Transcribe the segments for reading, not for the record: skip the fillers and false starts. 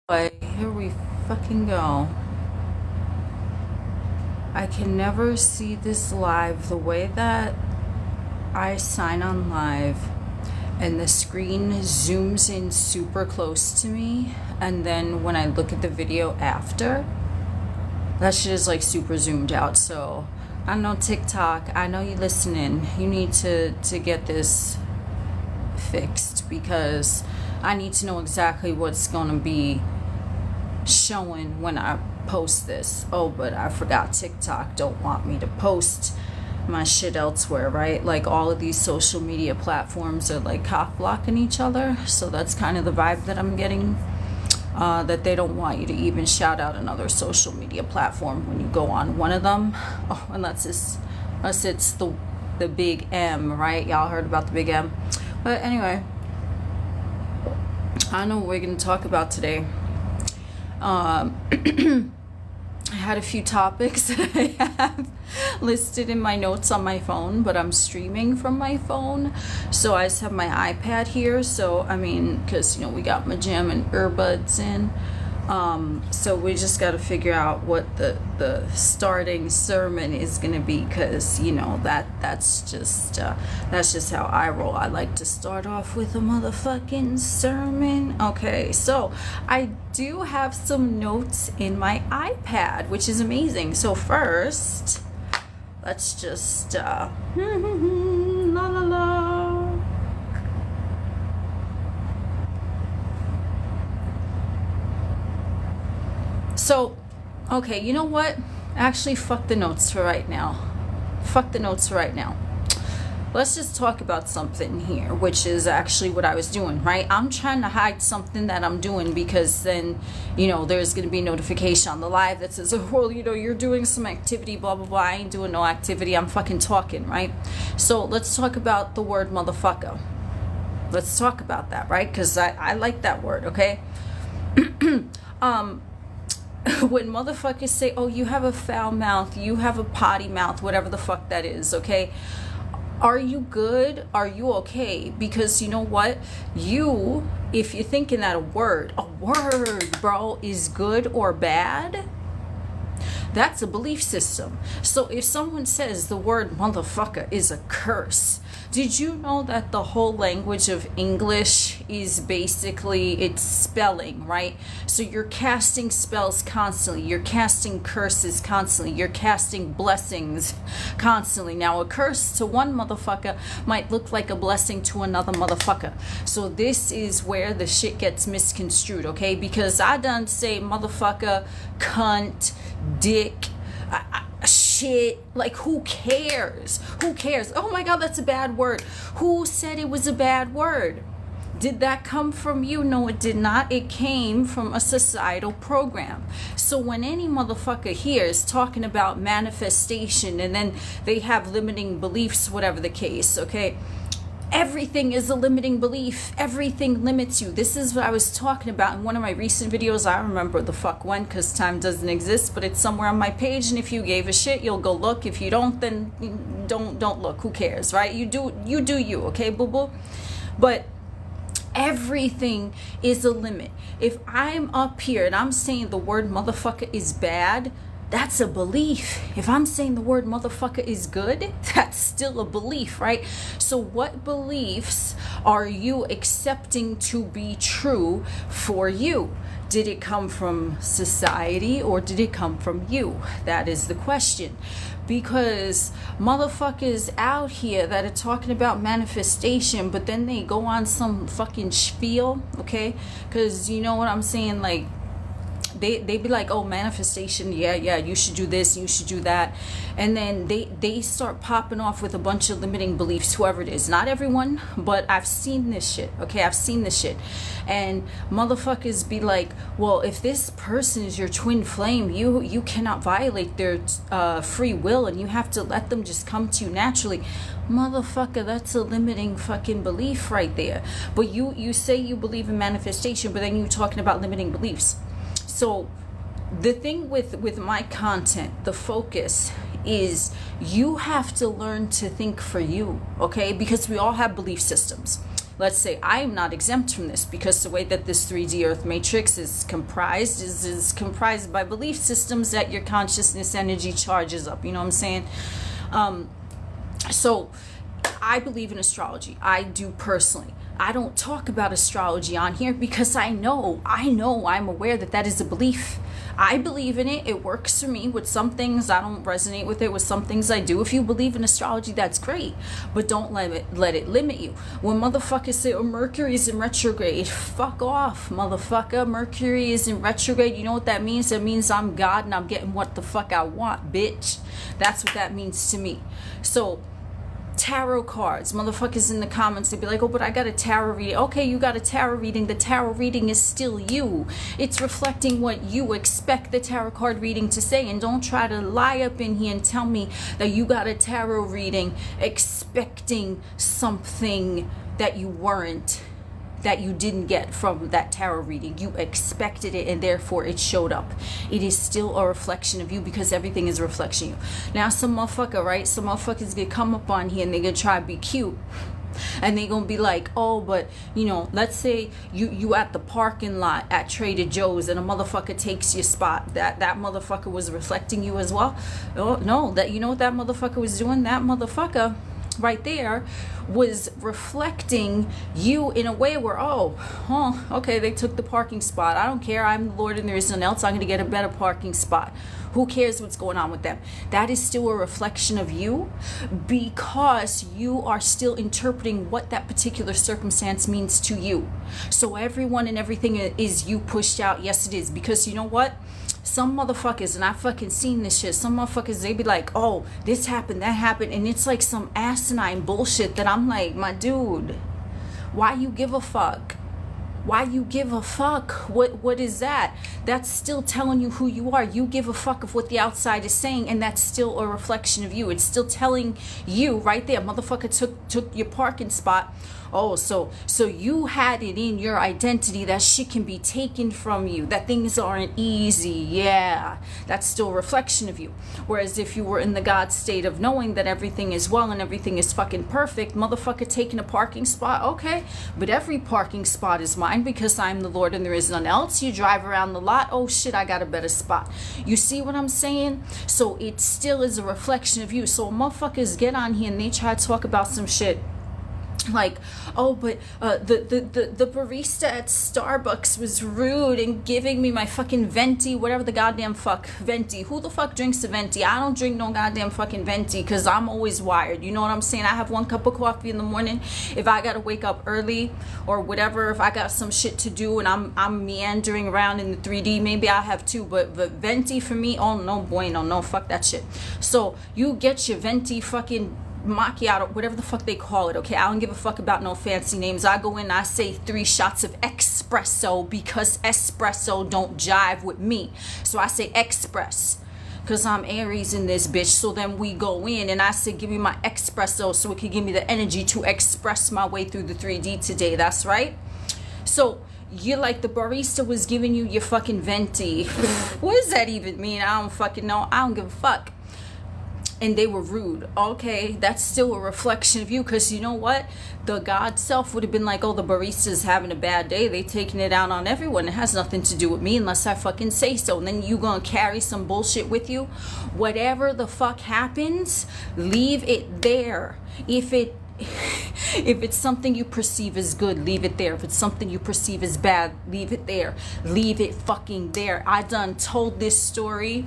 Here we fucking go. I can never see this live the way that I sign on live and the screen zooms in super close to me, and then when I look at the video after, that shit is like super zoomed out. So I know TikTok, I know you listening, you need to get this fixed, because I need to know exactly what's gonna be showing when I post this. Oh, but I forgot TikTok don't want me to post my shit elsewhere, right? Like all of these social media platforms are like cock blocking each other, so that's kind of the vibe that I'm getting, that they don't want you to even shout out another social media platform when you go on one of them. Oh, unless it's the big M, right? Y'all heard about the big M. But anyway, I know what we're gonna talk about today. I had a few topics that I have listed in my notes on my phone, but I'm streaming from my phone, so I just have my iPad here. So I mean, because we got my jam and earbuds in, so we just got to figure out what the starting sermon is gonna be, because that's just how I roll. I like to start off with a motherfucking sermon. Okay, so I do have some notes in my iPad, which is amazing. So first, let's just la la la. So, okay, you know what? Actually, fuck the notes for right now. Fuck the notes for right now. Let's just talk about something here, which is actually what I was doing, right? I'm trying to hide something that I'm doing, because then, there's going to be a notification on the live that says, oh, well, you're doing some activity, blah, blah, blah. I ain't doing no activity. I'm fucking talking, right? So let's talk about the word motherfucker. Let's talk about that, right? Because I like that word, okay? When motherfuckers say, oh, you have a foul mouth, you have a potty mouth, whatever the fuck that is, okay? Are you good? Are you okay? Because you know what? If you're thinking that a word, bro, is good or bad, that's a belief system. So if someone says the word motherfucker is a curse, did you know that the whole language of English is basically, it's spelling, right? So you're casting spells constantly. You're casting curses constantly. You're casting blessings constantly. Now, a curse to one motherfucker might look like a blessing to another motherfucker. So this is where the shit gets misconstrued, okay? Because I done say motherfucker, cunt, dick, shit, like who cares? Oh my god, that's a bad word. Who said it was a bad word? Did that come from you? No, it did not. It came from a societal program. So when any motherfucker here is talking about manifestation, and then they have limiting beliefs, whatever the case, okay? Everything is a limiting belief. Everything limits you. This is what I was talking about in one of my recent videos. I remember the fuck when, because time doesn't exist, but it's somewhere on my page, and if you gave a shit, you'll go look. If you don't, then don't look. Who cares, right? You do you, okay, boo-boo? But everything is a limit. If I'm up here and I'm saying the word motherfucker is bad, that's a belief. If I'm saying the word motherfucker is good, that's still a belief, right? So what beliefs are you accepting to be true for you? Did it come from society, or did it come from you? That is the question. Because motherfuckers out here that are talking about manifestation, but then they go on some fucking spiel, okay? Because you know what I'm saying, like, they be like, oh, manifestation, yeah, you should do this, you should do that, and then they start popping off with a bunch of limiting beliefs, whoever it is. Not everyone, but I've seen this shit, okay? I've seen this shit. And motherfuckers be like, well, if this person is your twin flame, you cannot violate their free will, and you have to let them just come to you naturally. Motherfucker, that's a limiting fucking belief right there. But you say you believe in manifestation, but then you're talking about limiting beliefs. So the thing with my content, the focus is you have to learn to think for you, okay? Because we all have belief systems. let's say I am not exempt from this, because the way that this 3D earth matrix is comprised is comprised by belief systems that your consciousness energy charges up, you know what I'm saying? So I believe in astrology. I do personally. I don't talk about astrology on here because I know, I'm aware that that is a belief. I believe in it. It works for me. With some things, I don't resonate with it. With some things, I do. If you believe in astrology, that's great. But don't let it limit you. When motherfuckers say, oh, Mercury is in retrograde, fuck off, motherfucker. Mercury is in retrograde. You know what that means? It means I'm God and I'm getting what the fuck I want, bitch. That's what that means to me. So, tarot cards, motherfuckers in the comments, they'd be like, oh, but I got a tarot reading. Okay, you got a tarot reading. The tarot reading is still you. It's reflecting what you expect the tarot card reading to say. And don't try to lie up in here and tell me that you got a tarot reading expecting something that you weren't, that you didn't get from that tarot reading. You expected it and therefore it showed up. It is still a reflection of you, because everything is a reflection of you. Now some motherfucker, right? Some motherfuckers gonna come up on here and they're gonna try to be cute. And they gonna be like, oh, but you know, let's say you at the parking lot at Trader Joe's and a motherfucker takes your spot. That motherfucker was reflecting you as well. Oh no, that, you know what that motherfucker was doing? That motherfucker right there was reflecting you in a way where, okay, they took the parking spot. I don't care. I'm the Lord and there is none else. I'm going to get a better parking spot. Who cares what's going on with them? That is still a reflection of you, because you are still interpreting what that particular circumstance means to you. So everyone and everything is you pushed out. Yes, it is. Because you know what? Some motherfuckers, and I fucking seen this shit, some motherfuckers, they be like, oh, this happened, that happened, and it's like some asinine bullshit that I'm like, my dude, why you give a fuck? Why you give a fuck? What is that? That's still telling you who you are. You give a fuck of what the outside is saying, and that's still a reflection of you. It's still telling you right there, motherfucker took your parking spot. Oh, so you had it in your identity that shit can be taken from you, that things aren't easy. Yeah, that's still a reflection of you. Whereas if you were in the God state of knowing that everything is well and everything is fucking perfect, motherfucker taking a parking spot, okay, but every parking spot is mine because I'm the Lord and there is none else. You drive around the lot, oh shit, I got a better spot. You see what I'm saying? So it still is a reflection of you. So motherfuckers get on here and they try to talk about some shit like, oh, but the barista at Starbucks was rude and giving me my fucking venti, whatever the goddamn fuck, venti. Who the fuck drinks a venti? I don't drink no goddamn fucking venti because I'm always wired. You know what I'm saying? I have 1 cup of coffee in the morning. If I gotta wake up early or whatever, if I got some shit to do and I'm meandering around in the 3D, maybe I have 2. But venti for me, oh no bueno, no, fuck that shit. So you get your venti fucking macchiato, whatever the fuck they call it, okay? I don't give a fuck about no fancy names. I go in and I say 3 shots of espresso because espresso don't jive with me. So I say express because I'm Aries in this bitch. So then we go in and I say, give me my espresso so it can give me the energy to express my way through the 3D today. That's right. So you're like, the barista was giving you your fucking venti. What does that even mean? I don't fucking know. I don't give a fuck. And they were rude. Okay, that's still a reflection of you, because you know what? The God self would have been like, oh, the barista's having a bad day. They taking it out on everyone. It has nothing to do with me unless I fucking say so. And then you gonna carry some bullshit with you. Whatever the fuck happens, leave it there. If it's something you perceive as good, leave it there. If it's something you perceive as bad, leave it there. Leave it fucking there. I done told this story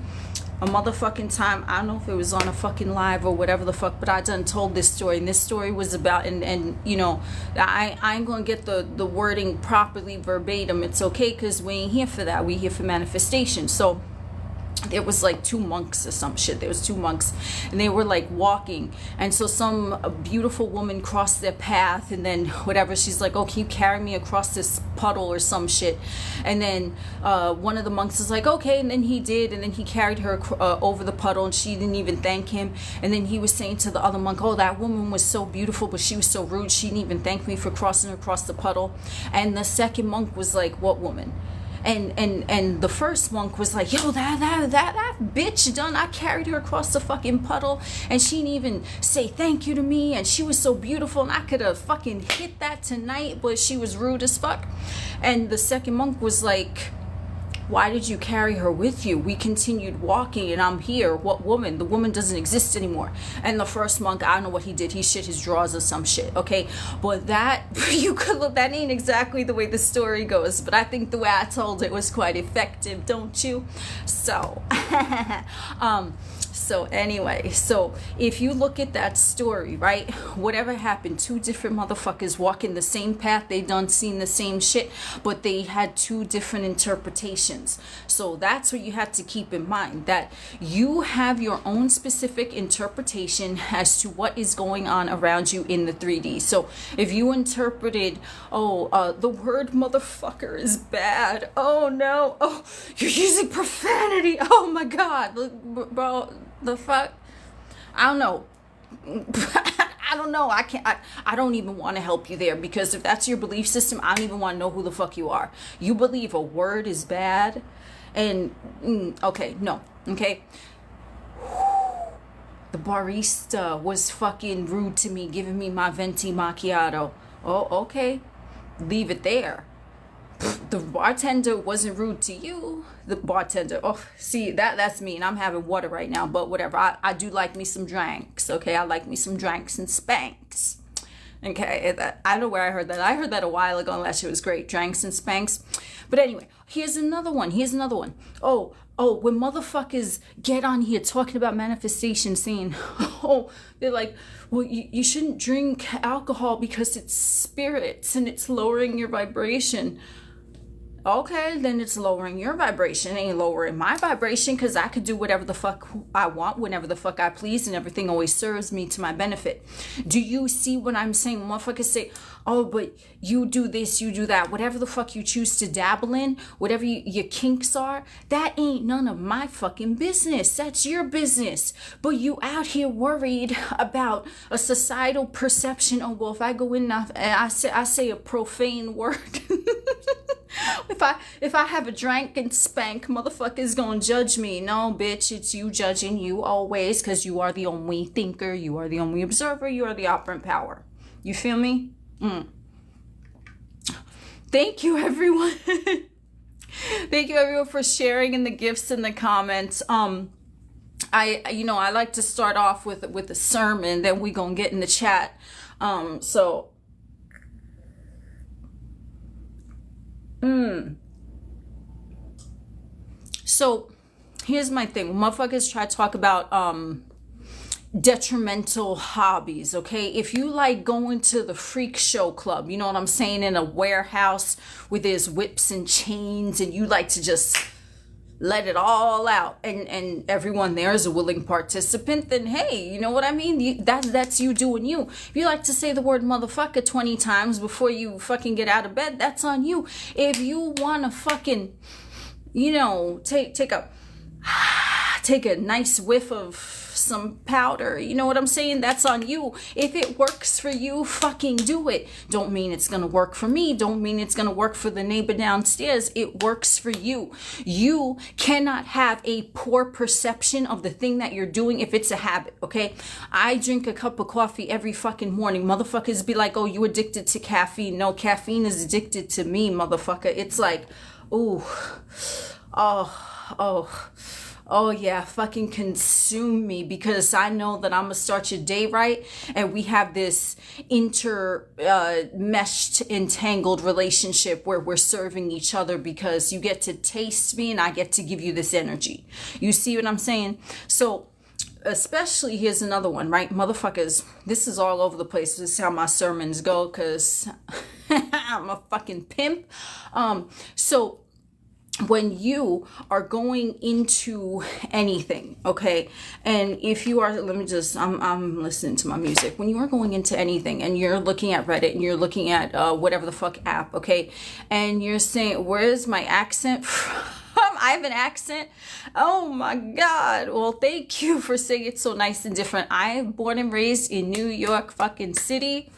a motherfucking time. I don't know if it was on a fucking live or whatever the fuck, but I done told this story, and this story was about, and you know, I ain't gonna get the wording properly verbatim. It's okay, because we ain't here for that. We here for manifestation. So there was like 2 monks or some shit. There was 2 monks and they were like walking, and so some beautiful woman crossed their path, and then whatever, she's like, oh, can you carry me across this puddle or some shit? And then one of the monks is like, okay, and then he did, and then he carried her over the puddle, and she didn't even thank him. And then he was saying to the other monk, oh, that woman was so beautiful, but she was so rude, she didn't even thank me for crossing across the puddle. And the second monk was like, what woman? And the first monk was like, yo, that bitch done, I carried her across the fucking puddle and she didn't even say thank you to me, and she was so beautiful and I could have fucking hit that tonight, but she was rude as fuck. And the second monk was like, why did you carry her with you? We continued walking and I'm here. What woman? The woman doesn't exist anymore. And the first monk, I don't know what he did. He shit his drawers or some shit. Okay. But that, you could look, that ain't exactly the way the story goes. But I think the way I told it was quite effective, don't you? So, so anyway, so if you look at that story, right, whatever happened, two different motherfuckers walking the same path, they done seen the same shit, but they had two different interpretations. So that's what you have to keep in mind, that you have your own specific interpretation as to what is going on around you in the 3D. So if you interpreted, the word motherfucker is bad, oh no, oh, you're using profanity, oh my god, bro, the fuck, I don't know. I don't know. I don't even want to help you there, because if that's your belief system, I don't even want to know who the fuck you are. You believe a word is bad, and okay, no, okay. The barista was fucking rude to me, giving me my venti macchiato. Oh, okay, leave it there. The bartender wasn't rude to you. The bartender, oh, see, that's me, and I'm having water right now, but whatever. I do like me some drinks, okay? I like me some drinks and spanks. Okay, I don't know where I heard that. I heard that a while ago, and that shit was great. Drinks and spanks. But anyway, here's another one. Oh, when motherfuckers get on here talking about manifestation, saying, they're like, well, you shouldn't drink alcohol because it's spirits and it's lowering your vibration. Okay, then it's lowering your vibration. It ain't lowering my vibration, because I could do whatever the fuck I want, whenever the fuck I please, and everything always serves me to my benefit. Do you see what I'm saying? Motherfuckers say, oh, but you do this, you do that, whatever the fuck you choose to dabble in, whatever your kinks are, that ain't none of my fucking business. That's your business. But you out here worried about a societal perception. Oh, well, if I go in and I say a profane word, if I have a drink and spank, motherfuckers gonna judge me. No, bitch, it's you judging you always, because you are the only thinker, you are the only observer, you are the operant power. You feel me? Thank you, everyone. Thank you, everyone, for sharing in the gifts in the comments. I like to start off with a sermon, then we gonna get in the chat. So here's my thing. Motherfuckers try to talk about detrimental hobbies, okay? If you like going to the freak show club, you know what I'm saying, in a warehouse where there's whips and chains, and you like to just let it all out, and everyone there is a willing participant, then hey, you know what I mean? That's you doing you. If you like to say the word motherfucker 20 times before you fucking get out of bed, that's on you. If you want to fucking, take a nice whiff of some powder, you know what I'm saying, that's on you. If it works for you, fucking do it. Don't mean it's gonna work for me, don't mean it's gonna work for the neighbor downstairs. It works for you. You cannot have a poor perception of the thing that you're doing if it's a habit, okay? I drink a cup of coffee every fucking morning. Motherfuckers be like, oh, you addicted to caffeine. No, caffeine is addicted to me, motherfucker. It's like, oh yeah, fucking consume me, because I know that I'm gonna start your day right, and we have this meshed, entangled relationship where we're serving each other, because you get to taste me and I get to give you this energy. You see what I'm saying? So especially, here's another one, right? Motherfuckers, this is all over the place. This is how my sermons go, because I'm a fucking pimp. So when you are going into anything, okay, and if you are, I'm listening to my music. When you are going into anything and you're looking at Reddit and you're looking at whatever the fuck app, okay, and you're saying, where's my accent from? I have an accent. Oh my God. Well, thank you for saying it so nice and different. I'm born and raised in New York fucking city.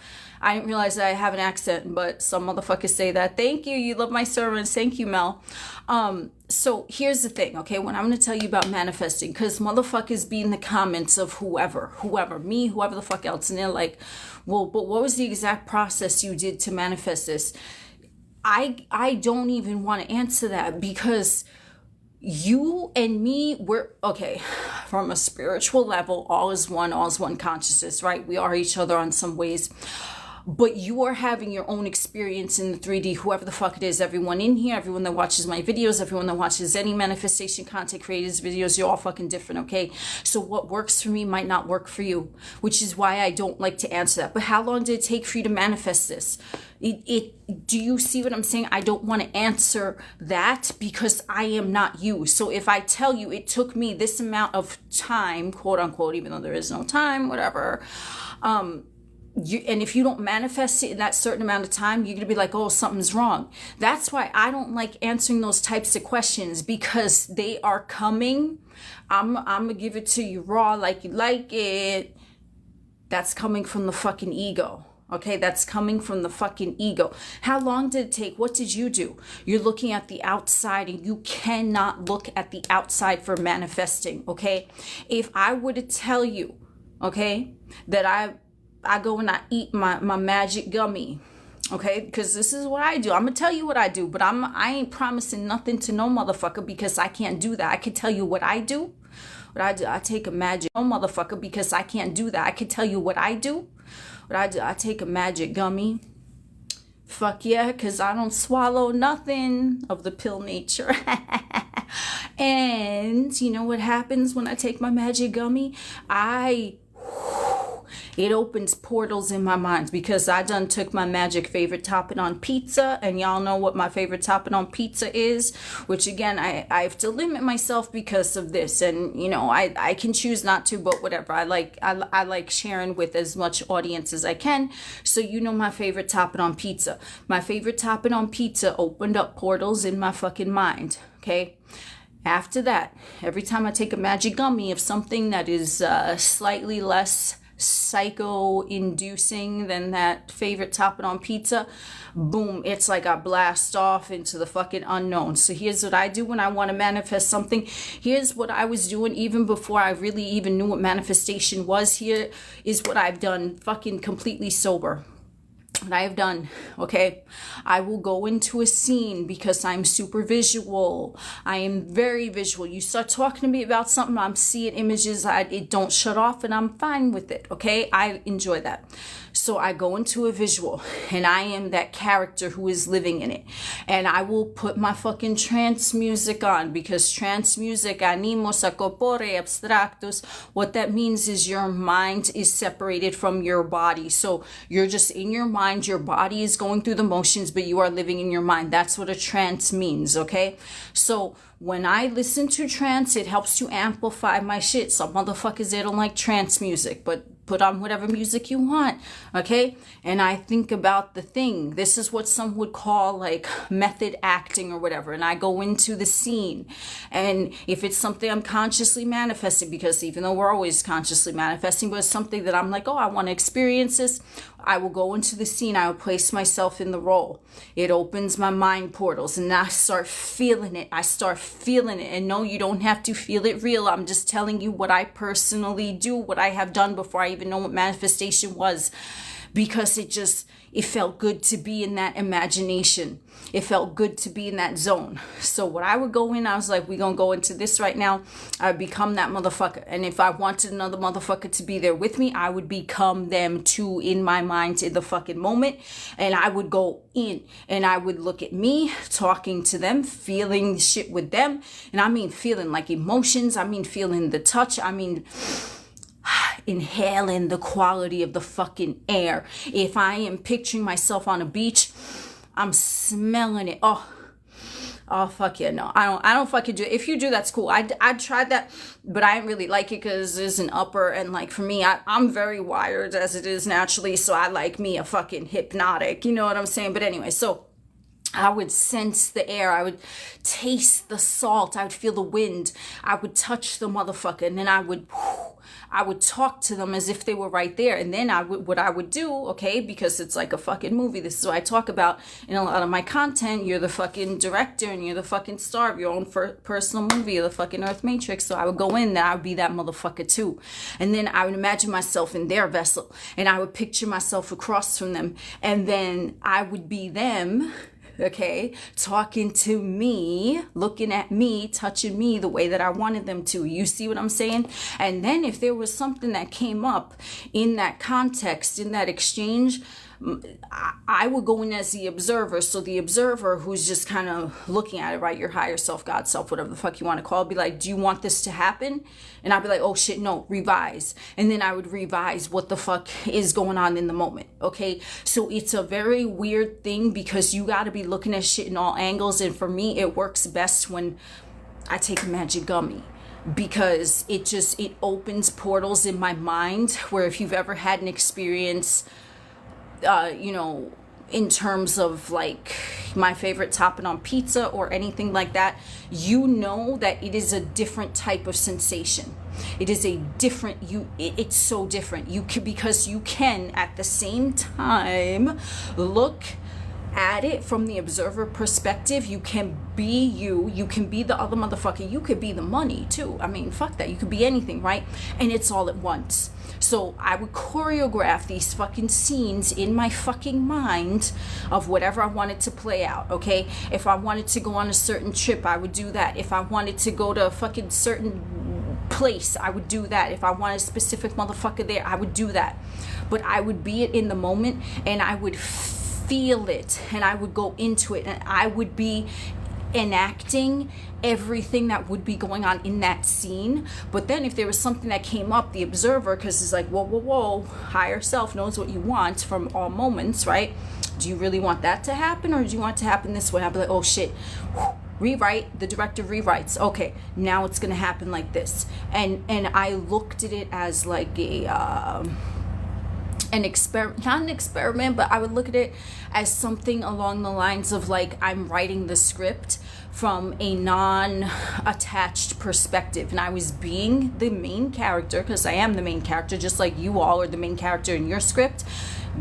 I didn't realize that I have an accent, but some motherfuckers say that. Thank you. You love my sermons. Thank you, Mel. So here's the thing, okay? When I'm going to tell you about manifesting, because motherfuckers be in the comments of whoever, me, whoever the fuck else. And they're like, well, but what was the exact process you did to manifest this? I don't even want to answer that, because you and me, we're, okay, from a spiritual level, all is one consciousness, right? We are each other on some ways. But you are having your own experience in the 3D, whoever the fuck it is, everyone in here, everyone that watches my videos, everyone that watches any manifestation content creators videos, you're all fucking different, okay? So what works for me might not work for you, which is why I don't like to answer that. But how long did it take for you to manifest this? Do you see what I'm saying? I don't want to answer that, because I am not you. So if I tell you it took me this amount of time, quote unquote, even though there is no time, whatever, and if you don't manifest it in that certain amount of time, you're going to be like, oh, something's wrong. That's why I don't like answering those types of questions, because they are coming. I'm going to give it to you raw, like you like it. That's coming from the fucking ego. Okay, that's coming from the fucking ego. How long did it take? What did you do? You're looking at the outside, and you cannot look at the outside for manifesting, okay? If I were to tell you, okay, that I go and I eat my magic gummy, okay? Because this is what I do. I'm going to tell you what I do, but I ain't promising nothing to no motherfucker, because I can't do that. I can tell you what I do. What I do, I take a magic, no motherfucker, because I can't do that. I can tell you what I do. What I do, I take a magic gummy. Fuck yeah, because I don't swallow nothing of the pill nature. And you know what happens when I take my magic gummy? It opens portals in my mind, because I done took my magic favorite topping on pizza, and y'all know what my favorite topping on pizza is, which again, I have to limit myself because of this, and you know, I can choose not to, but whatever. I like sharing with as much audience as I can. So you know my favorite topping on pizza. My favorite topping on pizza opened up portals in my fucking mind, okay? After that, every time I take a magic gummy of something that is slightly less psycho-inducing than that favorite topping on pizza, boom, it's like I blast off into the fucking unknown. So here's what I do when I want to manifest something. Here's what I was doing even before I really even knew what manifestation was. Here is what I've done fucking completely sober. What I have done, okay, I will go into a scene, because I'm super visual. I am very visual. You start talking to me about something, I'm seeing images, it don't shut off, and I'm fine with it, okay? I enjoy that. So I go into a visual, and I am that character who is living in it. And I will put my fucking trance music on, because trance music, animos a corpore abstractus, what that means is your mind is separated from your body. So you're just in your mind, your body is going through the motions, but you are living in your mind. That's what a trance means, okay? So when I listen to trance, it helps to amplify my shit. Some motherfuckers, they don't like trance music, but put on whatever music you want, okay? And I think about the thing. This is what some would call like method acting or whatever. And I go into the scene. And if it's something I'm consciously manifesting, because even though we're always consciously manifesting, but it's something that I'm like, oh, I want to experience this, I will go into the scene. I will place myself in the role. It opens my mind portals, and I start feeling it. And no, you don't have to feel it real. I'm just telling you what I personally do, what I have done before I even know what manifestation was, because it felt good to be in that imagination. It felt good to be in that zone. So what I would go in, I was like, we're going to go into this right now. I would become that motherfucker. And if I wanted another motherfucker to be there with me, I would become them too in my mind in the fucking moment. And I would go in, and I would look at me, talking to them, feeling shit with them. And I mean feeling like emotions. I mean feeling the touch. I mean inhaling the quality of the fucking air. If I am picturing myself on a beach, I'm smelling it. Oh, fuck yeah, no, I don't fucking do it. If you do, that's cool. I tried that, but I didn't really like it, because there's an upper, and like for me, I'm very wired as it is naturally, so I like me a fucking hypnotic, you know what I'm saying? But anyway, so I would sense the air. I would taste the salt. I would feel the wind. I would touch the motherfucker, and then I would I would talk to them as if they were right there. And then what I would do, okay, because it's like a fucking movie. This is what I talk about in a lot of my content. You're the fucking director and you're the fucking star of your own personal movie, of the fucking Earth Matrix. So I would go in there, I would be that motherfucker too. And then I would imagine myself in their vessel and I would picture myself across from them. And then I would be them, okay, talking to me, looking at me, touching me the way that I wanted them to. You see what I'm saying? And then if there was something that came up in that context, in that exchange, I would go in as the observer. So the observer who's just kind of looking at it, right? Your higher self, God self, whatever the fuck you want to call it, be like, do you want this to happen? And I'd be like, oh shit, no, revise. And then I would revise what the fuck is going on in the moment. Okay. So it's a very weird thing because you got to be looking at shit in all angles. And for me, it works best when I take a magic gummy, because it opens portals in my mind where if you've ever had an experience, you know, in terms of like my favorite topping on pizza or anything like that, you know that it is a different type of sensation. It is a different, it's so different. Because you can at the same time look at it from the observer perspective. You can be you can be the other motherfucker, you could be the money too. I mean, fuck that, you could be anything, right? And it's all at once. So I would choreograph these fucking scenes in my fucking mind of whatever I wanted to play out, okay? If I wanted to go on a certain trip, I would do that. If I wanted to go to a fucking certain place, I would do that. If I wanted a specific motherfucker there, I would do that. But I would be it in the moment and I would feel it and I would go into it and I would be enacting everything that would be going on in that scene. But then if there was something that came up, the observer, because it's like, whoa, higher self knows what you want from all moments, right? Do you really want that to happen or do you want it to happen this way? I'll be like, oh shit, rewrite. The director rewrites. Okay, now it's gonna happen like this. And I looked at it as like an experiment, not an experiment, but I would look at it as something along the lines of like I'm writing the script from a non-attached perspective, and I was being the main character, because I am the main character, just like you all are the main character in your script,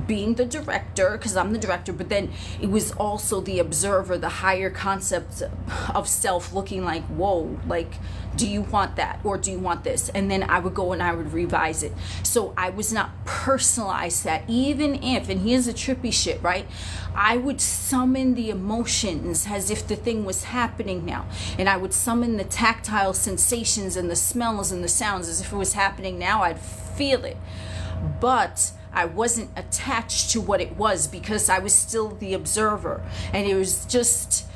being the director because I'm the director, but then it was also the observer, the higher concept of self looking like, whoa, like, do you want that or do you want this? And then I would go and I would revise it. So I was not personalized that, even if, and here's the trippy shit, right? I would summon the emotions as if the thing was happening now. And I would summon the tactile sensations and the smells and the sounds as if it was happening now. I'd feel it. But I wasn't attached to what it was because I was still the observer. And it was just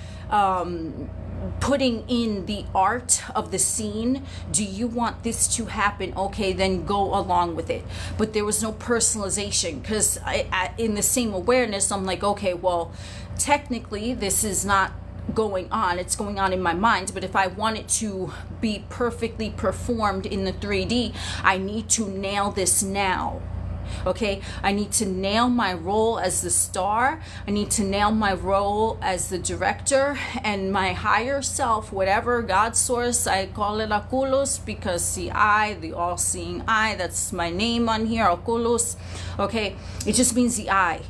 putting in the art of the scene. Do you want this to happen? Okay, then go along with it. But there was no personalization because in the same awareness, I'm like, okay, well, technically this is not going on. It's going on in my mind. But if I want it to be perfectly performed in the 3D, I need to nail this now. Okay, I need to nail my role as the star. I need to nail my role as the director, and my higher self, whatever God source, I call it Oculus because the eye, the all-seeing eye, that's my name on here, Oculus. Okay, it just means the eye.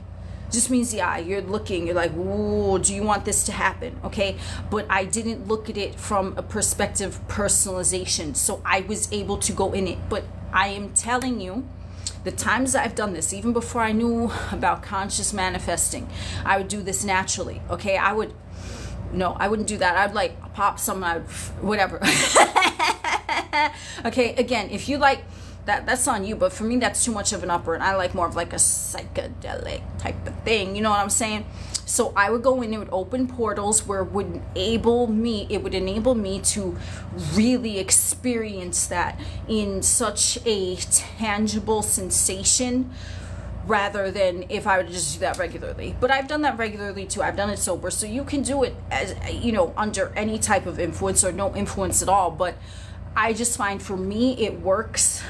Just means the eye. You're looking, you're like, ooh, do you want this to happen? Okay, but I didn't look at it from a perspective of personalization, so I was able to go in it. But I am telling you, the times I've done this, even before I knew about conscious manifesting, I would do this naturally. Okay, I wouldn't do that. I'd like pop something, whatever. Okay, again, if you like that, that's on you, but for me that's too much of an upper, and I like more of like a psychedelic type of thing, you know what I'm saying? So I would go in, it would open portals where it would enable me to really experience that in such a tangible sensation, rather than if I would just do that regularly. But I've done that regularly too. I've done it sober. So you can do it as, you know, under any type of influence or no influence at all. But I just find for me it works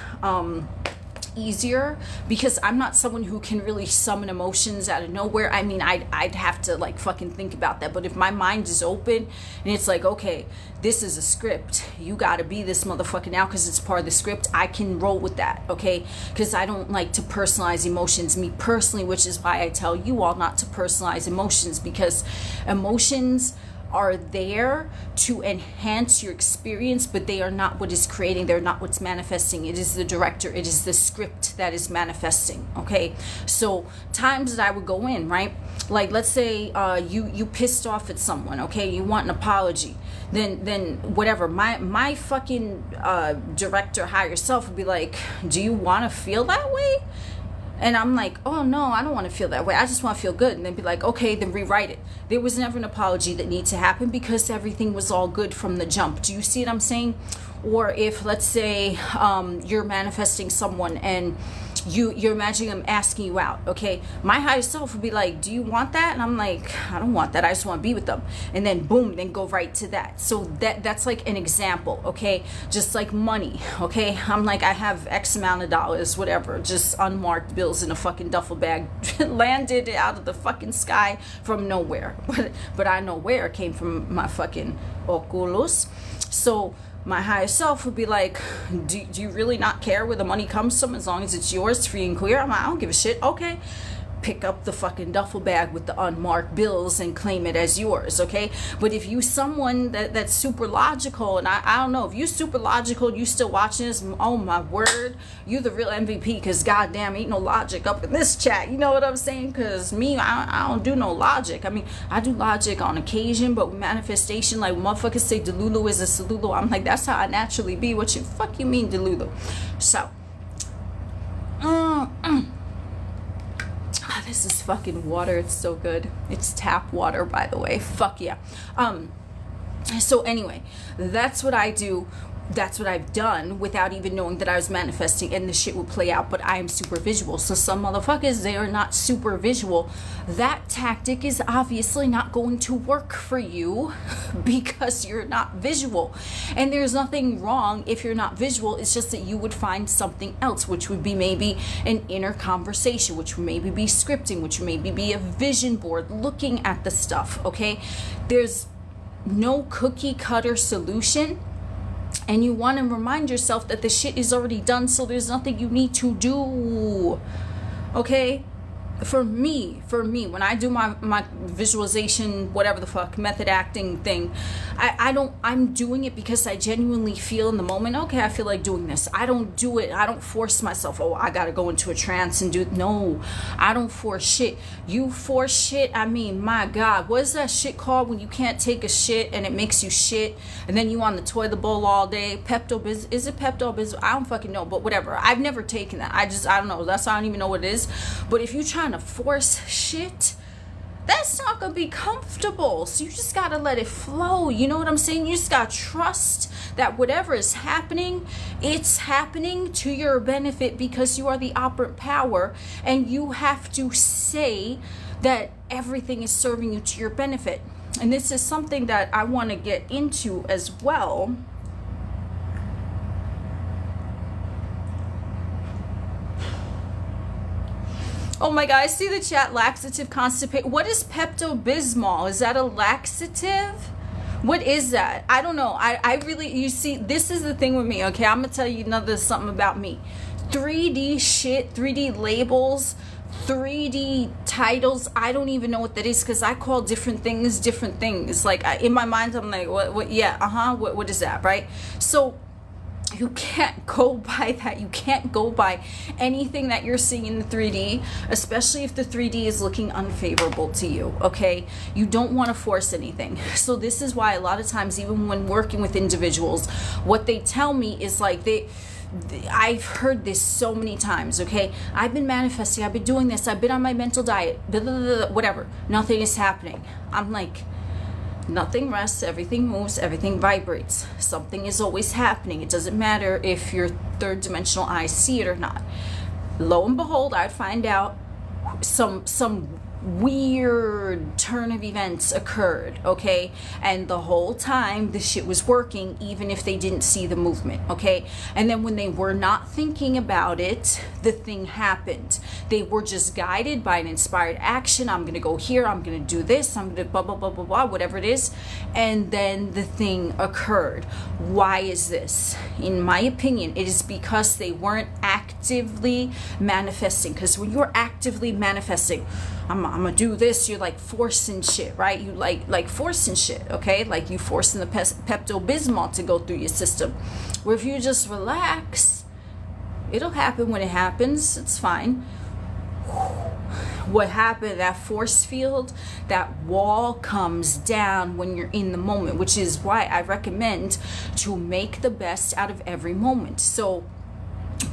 easier because I'm not someone who can really summon emotions out of nowhere. I mean, I'd have to like fucking think about that. But if my mind is open and it's like, okay, this is a script, you gotta be this motherfucker now because it's part of the script, I can roll with that, okay? Because I don't like to personalize emotions, me personally, which is why I tell you all not to personalize emotions, because emotions are there to enhance your experience, but they are not what is creating, they're not what's manifesting. It is the director, it is the script that is manifesting, okay? So times that I would go in, right, like let's say you pissed off at someone, okay, you want an apology, then whatever, my fucking director higher self would be like, do you want to feel that way? And I'm like, oh no, I don't want to feel that way. I just want to feel good. And then be like, okay, then rewrite it. There was never an apology that needed to happen because everything was all good from the jump. Do you see what I'm saying? Or if, let's say, you're manifesting someone and you're imagining them asking you out, okay? My higher self would be like, do you want that? And I'm like, I don't want that. I just want to be with them. And then boom, then go right to that. So that's like an example, okay? Just like money, okay? I'm like, I have X amount of dollars, whatever, just unmarked bills in a fucking duffel bag, landed out of the fucking sky from nowhere. But I know where it came from, my fucking oculus. So my higher self would be like, do you really not care where the money comes from as long as it's yours, free and clear? I'm like, I don't give a shit. Okay. Pick up the fucking duffel bag with the unmarked bills and claim it as yours, okay? But if you someone that's super logical, and I don't know, if you super logical, you still watching this, oh my word, you the real MVP, because goddamn, ain't no logic up in this chat, you know what I'm saying? Because me, I don't do no logic. I mean, I do logic on occasion, but with manifestation, like motherfuckers say Delulu is a Salulu, I'm like, that's how I naturally be. What you fuck you mean Delulu? So this is fucking water. It's so good. It's tap water, by the way. Fuck yeah. So anyway, that's what I do. That's what I've done without even knowing that I was manifesting, and the shit would play out. But I am super visual. So some motherfuckers, they are not super visual. That tactic is obviously not going to work for you because you're not visual. And there's nothing wrong if you're not visual. It's just that you would find something else, which would be maybe an inner conversation, which would maybe be scripting, which would maybe be a vision board, looking at the stuff, okay? There's no cookie cutter solution. And you want to remind yourself that the shit is already done, so there's nothing you need to do, okay? For me, when I do my visualization, whatever the fuck, method acting thing, I'm doing it because I genuinely feel in the moment, okay, I feel like doing this. I don't do it, I don't force myself, oh, I gotta go into a trance and do it. No, I don't force shit. You force shit, I mean, my God, what is that shit called when you can't take a shit and it makes you shit, and then you on the toilet bowl all day? Pepto-Bismol, is it Pepto-Bismol? I don't fucking know, but whatever. I've never taken that. I don't know, that's why I don't even know what it is. But if you trying to force shit, that's not gonna be comfortable. So you just gotta let it flow. You know what I'm saying? You just gotta trust that whatever is happening, it's happening to your benefit because you are the operant power, and you have to say that everything is serving you to your benefit. And this is something that I want to get into as well. Oh my God, I see the chat, laxative, constipate. What is Pepto-Bismol? Is that a laxative? What is that? I don't know. I really, you see, this is the thing with me, okay? I'm going to tell you something about me. 3D shit, 3D labels, 3D titles, I don't even know what that is because I call different things. Like, in my mind, I'm like, what yeah, what is that, right? So you can't go by that. You can't go by anything that you're seeing in the 3D, especially if the 3D is looking unfavorable to you, okay? You don't want to force anything. So this is why a lot of times, even when working with individuals, what they tell me is like, I've heard this so many times, okay? I've been manifesting, I've been doing this, I've been on my mental diet, blah, blah, blah, whatever. Nothing is happening. I'm like, nothing rests, everything moves, everything vibrates. Something is always happening. It doesn't matter if your third dimensional eyes see it or not. Lo and behold, I'd find out some weird turn of events occurred, okay? And the whole time the shit was working, even if they didn't see the movement, okay? And then when they were not thinking about it, the thing happened. They were just guided by an inspired action. I'm gonna go here, I'm gonna do this, I'm gonna blah blah blah blah blah, whatever it is, and then the thing occurred. Why is this? In my opinion, it is because they weren't actively manifesting. Because when you're actively manifesting, I'm gonna do this, you're like forcing shit, right? You like forcing shit, okay? Like you forcing the Pepto-Bismol to go through your system. Where if you just relax, it'll happen when it happens. It's fine. What happened, that force field, that wall comes down when you're in the moment, which is why I recommend to make the best out of every moment. So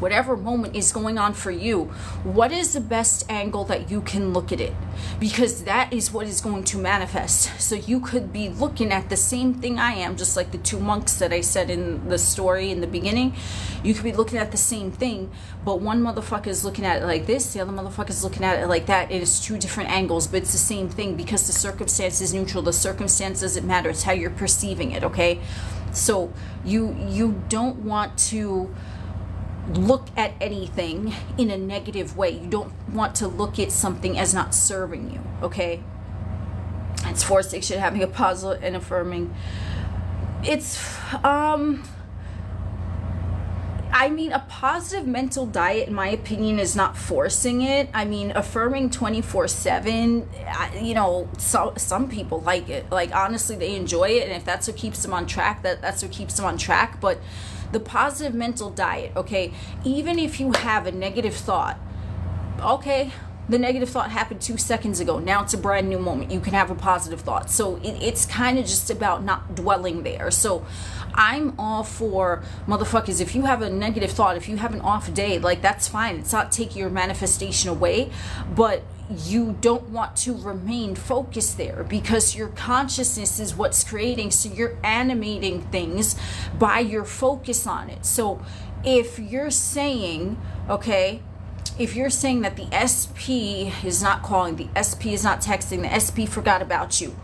whatever moment is going on for you, what is the best angle that you can look at it? Because that is what is going to manifest. So you could be looking at the same thing I am, just like the two monks that I said in the story in the beginning. You could be looking at the same thing, but one motherfucker is looking at it like this, the other motherfucker is looking at it like that. It is two different angles, but it's the same thing because the circumstance is neutral. The circumstance doesn't matter. It's how you're perceiving it, okay? So you don't want to look at anything in a negative way. You don't want to look at something as not serving you, okay? It's 4-6 shit, having a positive and affirming. It's I mean, a positive mental diet, in my opinion, is not forcing it. I mean, affirming 24/7, you know, some people like it. Like, honestly, they enjoy it, and if that's what keeps them on track, that's what keeps them on track. But the positive mental diet, okay, even if you have a negative thought, okay, the negative thought happened 2 seconds ago. Now it's a brand new moment. You can have a positive thought. So it's kind of just about not dwelling there. So I'm all for motherfuckers. If you have a negative thought, if you have an off day, like, that's fine. It's not taking your manifestation away, but you don't want to remain focused there because your consciousness is what's creating. So you're animating things by your focus on it. So if you're saying, okay, if you're saying that the SP is not calling, the SP is not texting, the SP forgot about you,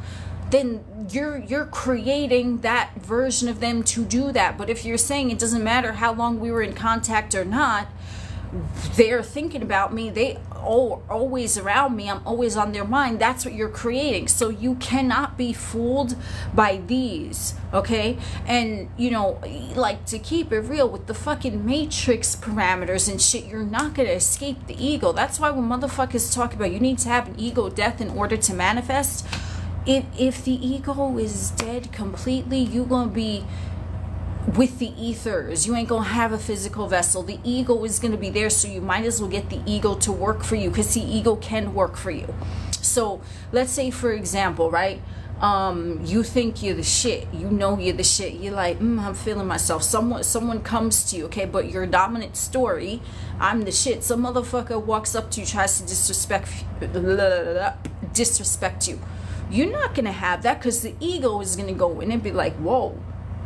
then you're creating that version of them to do that. But if you're saying it doesn't matter how long we were in contact or not, they're thinking about me, they always around me, I'm always on their mind, that's what you're creating. So you cannot be fooled by these, okay? And, you know, like, to keep it real with the fucking matrix parameters and shit, you're not gonna escape the ego. That's why when motherfuckers talk about you need to have an ego death in order to manifest, if the ego is dead completely, you're gonna be with the ethers. You ain't gonna have a physical vessel. The ego is gonna be there, so you might as well get the ego to work for you, because the ego can work for you. So let's say, for example, right, you think you're the shit, you know you're the shit, you're like, I'm feeling myself, someone comes to you, okay, but your dominant story, I'm the shit, some motherfucker walks up to you, tries to disrespect you. You're not gonna have that, because the ego is gonna go in and be like, whoa,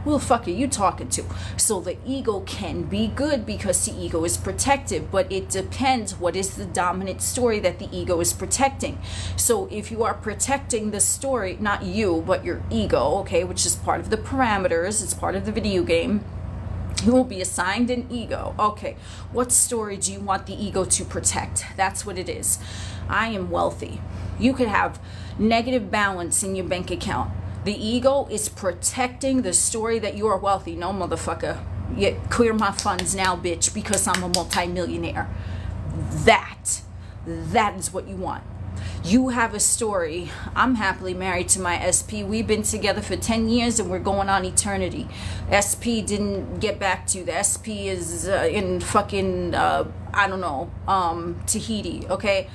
who the fuck are you talking to? So the ego can be good because the ego is protective, but it depends what is the dominant story that the ego is protecting. So if you are protecting the story, not you, but your ego, okay, which is part of the parameters, it's part of the video game, you will be assigned an ego. Okay, what story do you want the ego to protect? That's what it is. I am wealthy. You could have negative balance in your bank account. The ego is protecting the story that you are wealthy. No, motherfucker. You clear my funds now, bitch, because I'm a multimillionaire. That is what you want. You have a story. I'm happily married to my SP. We've been together for 10 years and we're going on eternity. SP didn't get back to you. The SP is in fucking, I don't know, Tahiti, okay?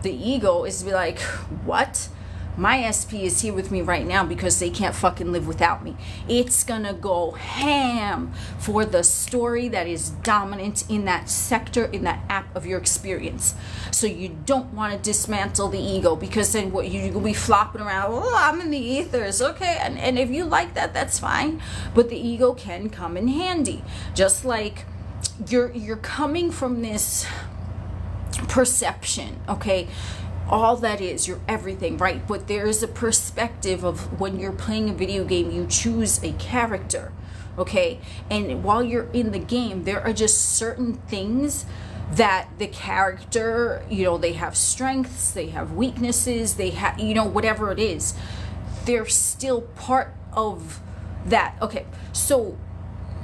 The ego is to be like, what? My SP is here with me right now because they can't fucking live without me. It's gonna go ham for the story that is dominant in that sector, in that app of your experience. So you don't want to dismantle the ego, because then what you'll be flopping around, oh, I'm in the ethers, okay? And if you like that, that's fine. But the ego can come in handy. Just like you're coming from this perception, okay? all that is, you're everything, right? But there is a perspective of when you're playing a video game, you choose a character, okay? And while you're in the game, there are just certain things that the character, you know, they have strengths, they have weaknesses, they have, you know, whatever it is, they're still part of that. Okay, so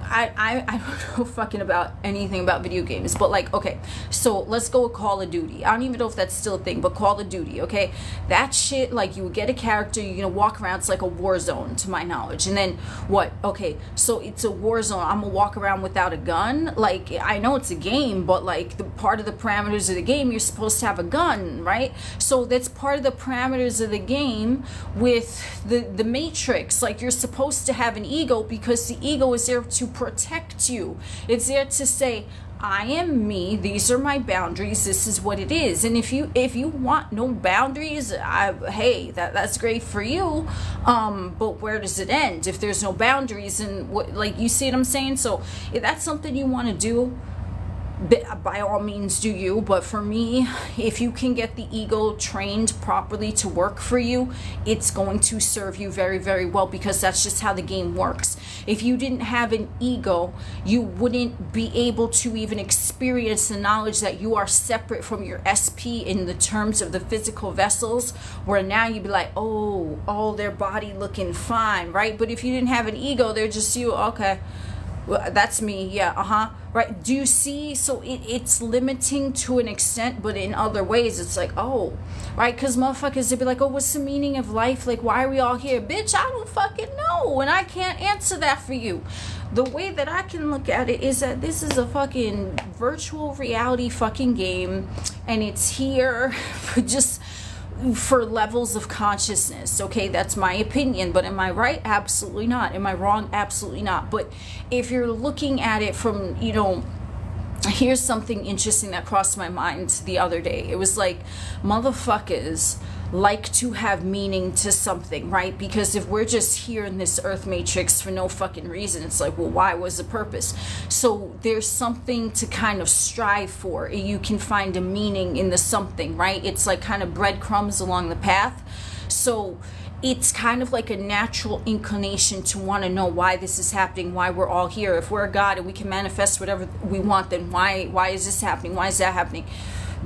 I don't know fucking about anything about video games, but like, okay, so let's go with Call of Duty. I don't even know if that's still a thing, but Call of Duty, okay? That shit, like, you would get a character, you're gonna walk around, it's like a war zone to my knowledge. And then what? Okay, so it's a war zone, I'm gonna walk around without a gun? Like, I know it's a game, but like, the part of the parameters of the game, you're supposed to have a gun, right? So that's part of the parameters of the game with the Matrix. Like, you're supposed to have an ego because the ego is there to protect you. It's there to say, I am me, these are my boundaries, this is what it is. And if you want no boundaries, hey, that's great for you, but where does it end if there's no boundaries? And what, like, you see what I'm saying? So if that's something you want to do, by all means do you. But for me, if you can get the ego trained properly to work for you, it's going to serve you very, very well, because that's just how the game works. If you didn't have an ego, you wouldn't be able to even experience the knowledge that you are separate from your SP in the terms of the physical vessels, where now you'd be like, oh, their body looking fine, right? But if you didn't have an ego, they're just you. Okay, well, that's me, yeah, right? Do you see? So it's limiting to an extent, but in other ways it's like, oh, right? Because motherfuckers, they'd be like, oh, what's the meaning of life? Like, why are we all here? Bitch, I don't fucking know, and I can't answer that for you. The way that I can look at it is that this is a fucking virtual reality fucking game, and it's here for levels of consciousness, okay? That's my opinion, but am I right? Absolutely not. Am I wrong? Absolutely not. But if you're looking at it from, you know, here's something interesting that crossed my mind the other day. It was like, motherfuckers like to have meaning to something, right? Because if we're just here in this earth matrix for no fucking reason, it's like, well, why was the purpose? So there's something to kind of strive for. You can find a meaning in the something, right? It's like kind of breadcrumbs along the path. So it's kind of like a natural inclination to want to know why this is happening, why we're all here. If we're a God and we can manifest whatever we want, then why is this happening? Why is that happening?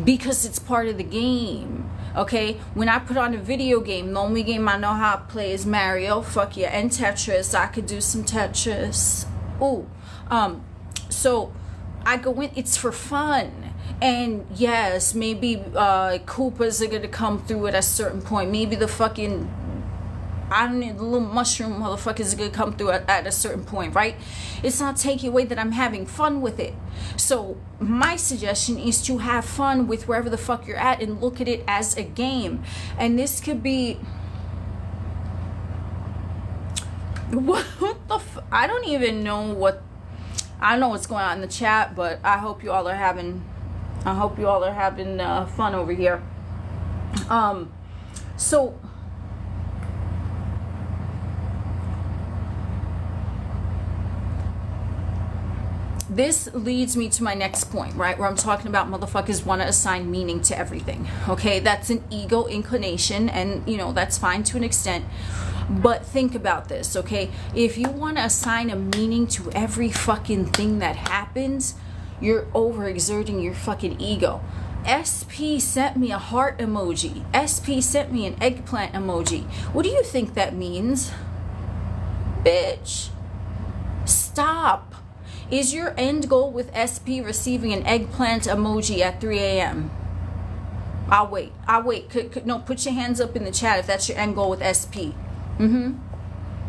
Because it's part of the game. Okay, when I put on a video game, the only game I know how to play is Mario, fuck yeah, and Tetris. I could do some Tetris. Ooh, so I go in, it's for fun. And yes, maybe Koopas are gonna come through at a certain point. Maybe the fucking, I don't know, the little mushroom motherfuckers are gonna come through at a certain point, right? It's not taking away that I'm having fun with it. So my suggestion is to have fun with wherever the fuck you're at and look at it as a game. And this could be, what the I don't even know what, I don't know what's going on in the chat, but I hope you all are having fun over here. So this leads me to my next point, right? Where I'm talking about motherfuckers want to assign meaning to everything. Okay, that's an ego inclination, and you know, that's fine to an extent. But think about this, okay? If you want to assign a meaning to every fucking thing that happens, you're overexerting your fucking ego. SP sent me a heart emoji. SP sent me an eggplant emoji. What do you think that means? Bitch, stop. Is your end goal with SP receiving an eggplant emoji at 3 a.m.? I'll wait. No, put your hands up in the chat if that's your end goal with SP.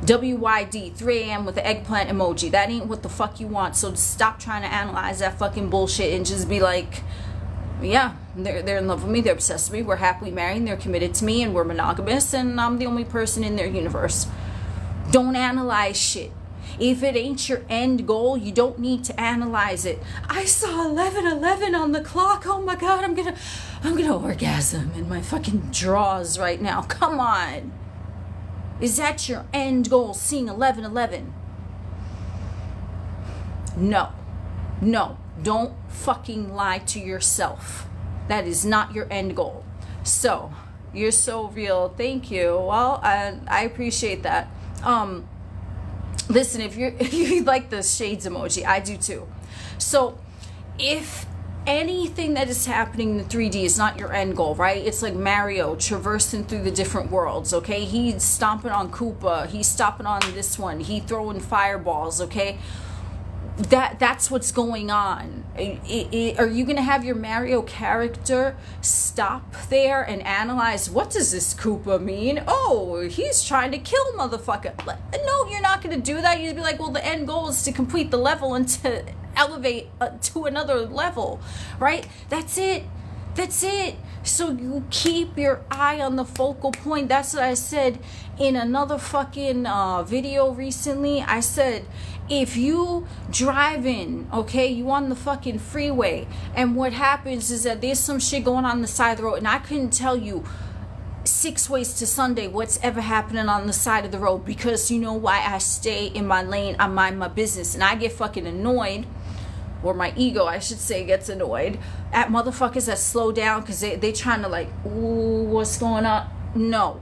WYD, 3 a.m. with the eggplant emoji. That ain't what the fuck you want. So stop trying to analyze that fucking bullshit and just be like, yeah, they're in love with me, they're obsessed with me, we're happily married, and they're committed to me, and we're monogamous, and I'm the only person in their universe. Don't analyze shit. If it ain't your end goal, you don't need to analyze it. I saw 11:11 on the clock. Oh my God, I'm gonna orgasm in my fucking drawers right now. Come on. Is that your end goal, seeing 11:11? No, don't fucking lie to yourself. That is not your end goal. So, you're so real. Thank you. Well, I appreciate that. Listen, if you like the shades emoji, I do too. So, if anything that is happening in 3D is not your end goal, right? It's like Mario traversing through the different worlds, okay? He's stomping on Koopa, he's stomping on this one, he throwing fireballs, okay? That's what's going on. Are you gonna have your Mario character stop there and analyze, what does this Koopa mean? Oh, he's trying to kill motherfucker. No, you're not gonna do that. You'd be like, well, the end goal is to complete the level and to elevate to another level, right? That's it. So you keep your eye on the focal point. That's what I said in another fucking video recently. I said, if you driving, okay, you on the fucking freeway, and what happens is that there's some shit going on the side of the road, and I couldn't tell you 6 ways to Sunday what's ever happening on the side of the road, because you know why? I stay in my lane, I mind my business, and I get fucking annoyed, or my ego, I should say, gets annoyed at motherfuckers that slow down because they trying to like, ooh, what's going on? No,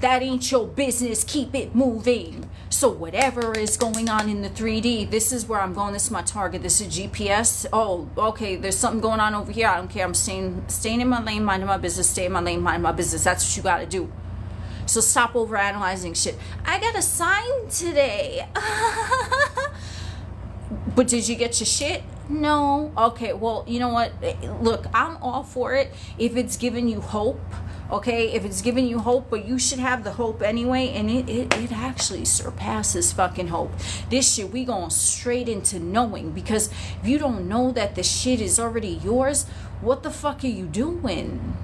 that ain't your business. Keep it moving. So whatever is going on in the 3D, this is where I'm going. This is my target. This is GPS. Oh, okay, there's something going on over here. I don't care. I'm staying in my lane, minding my business. Stay in my lane, minding my business. That's what you got to do. So stop over analyzing shit. I got a sign today. But did you get your shit? No. Okay, well, you know what? Look, I'm all for it if it's giving you hope. Okay, if it's giving you hope, but you should have the hope anyway, and it actually surpasses fucking hope. This shit, we going straight into knowing, because if you don't know that the shit is already yours, what the fuck are you doing?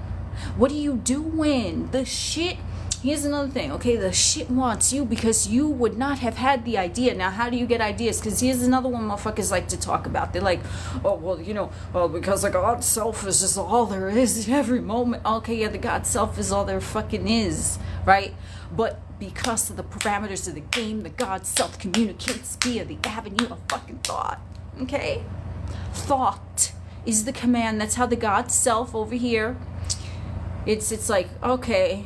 What are you doing? The shit, here's another thing, okay, the shit wants you because you would not have had the idea. Now, how do you get ideas? Because here's another one motherfuckers like to talk about. They're like, oh, well, you know, because the God self is just all there is in every moment. Okay, yeah, the God self is all there fucking is, right? But because of the parameters of the game, the God self communicates via the avenue of fucking thought, okay? Thought is the command. That's how the God self over here, it's like, okay,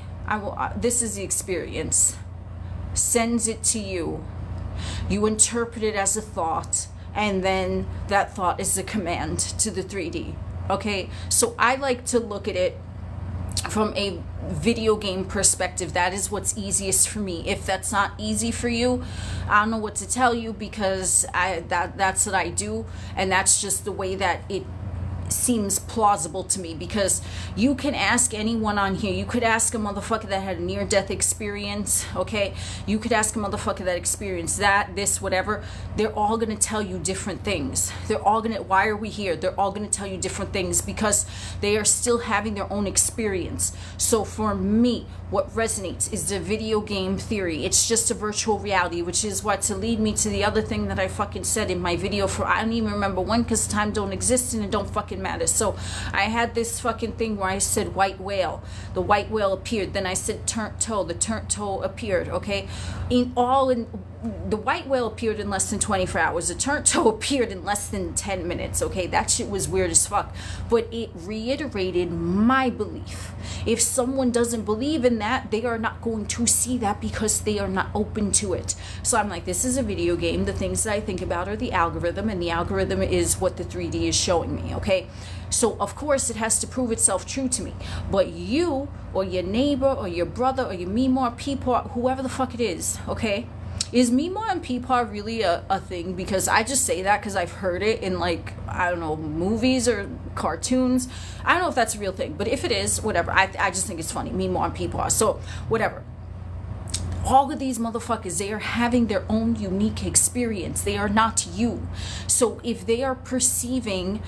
this is the experience, sends it to you, you interpret it as a thought, and then that thought is a command to the 3D. Okay, so I like to look at it from a video game perspective. That is what's easiest for me. If that's not easy for you, I don't know what to tell you, because that's what I do, and that's just the way that it seems plausible to me. Because you can ask anyone on here, you could ask a motherfucker that had a near-death experience, okay, you could ask a motherfucker that experienced that, this, whatever, they're all gonna tell you different things. They're all gonna, why are we here? They're all gonna tell you different things, because they are still having their own experience. So for me, what resonates is the video game theory. It's just a virtual reality, which is what to lead me to the other thing that I fucking said in my video for, I don't even remember when, because time don't exist and it don't fucking matter. So I had this fucking thing where I said white whale. The white whale appeared. Then I said turnt toe. The turnt toe appeared. Okay, the white whale appeared in less than 24 hours. The turnt toe appeared in less than 10 minutes. Okay, that shit was weird as fuck, but it reiterated my belief. If someone doesn't believe in that, they are not going to see that, because they are not open to it. So I'm like, this is a video game. The things that I think about are the algorithm, and the algorithm is what the 3D is showing me. Okay, so of course it has to prove itself true to me. But you, or your neighbor, or your brother, or your Meemaw, Peepaw, whoever the fuck it is, okay? Is Meemaw and Peepaw really a thing? Because I just say that because I've heard it in, like, I don't know, movies or cartoons. I don't know if that's a real thing, but if it is, whatever. I just think it's funny, Meemaw and Peepaw. So whatever. All of these motherfuckers, they are having their own unique experience. They are not you. So if they are perceiving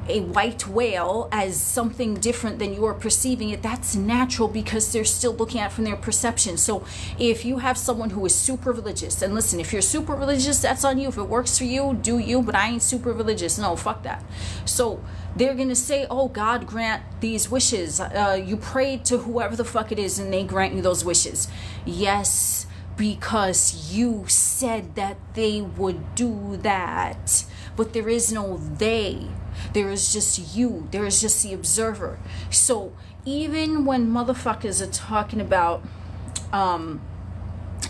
a white whale as something different than you are perceiving it, that's natural, because they're still looking at it from their perception. So if you have someone who is super religious, and listen, if you're super religious, that's on you. If it works for you, do you, but I ain't super religious. No, fuck that. So they're gonna say, oh, God grant these wishes. You prayed to whoever the fuck it is and they grant you those wishes. Yes, because you said that they would do that. But there is no they. There is just you. There is just the observer. So even when motherfuckers are talking about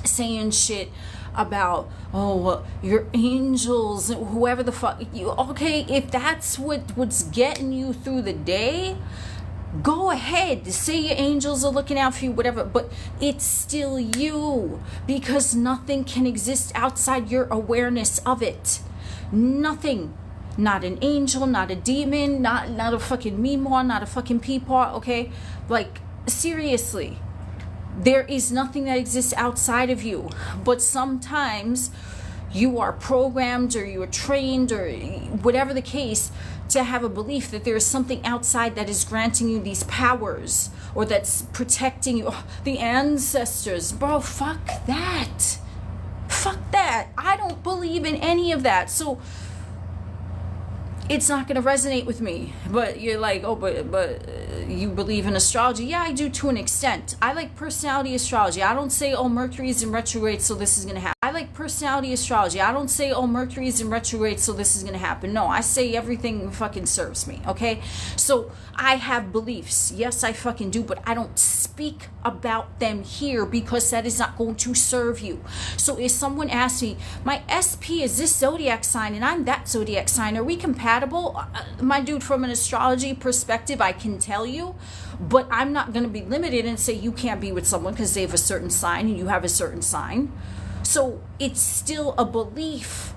saying shit about, oh, well, your angels, whoever the fuck you, okay, if that's what's getting you through the day, go ahead, say your angels are looking out for you, whatever, but it's still you, because nothing can exist outside your awareness of it. Nothing. Not an angel, not a demon, not a fucking meemaw, not a fucking peepaw, okay? Like, seriously. There is nothing that exists outside of you. But sometimes you are programmed or you are trained or whatever the case to have a belief that there is something outside that is granting you these powers or that's protecting you. Oh, the ancestors. Bro, fuck that. Fuck that. I don't believe in any of that. So it's not going to resonate with me. But you're like, oh, but you believe in astrology. Yeah, I do to an extent. I like personality astrology. I don't say, oh, Mercury's in retrograde, so this is going to happen. I like personality astrology. I don't say, oh, Mercury's in retrograde, so this is going to happen. No, I say everything fucking serves me, okay? So I have beliefs. Yes, I fucking do, but I don't speak about them here because that is not going to serve you. So if someone asks me, my SP is this zodiac sign and I'm that zodiac sign, are we compatible? My dude, from an astrology perspective, I can tell you, but I'm not going to be limited and say you can't be with someone because they have a certain sign and you have a certain sign. So it's still a belief.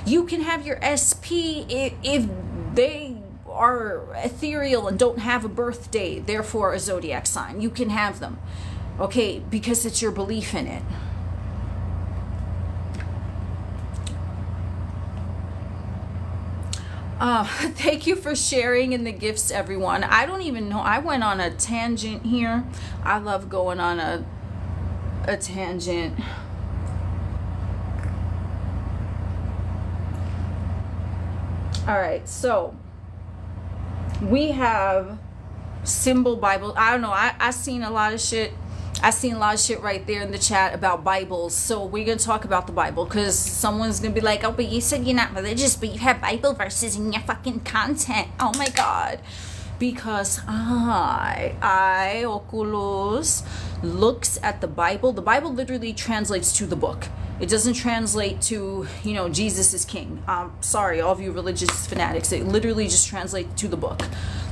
You can have your SP if they are ethereal and don't have a birthday, therefore a zodiac sign. You can have them, okay, because it's your belief in it. Thank you for sharing in the gifts, everyone. I don't even know. I went on a tangent here. I love going on a tangent. All right, so we have symbol Bible. I don't know. I seen a lot of shit. I seen a lot of shit right there in the chat about Bibles. So we're going to talk about the Bible because someone's going to be like, oh, but you said you're not religious, but you have Bible verses in your fucking content. Oh my God. Because I, Oculus, looks at the Bible. The Bible literally translates to the book. It doesn't translate to, you know, Jesus is king. Sorry, all of you religious fanatics. It literally just translates to the book.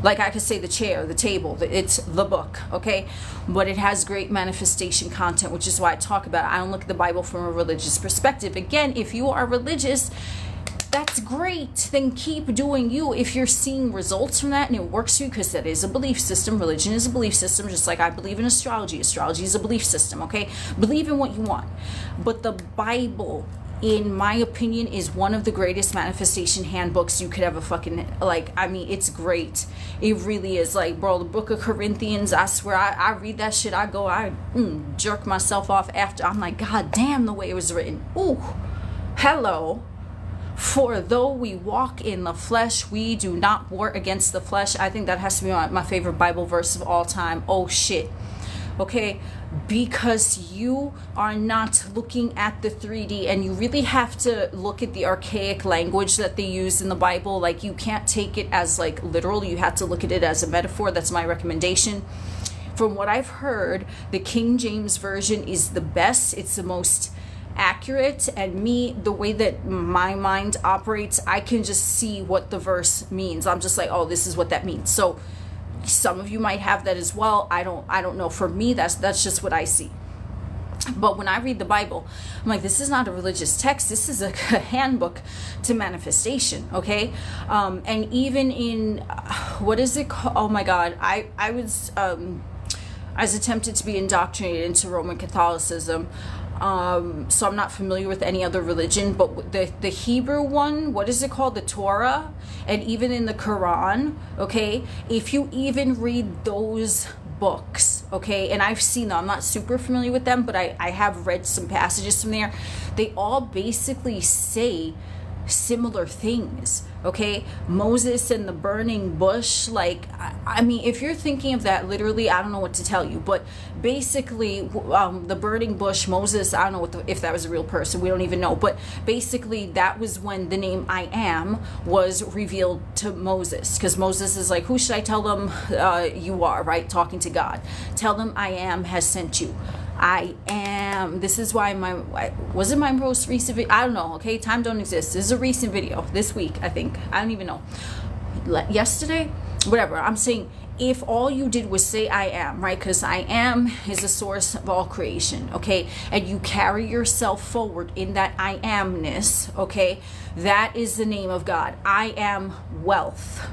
Like I could say the chair, the table, it's the book, okay? But it has great manifestation content, which is why I talk about it. I don't look at the Bible from a religious perspective. Again, if you are religious, that's great. Then keep doing you if you're seeing results from that and it works for you, because that is a belief system. Religion is a belief system, just like I believe in astrology. Astrology is a belief system, okay? Believe in what you want. But the Bible, in my opinion, is one of the greatest manifestation handbooks you could ever fucking, like, I mean, it's great. It really is. Like, bro, the book of Corinthians, I swear, I read that shit, I jerk myself off after. I'm like, God damn, the way it was written. Ooh, hello. For though we walk in the flesh, we do not war against the flesh. I think that has to be my favorite Bible verse of all time. Oh shit. Okay, because you are not looking at the 3D, and you really have to look at the archaic language that they use in the Bible. Like, you can't take it as like literal. You have to look at it as a metaphor. That's my recommendation. From what I've heard, the King James Version is the best. It's the most accurate, and the way that my mind operates, I can just see what the verse means. I'm just like, oh, this is what that means. So some of you might have that as well. I don't know. For me, that's just what I see. But when I read the Bible, I'm like, this is not a religious text. This is a handbook to manifestation, okay? And even in, what is it called? Oh my God. I was attempted to be indoctrinated into Roman Catholicism. So I'm not familiar with any other religion, but the Hebrew one, what is it called? The Torah, and even in the Quran, okay? If you even read those books, okay, and I've seen them, I'm not super familiar with them, but I have read some passages from there. They all basically say similar things. Okay, Moses and the burning bush, like, I mean, if you're thinking of that literally, I don't know what to tell you, but basically, the burning bush, Moses, I don't know if that was a real person, we don't even know, but basically that was when the name I am was revealed to Moses, because Moses is like, who should I tell them you are, right? Talking to God. Tell them I am has sent you. I am. This is why was it my most recent video? I don't know. Okay, time don't exist. This is a recent video this week, I think. I don't even know. Yesterday, whatever. I'm saying, if all you did was say I am, right? Because I am is the source of all creation, okay? And you carry yourself forward in that I amness, okay? That is the name of God. I am wealth.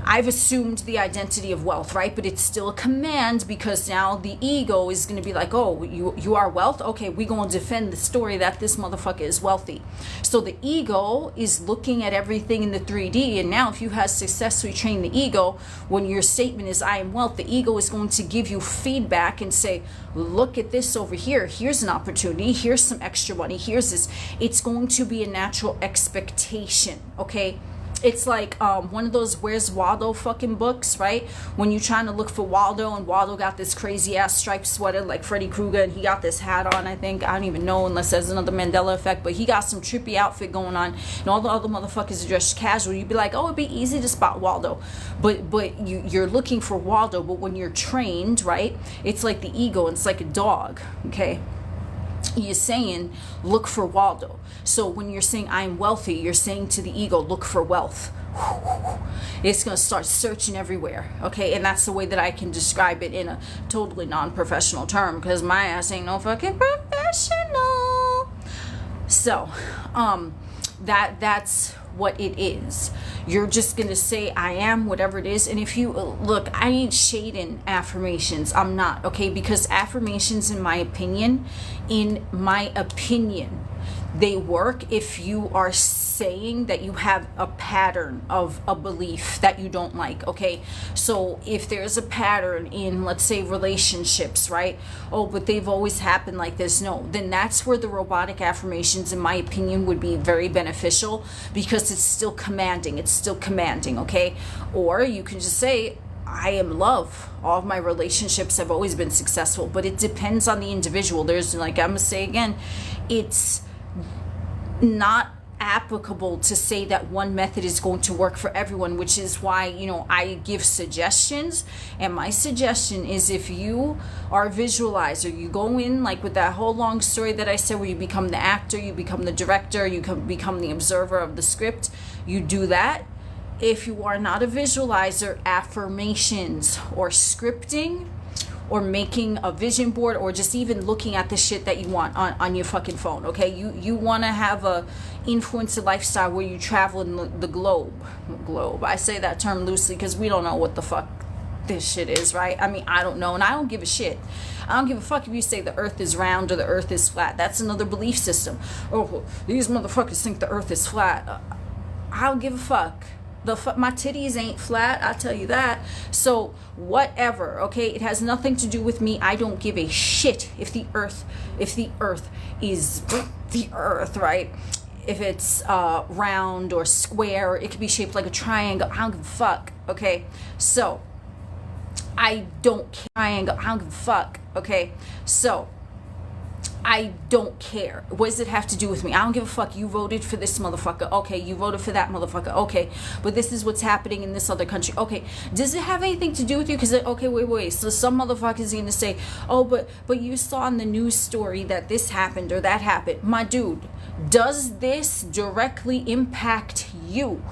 I've assumed the identity of wealth, right? But it's still a command, because now the ego is going to be like, oh, you are wealth? Okay, we're going to defend the story that this motherfucker is wealthy. So the ego is looking at everything in the 3D. And now if you have successfully trained the ego, when your statement is I am wealth, the ego is going to give you feedback and say, look at this over here. Here's an opportunity. Here's some extra money. Here's this. It's going to be a natural expectation, okay? It's like one of those Where's Waldo fucking books, right? When you're trying to look for Waldo, and Waldo got this crazy ass striped sweater like Freddy Krueger, and he got this hat on, I think. I don't even know unless there's another Mandela effect, but he got some trippy outfit going on, and all the other motherfuckers are dressed casual. You'd be like, oh, it'd be easy to spot Waldo. But you're looking for Waldo, but when you're trained, right, it's like the ego, and it's like a dog, okay? You're saying, look for Waldo. So when you're saying I'm wealthy, you're saying to the ego, look for wealth. It's going to start searching everywhere, okay? And that's the way that I can describe it in a totally non-professional term, because my ass ain't no fucking professional. So that's what it is. You're just gonna say I am, whatever it is. And if you look, I ain't shading affirmations, I'm not, okay? Because affirmations, in my opinion, they work if you are saying that you have a pattern of a belief that you don't like, okay? So if there's a pattern in, let's say, relationships, right? Oh, but they've always happened like this. No, then that's where the robotic affirmations, in my opinion, would be very beneficial, because it's still commanding. It's still commanding, okay? Or you can just say, I am love. All of my relationships have always been successful, but it depends on the individual. There's, like I'm gonna say again, it's not applicable to say that one method is going to work for everyone, which is why, you know, I give suggestions. And my suggestion is, if you are a visualizer, you go in like with that whole long story that I said, where you become the actor, you become the director, you become the observer of the script, you do that. If you are not a visualizer, affirmations or scripting or making a vision board, or just even looking at the shit that you want on your fucking phone, okay? You want to have a influencer lifestyle where you travel in the globe. I say that term loosely because we don't know what the fuck this shit is, right? I mean, I don't know, and I don't give a shit. I don't give a fuck if you say the earth is round or the earth is flat. That's another belief system. Oh, these motherfuckers think the earth is flat. I don't give a fuck. My titties ain't flat, I'll tell you that. So whatever, okay? It has nothing to do with me. I don't give a shit if the earth is the earth, right? If it's round or square, it could be shaped like a triangle. I don't give a fuck, okay? So I don't care. Triangle, I don't give a fuck, okay? So I don't care. What does it have to do with me? I don't give a fuck. You voted for this motherfucker. Okay, you voted for that motherfucker. Okay, but this is what's happening in this other country. Okay, does it have anything to do with you? Because, okay, wait. So some motherfuckers are going to say, oh, but you saw in the news story that this happened or that happened. My dude, does this directly impact you?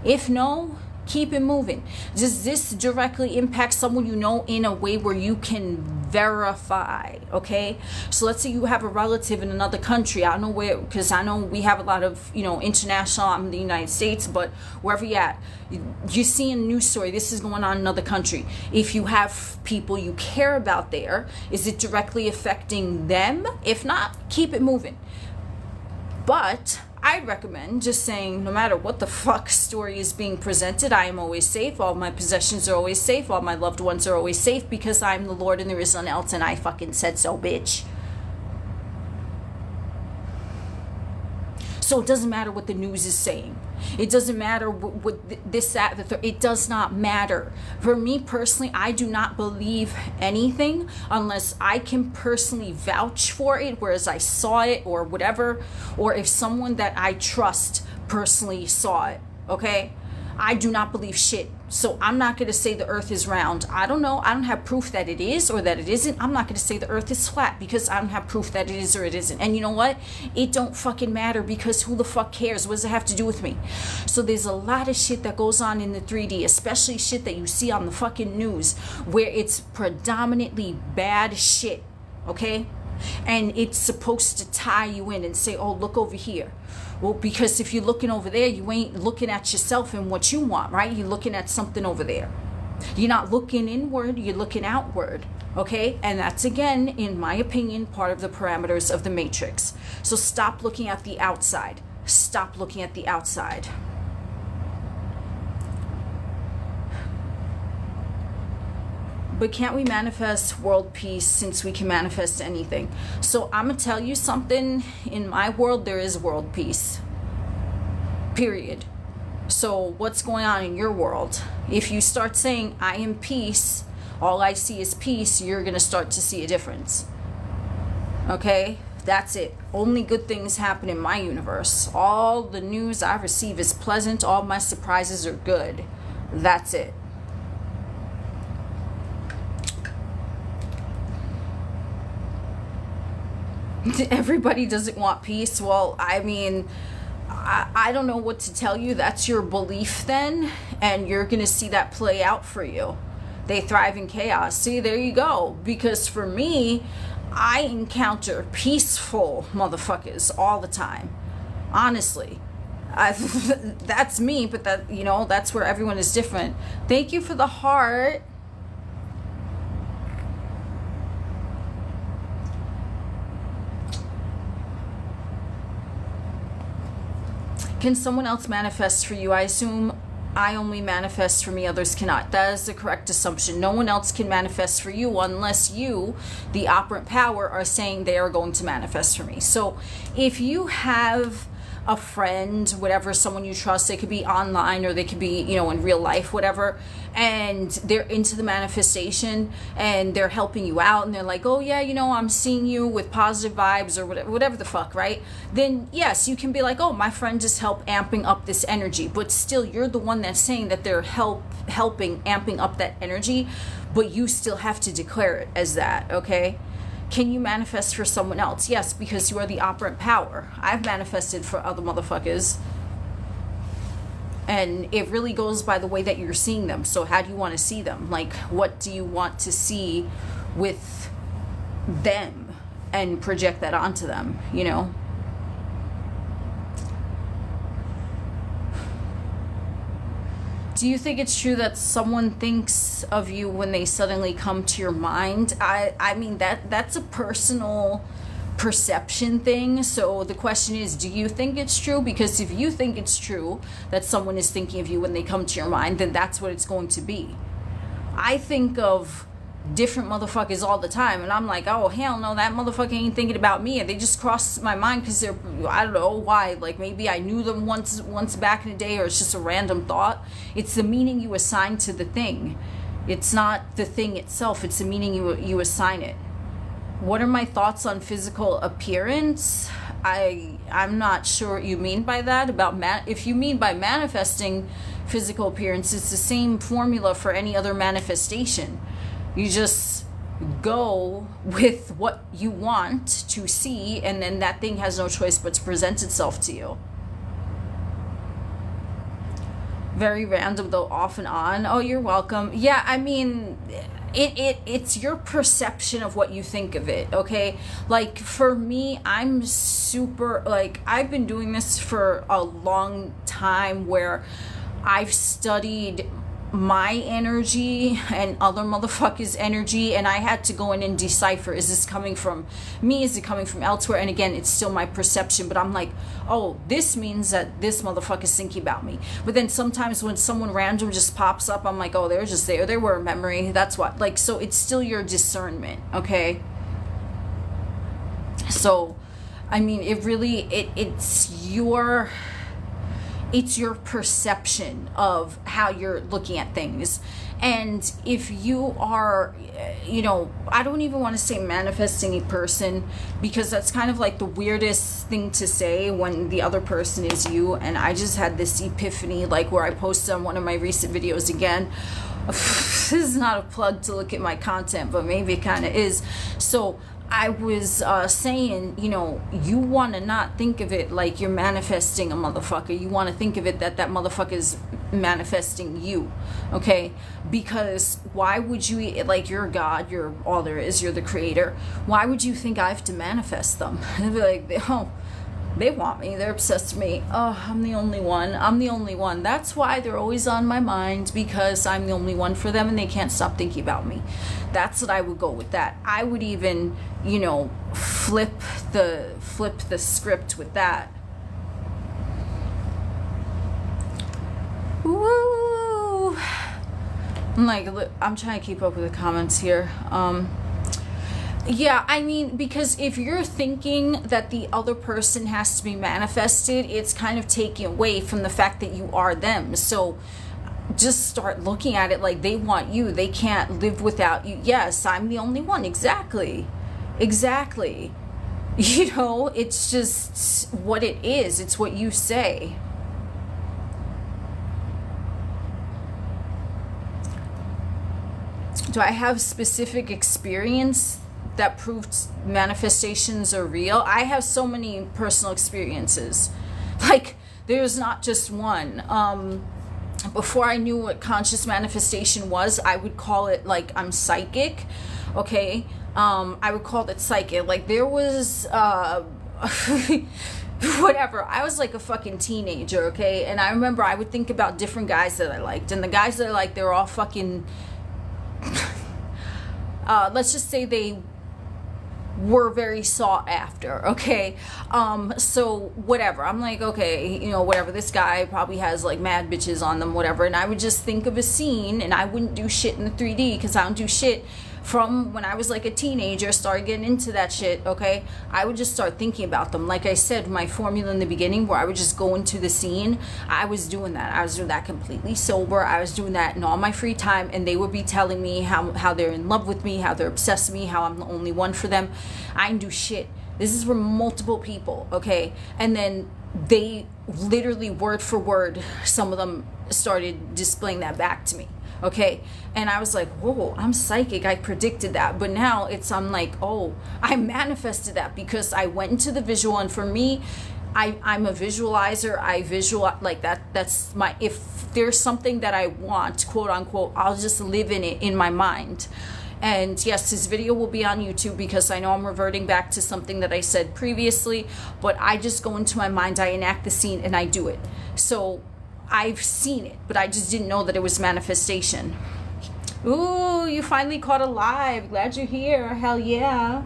If no, keep it moving. Does this directly impact someone you know in a way where you can verify, okay? So let's say you have a relative in another country. I don't know where, because I know we have a lot of, you know, international, I'm in the United States, but wherever you're at, you see a news story, this is going on in another country. If you have people you care about there, is it directly affecting them? If not, keep it moving. But I'd recommend just saying, no matter what the fuck story is being presented, I am always safe. All my possessions are always safe. All my loved ones are always safe, because I'm the Lord and there is none else, and I fucking said so, bitch. So it doesn't matter what the news is saying. It doesn't matter what this, that, the third. It does not matter. For me personally, I do not believe anything unless I can personally vouch for it, whereas I saw it or whatever, or if someone that I trust personally saw it, okay? I do not believe shit. So I'm not going to say the earth is round. I don't know. I don't have proof that it is or that it isn't. I'm not going to say the earth is flat because I don't have proof that it is or it isn't. And you know what? It don't fucking matter because who the fuck cares? What does it have to do with me? So there's a lot of shit that goes on in the 3D, especially shit that you see on the fucking news where it's predominantly bad shit, okay? And it's supposed to tie you in and say, oh, look over here. Well, because if you're looking over there, you ain't looking at yourself and what you want, right? You're looking at something over there. You're not looking inward, you're looking outward, okay? And that's, again, in my opinion, part of the parameters of the matrix. So stop looking at the outside. Stop looking at the outside. But can't we manifest world peace since we can manifest anything? So I'm going to tell you something. In my world, there is world peace. Period. So what's going on in your world? If you start saying, I am peace, all I see is peace, you're going to start to see a difference. Okay? That's it. Only good things happen in my universe. All the news I receive is pleasant. All my surprises are good. That's it. Everybody doesn't want peace. Well, I mean, I don't know what to tell you. That's your belief then, and you're going to see that play out for you. They thrive in chaos. See, there you go. Because for me, I encounter peaceful motherfuckers all the time. Honestly. That's me, but that, you know, that's where everyone is different. Thank you for the heart. Can someone else manifest for you? I assume I only manifest for me, others cannot. That is the correct assumption. No one else can manifest for you unless you, the operant power, are saying they are going to manifest for me. So if you have a friend, whatever, someone you trust, they could be online or they could be, you know, in real life, whatever, and they're into the manifestation and they're helping you out and they're like, oh yeah, you know, I'm seeing you with positive vibes or whatever the fuck, right? Then yes, you can be like, oh, my friend just helped amping up this energy, but still you're the one that's saying that they're helping amping up that energy, but you still have to declare it as that, okay? Can you manifest for someone else? Yes, because you are the operant power. I've manifested for other motherfuckers. And it really goes by the way that you're seeing them. So how do you want to see them? Like, what do you want to see with them and project that onto them, you know? Do you think it's true that someone thinks of you when they suddenly come to your mind? I mean, that's a personal perception thing. So the question is, do you think it's true? Because if you think it's true that someone is thinking of you when they come to your mind, then that's what it's going to be. I think of different motherfuckers all the time and I'm like, oh hell no, that motherfucker ain't thinking about me, and they just cross my mind because they're, I don't know why, like maybe I knew them once back in the day, or it's just a random thought. It's the meaning you assign to the thing. It's not the thing itself, it's the meaning you assign it. What are my thoughts on physical appearance? I'm not sure what you mean by that. If you mean by manifesting physical appearance, it's the same formula for any other manifestation. You just go with what you want to see, and then that thing has no choice but to present itself to you. Very random though, off and on. Oh, you're welcome. Yeah, I mean, it's your perception of what you think of it, okay? Like for me, I'm super, like, I've been doing this for a long time where I've studied my energy and other motherfuckers' energy, and I had to go in and decipher, is this coming from me, is it coming from elsewhere? And again, it's still my perception, but I'm like, oh, this means that this motherfucker's thinking about me. But then sometimes when someone random just pops up, I'm like, oh, they're just there, they were a memory, that's what, like, so it's still your discernment, okay? So I mean, it really, it's your perception of how you're looking at things. And if you are, you know, I don't even want to say manifesting a person, because that's kind of like the weirdest thing to say when the other person is you. And I just had this epiphany, like where I posted on one of my recent videos again. This is not a plug to look at my content, but maybe it kind of is. So I was saying, you know, you want to not think of it like you're manifesting a motherfucker. You want to think of it that that motherfucker is manifesting you, okay? Because why would you, like, you're God, you're all there is, you're the creator. Why would you think I have to manifest them? They'd be like, oh, they want me, they're obsessed with me. Oh, I'm the only one. I'm the only one. That's why they're always on my mind, because I'm the only one for them and they can't stop thinking about me. That's what I would go with that. I would even, you know, flip the script with that. Woo! I'm like, I'm trying to keep up with the comments here. Yeah, I mean, because if you're thinking that the other person has to be manifested, it's kind of taking away from the fact that you are them. So just start looking at it like they want you. They can't live without you. Yes, I'm the only one. Exactly. Exactly. You know, it's just what it is. It's what you say. Do I have specific experience that proved manifestations are real? I have so many personal experiences. Like, there's not just one. Before I knew what conscious manifestation was, I would call it, like, I'm psychic, okay? I would call it psychic. Like, there was, whatever. I was like a fucking teenager, okay? And I remember I would think about different guys that I liked. And the guys that I liked, they were all fucking... let's just say they were very sought after, okay? So whatever, I'm like, okay, you know, whatever, this guy probably has like mad bitches on them, whatever. And I would just think of a scene, and I wouldn't do shit in the 3D, because I don't do shit from when I was like a teenager, started getting into that shit, okay? I would just start thinking about them. Like I said, my formula in the beginning where I would just go into the scene, I was doing that. I was doing that completely sober. I was doing that in all my free time, and they would be telling me how they're in love with me, how they're obsessed with me, how I'm the only one for them. I didn't do shit. This is from multiple people, okay? And then they literally word for word, some of them started displaying that back to me. Okay, and I was like, whoa, I'm psychic, I predicted that. But now I'm like, oh, I manifested that because I went into the visual. And for me, I'm a visualizer. I visualize like that. That's my, if there's something that I want, quote unquote, I'll just live in it in my mind. And yes, this video will be on YouTube, because I know I'm reverting back to something that I said previously, but I just go into my mind, I enact the scene, and I do it. So I've seen it, but I just didn't know that it was manifestation. Ooh, you finally caught a live. Glad you're here. Hell yeah.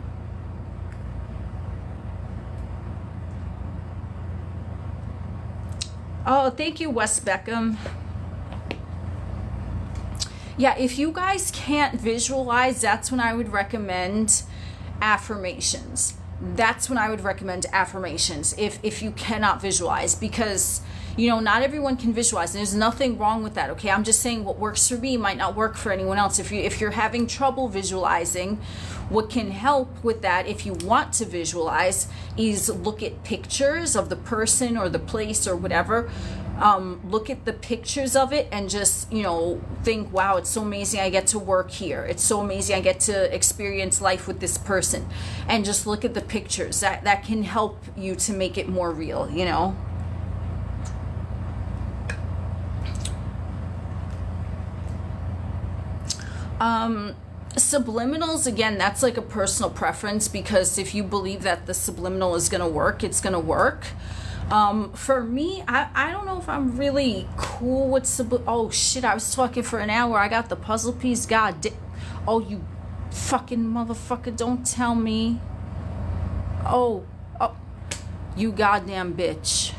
Oh, thank you, Wes Beckham. Yeah, if you guys can't visualize, that's when I would recommend affirmations. That's when I would recommend affirmations, if you cannot visualize, because you know, not everyone can visualize, and there's nothing wrong with that, okay? I'm just saying what works for me might not work for anyone else. If you're having trouble visualizing, what can help with that, if you want to visualize, is look at pictures of the person or the place or whatever. Look at the pictures of it and just, you know, think, wow, it's so amazing I get to work here. It's so amazing I get to experience life with this person. And just look at the pictures. That can help you to make it more real, you know? Subliminals, again, that's like a personal preference, because if you believe that the subliminal is going to work, it's going to work. For me, I don't know if I'm really cool with oh shit, I was talking for an hour. I got the puzzle piece. Oh, you fucking motherfucker, don't tell me. Oh, you goddamn bitch.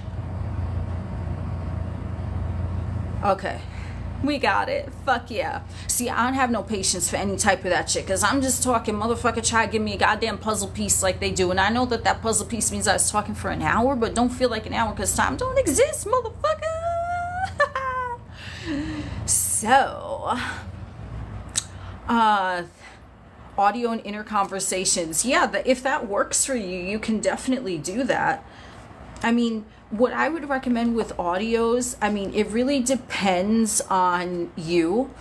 Okay. We got it. Fuck yeah. See, I don't have no patience for any type of that shit, because I'm just talking, motherfucker, try to give me a goddamn puzzle piece like they do. And I know that that puzzle piece means I was talking for an hour, but don't feel like an hour because time don't exist, motherfucker. So, audio and inner conversations. Yeah, if that works for you, you can definitely do that. I mean, what I would recommend with audios, I mean, it really depends on you,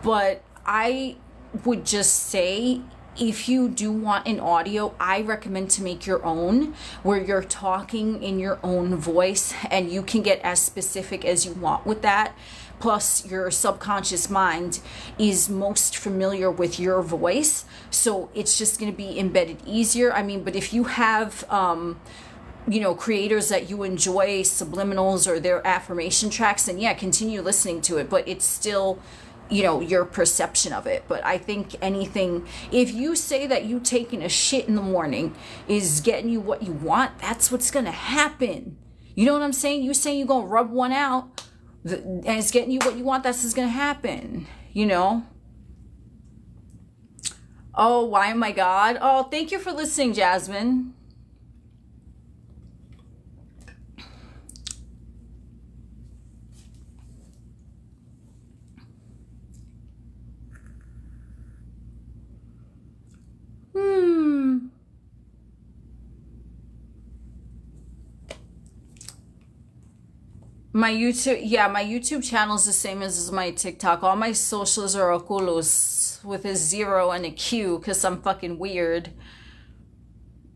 but I would just say, if you do want an audio, I recommend to make your own, where you're talking in your own voice and you can get as specific as you want with that. Plus, your subconscious mind is most familiar with your voice, so it's just going to be embedded easier. I mean, but if you have creators that you enjoy subliminals or their affirmation tracks, then yeah, continue listening to it, but it's still your perception of it. But I think anything, if you say that you taking a shit in the morning is getting you what you want, that's what's gonna happen. You know what I'm saying? You saying you're gonna rub one out and it's getting you what you want, that's what's gonna happen. Oh, why am I God? Oh, thank you for listening, Jasmine. My YouTube channel is the same as my TikTok. All my socials are oculos with a 0 and a Q because I'm fucking weird.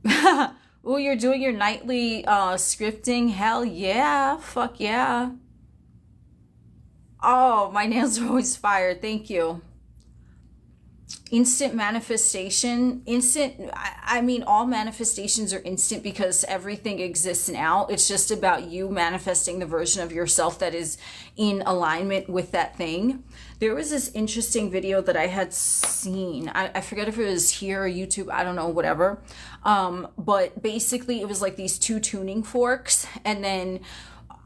Oh, you're doing your nightly scripting? Hell yeah. Fuck yeah. Oh, my nails are always fire. Thank you. Instant manifestation. I mean, all manifestations are instant because everything exists now. It's just about you manifesting the version of yourself that is in alignment with that thing. There was this interesting video that I had seen. I forget if it was here or YouTube, I don't know, whatever. But basically it was like these two tuning forks, and then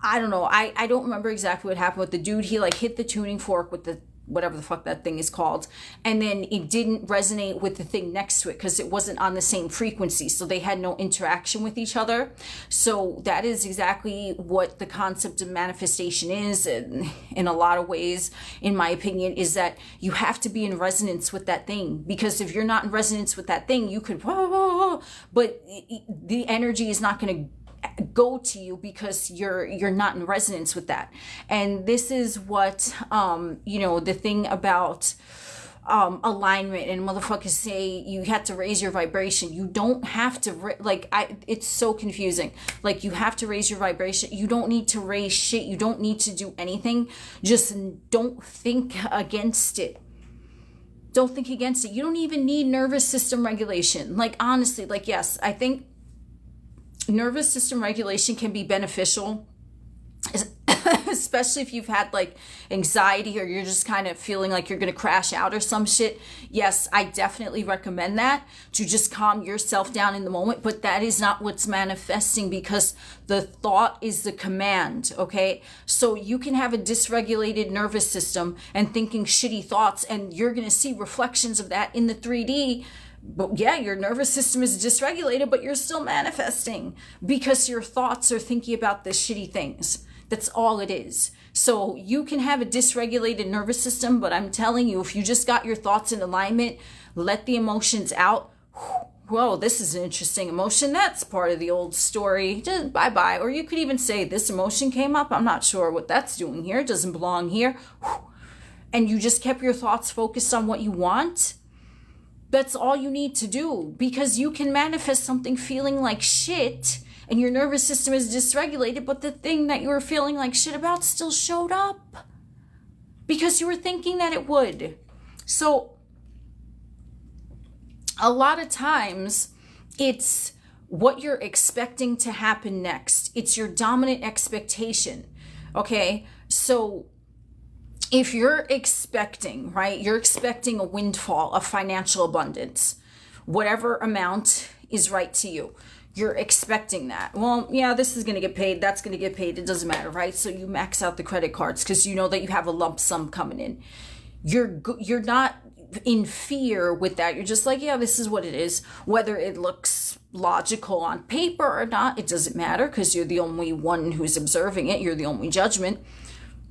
I don't know, I don't remember exactly what happened with the dude. He like hit the tuning fork with the whatever the fuck that thing is called, and then it didn't resonate with the thing next to it because it wasn't on the same frequency, so they had no interaction with each other. So that is exactly what the concept of manifestation is, and in a lot of ways, in my opinion, is that you have to be in resonance with that thing, because if you're not in resonance with that thing, you could but the energy is not going to go to you because you're not in resonance with that. And this is what the thing about alignment, and motherfuckers say you have to raise your vibration. You don't have to it's so confusing. Like, you have to raise your vibration. You don't need to raise shit. You don't need to do anything. Just don't think against it. Don't think against it. You don't even need nervous system regulation. Like, honestly, like, yes, I think nervous system regulation can be beneficial, especially if you've had like anxiety, or you're just kind of feeling like you're going to crash out or some shit. Yes, I definitely recommend that, to just calm yourself down in the moment. But that is not what's manifesting, because the thought is the command. Okay, so you can have a dysregulated nervous system and thinking shitty thoughts, and you're going to see reflections of that in the 3D. But yeah, your nervous system is dysregulated, but you're still manifesting because your thoughts are thinking about the shitty things. That's all it is. So you can have a dysregulated nervous system, but I'm telling you, if you just got your thoughts in alignment, let the emotions out. Whoa, this is an interesting emotion. That's part of the old story. Just bye-bye. Or you could even say, this emotion came up. I'm not sure what that's doing here. It doesn't belong here. And you just kept your thoughts focused on what you want. That's all you need to do, because you can manifest something feeling like shit and your nervous system is dysregulated, but the thing that you were feeling like shit about still showed up because you were thinking that it would. So a lot of times it's what you're expecting to happen next. It's your dominant expectation. Okay, so if you're expecting, right, you're expecting a windfall of financial abundance, whatever amount is right to you. You're expecting that. Well, yeah, this is going to get paid. That's going to get paid. It doesn't matter, right? So you max out the credit cards because you know that you have a lump sum coming in. You're not in fear with that. You're just like, yeah, this is what it is. Whether it looks logical on paper or not, it doesn't matter because you're the only one who's observing it. You're the only judgment.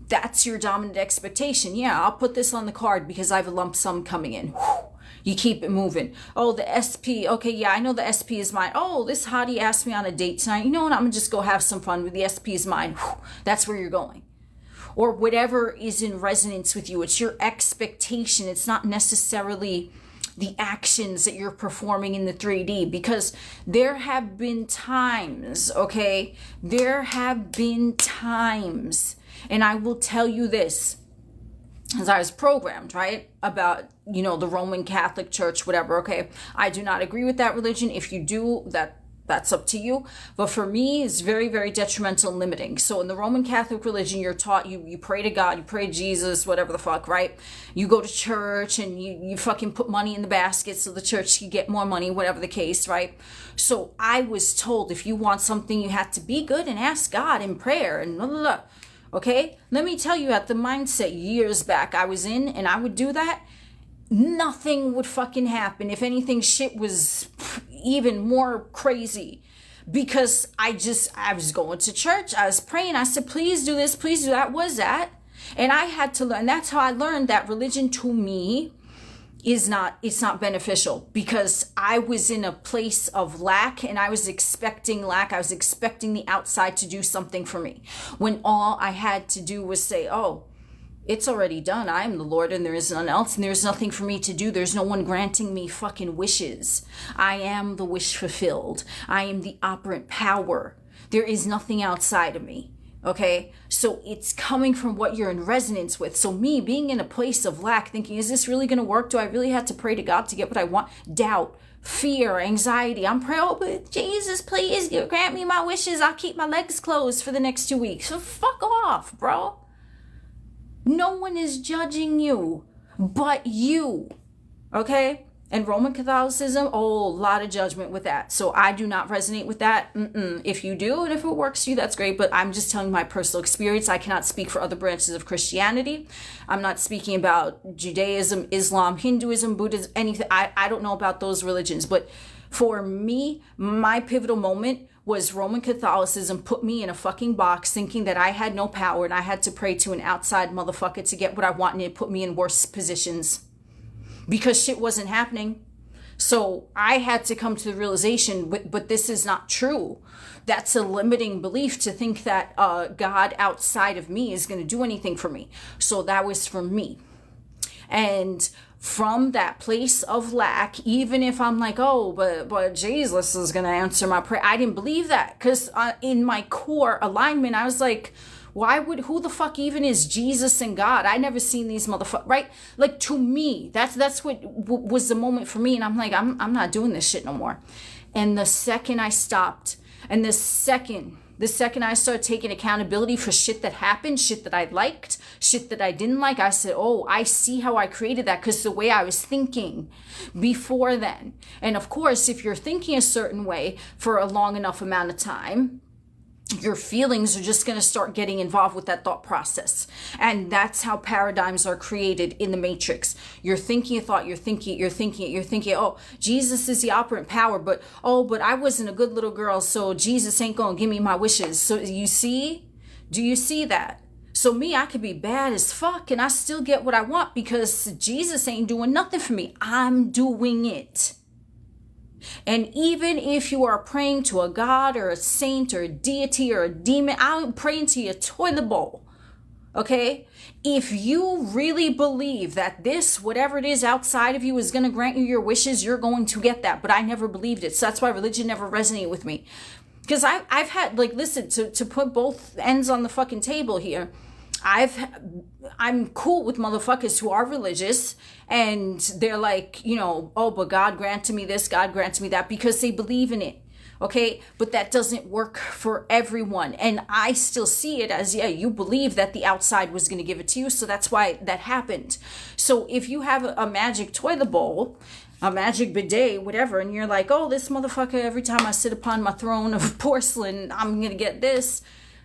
That's your dominant expectation. Yeah, I'll put this on the card because I have a lump sum coming in. Whew. You keep it moving. Oh, the SP. Okay, yeah, I know the SP is mine. Oh, this hottie asked me on a date tonight. You know what? I'm going to just go have some fun with the SP is mine. Whew. That's where you're going. Or whatever is in resonance with you. It's your expectation. It's not necessarily the actions that you're performing in the 3D, because there have been times, okay? There have been times, and I will tell you this, as I was programmed, right, about, you know, the Roman Catholic Church, whatever, okay? I do not agree with that religion. If you do, that's up to you. But for me, it's very, very detrimental and limiting. So in the Roman Catholic religion, you're taught, you pray to God, you pray to Jesus, whatever the fuck, right? You go to church and you fucking put money in the basket so the church can get more money, whatever the case, right? So I was told if you want something, you have to be good and ask God in prayer and blah, blah, blah. Okay, let me tell you, at the mindset years back I was in, and I would do that, nothing would fucking happen. If anything, shit was even more crazy, because I was going to church, I was praying, I said, please do this, please do that, was that? And I had to learn. That's how I learned that religion to me it's not beneficial, because I was in a place of lack and I was expecting lack. I was expecting the outside to do something for me, when all I had to do was say, oh, it's already done. I am the Lord and there is none else, and there's nothing for me to do. There's no one granting me fucking wishes. I am the wish fulfilled. I am the operant power. There is nothing outside of me. Okay, so it's coming from what you're in resonance with. So me being in a place of lack, thinking, is this really going to work? Do I really have to pray to God to get what I want? Doubt, fear, anxiety. I'm praying, oh, but Jesus, please grant me my wishes. I'll keep my legs closed for the next 2 weeks. So fuck off, bro. No one is judging you but you. Okay? And Roman Catholicism, oh, a lot of judgment with that. So I do not resonate with that. If you do, and if it works for you, that's great. But I'm just telling my personal experience. I cannot speak for other branches of Christianity. I'm not speaking about Judaism, Islam, Hinduism, Buddhism, anything. I don't know about those religions. But for me, my pivotal moment was Roman Catholicism put me in a fucking box, thinking that I had no power and I had to pray to an outside motherfucker to get what I want, and it put me in worse positions, because shit wasn't happening. So I had to come to the realization, but this is not true. That's a limiting belief to think that God outside of me is going to do anything for me. So that was for me. And from that place of lack, even if I'm like, oh, but Jesus is going to answer my prayer, I didn't believe that, because in my core alignment, I was like, who the fuck even is Jesus and God? I never seen these motherfuckers, right? Like, to me, that's what was the moment for me. And I'm like, I'm not doing this shit no more. And the second I stopped, and the second I started taking accountability for shit that happened, shit that I liked, shit that I didn't like, I said, oh, I see how I created that, because the way I was thinking before then. And of course, if you're thinking a certain way for a long enough amount of time, your feelings are just going to start getting involved with that thought process. And that's how paradigms are created in the matrix. You're thinking a thought, you're thinking, oh, Jesus is the operant power, but I wasn't a good little girl, so Jesus ain't going to give me my wishes. So do you see that? So me, I could be bad as fuck and I still get what I want, because Jesus ain't doing nothing for me. I'm doing it. And even if you are praying to a God or a saint or a deity or a demon, I'm praying to your toilet bowl. Okay? If you really believe that this, whatever it is outside of you, is going to grant you your wishes, you're going to get that. But I never believed it. So that's why religion never resonated with me. Because I've had, like, listen, to put both ends on the fucking table here, I'm cool with motherfuckers who are religious and they're like, oh, but God granted me this, God granted me that, because they believe in it. Okay, but that doesn't work for everyone. And I still see it as, yeah, you believe that the outside was going to give it to you, so that's why that happened. So if you have a magic toilet bowl, a magic bidet, whatever, and you're like, oh, this motherfucker, every time I sit upon my throne of porcelain, I'm going to get this,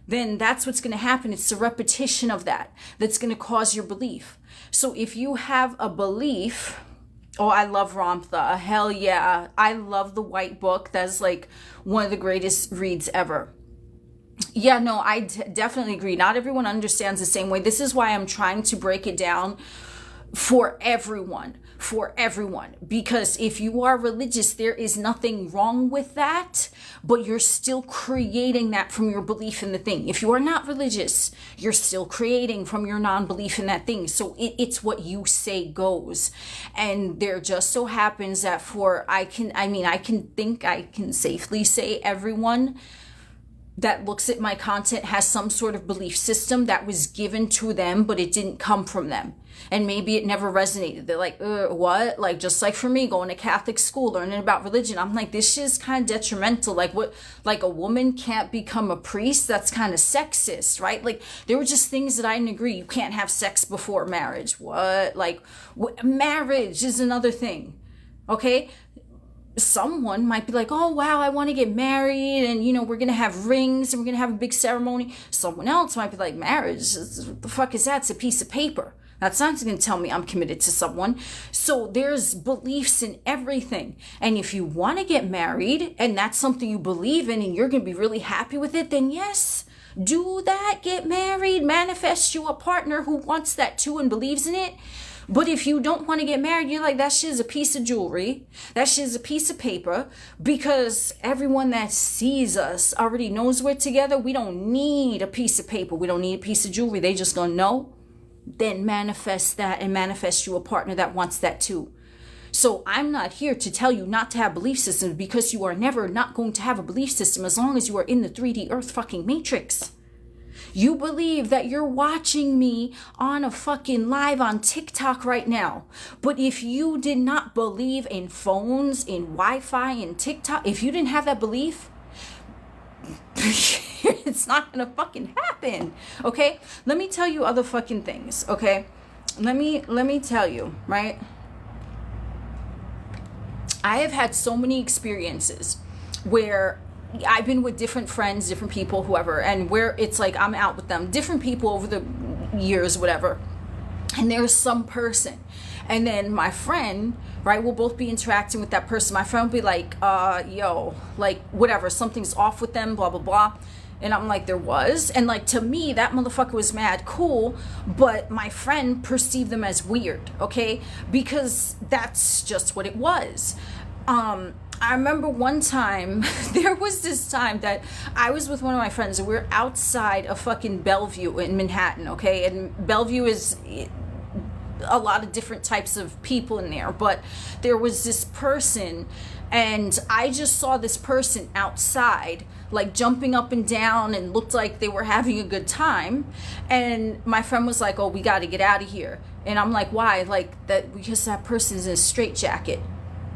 then that's what's going to happen. It's the repetition of that that's going to cause your belief. So if you have a belief, oh, I love Ramtha. Hell yeah. I love the White Book. That's like one of the greatest reads ever. Yeah, no, I definitely agree. Not everyone understands the same way. This is why I'm trying to break it down for everyone. Because if you are religious, there is nothing wrong with that, but you're still creating that from your belief in the thing. If you are not religious, you're still creating from your non-belief in that thing. So it's what you say goes. And there just so happens that I can safely say everyone that looks at my content has some sort of belief system that was given to them, but it didn't come from them. And maybe it never resonated. They're like, what? Like, just like for me, going to Catholic school, learning about religion, I'm like, this shit is kind of detrimental. Like, what? Like, a woman can't become a priest? That's kind of sexist, right? Like, there were just things that I didn't agree. You can't have sex before marriage. What? Like, marriage is another thing, okay? Someone might be like, oh, wow, I want to get married, and, you know, we're going to have rings, and we're going to have a big ceremony. Someone else might be like, marriage, what the fuck is that? It's a piece of paper. That's not going to tell me I'm committed to someone. So there's beliefs in everything. And if you want to get married, and that's something you believe in, and you're going to be really happy with it, then yes, do that, get married, manifest you a partner who wants that too and believes in it. But if you don't want to get married, you're like, that shit is a piece of jewelry. That shit is a piece of paper, because everyone that sees us already knows we're together. We don't need a piece of paper. We don't need a piece of jewelry. They just gonna know. Then manifest that and manifest you a partner that wants that too. So I'm not here to tell you not to have belief systems, because you are never not going to have a belief system as long as you are in the 3D earth fucking matrix. You believe that you're watching me on a fucking live on TikTok right now. But if you did not believe in phones, in Wi-Fi, in TikTok, if you didn't have that belief, it's not gonna fucking happen. Okay? Let me tell you other fucking things, okay? Let me tell you, right? I have had so many experiences where I've been with different friends, different people, whoever, and where it's like I'm out with them, different people over the years, whatever. And there's some person, and then my friend, right, will both be interacting with that person. My friend will be like, yo, like, whatever, something's off with them, blah, blah, blah. And I'm like, there was. And like, to me, that motherfucker was mad cool, but my friend perceived them as weird, okay? Because that's just what it was. I remember one time, there was this time that I was with one of my friends, and we were outside of fucking Bellevue in Manhattan, okay? And Bellevue is a lot of different types of people in there, but there was this person, and I just saw this person outside, like jumping up and down, and looked like they were having a good time. And my friend was like, oh, we got to get out of here. And I'm like, why? Like, that because that person's in a straitjacket.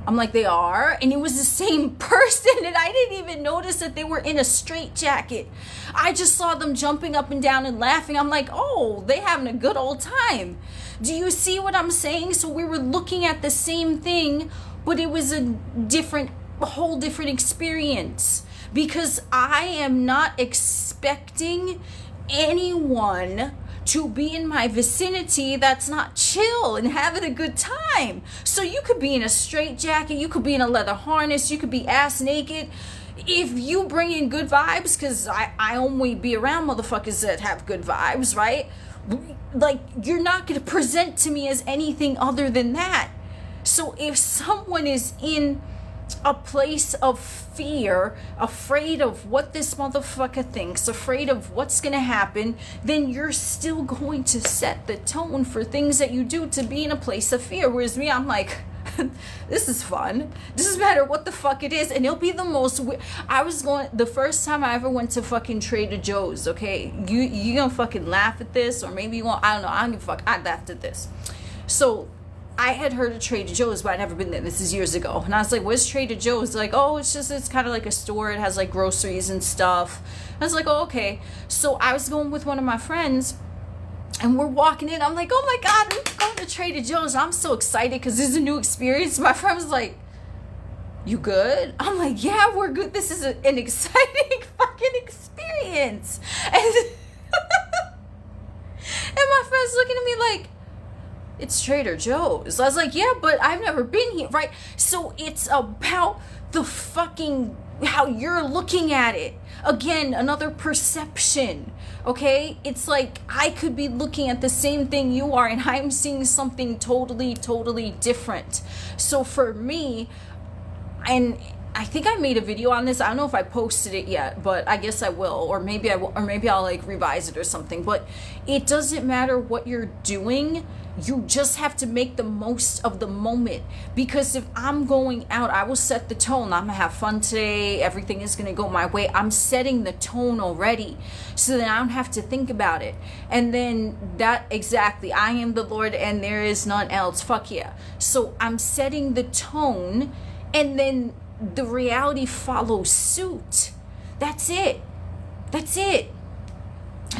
I'm like, they are? And it was the same person, and I didn't even notice that they were in a straitjacket. I just saw them jumping up and down and laughing. I'm like, oh, they having a good old time. Do you see what I'm saying? So we were looking at the same thing, but it was a whole different experience, because I am not expecting anyone to be in my vicinity that's not chill and having a good time. So you could be in a straitjacket, you could be in a leather harness, you could be ass naked. If you bring in good vibes, because I only be around motherfuckers that have good vibes, right? Like, you're not going to present to me as anything other than that. So if someone is in a place of fear, afraid of what this motherfucker thinks, afraid of what's gonna happen, then you're still going to set the tone for things that you do to be in a place of fear. Whereas me, I'm like, this is fun. This doesn't matter what the fuck it is. And it'll be the most the first time I ever went to fucking Trader Joe's, okay? You gonna fucking laugh at this, or maybe you won't, I don't know, I don't give a fuck. I laughed at this. So I had heard of Trader Joe's, but I'd never been there. This is years ago. And I was like, where's Trader Joe's? Like, oh, it's kind of like a store. It has like groceries and stuff. I was like, oh, okay. So I was going with one of my friends, and we're walking in. I'm like, oh my God, we're going to Trader Joe's. I'm so excited because this is a new experience. My friend was like, you good? I'm like, yeah, we're good. This is an exciting fucking experience. And, and my friend's looking at me like, it's Trader Joe's. I was like, yeah, but I've never been here, right? So it's about the fucking, how you're looking at it. Again, another perception, okay? It's like I could be looking at the same thing you are, and I'm seeing something totally, totally different. So for me, and I think I made a video on this. I don't know if I posted it yet, but I guess I will, or maybe I will, or maybe I'll like revise it or something. But it doesn't matter what you're doing. You just have to make the most of the moment, because if I'm going out, I will set the tone. I'm gonna have fun today. Everything is gonna go my way. I'm setting the tone already, so then I don't have to think about it. And then that exactly, I am the Lord and there is none else. Fuck yeah. So I'm setting the tone, and then the reality follows suit. That's it. That's it.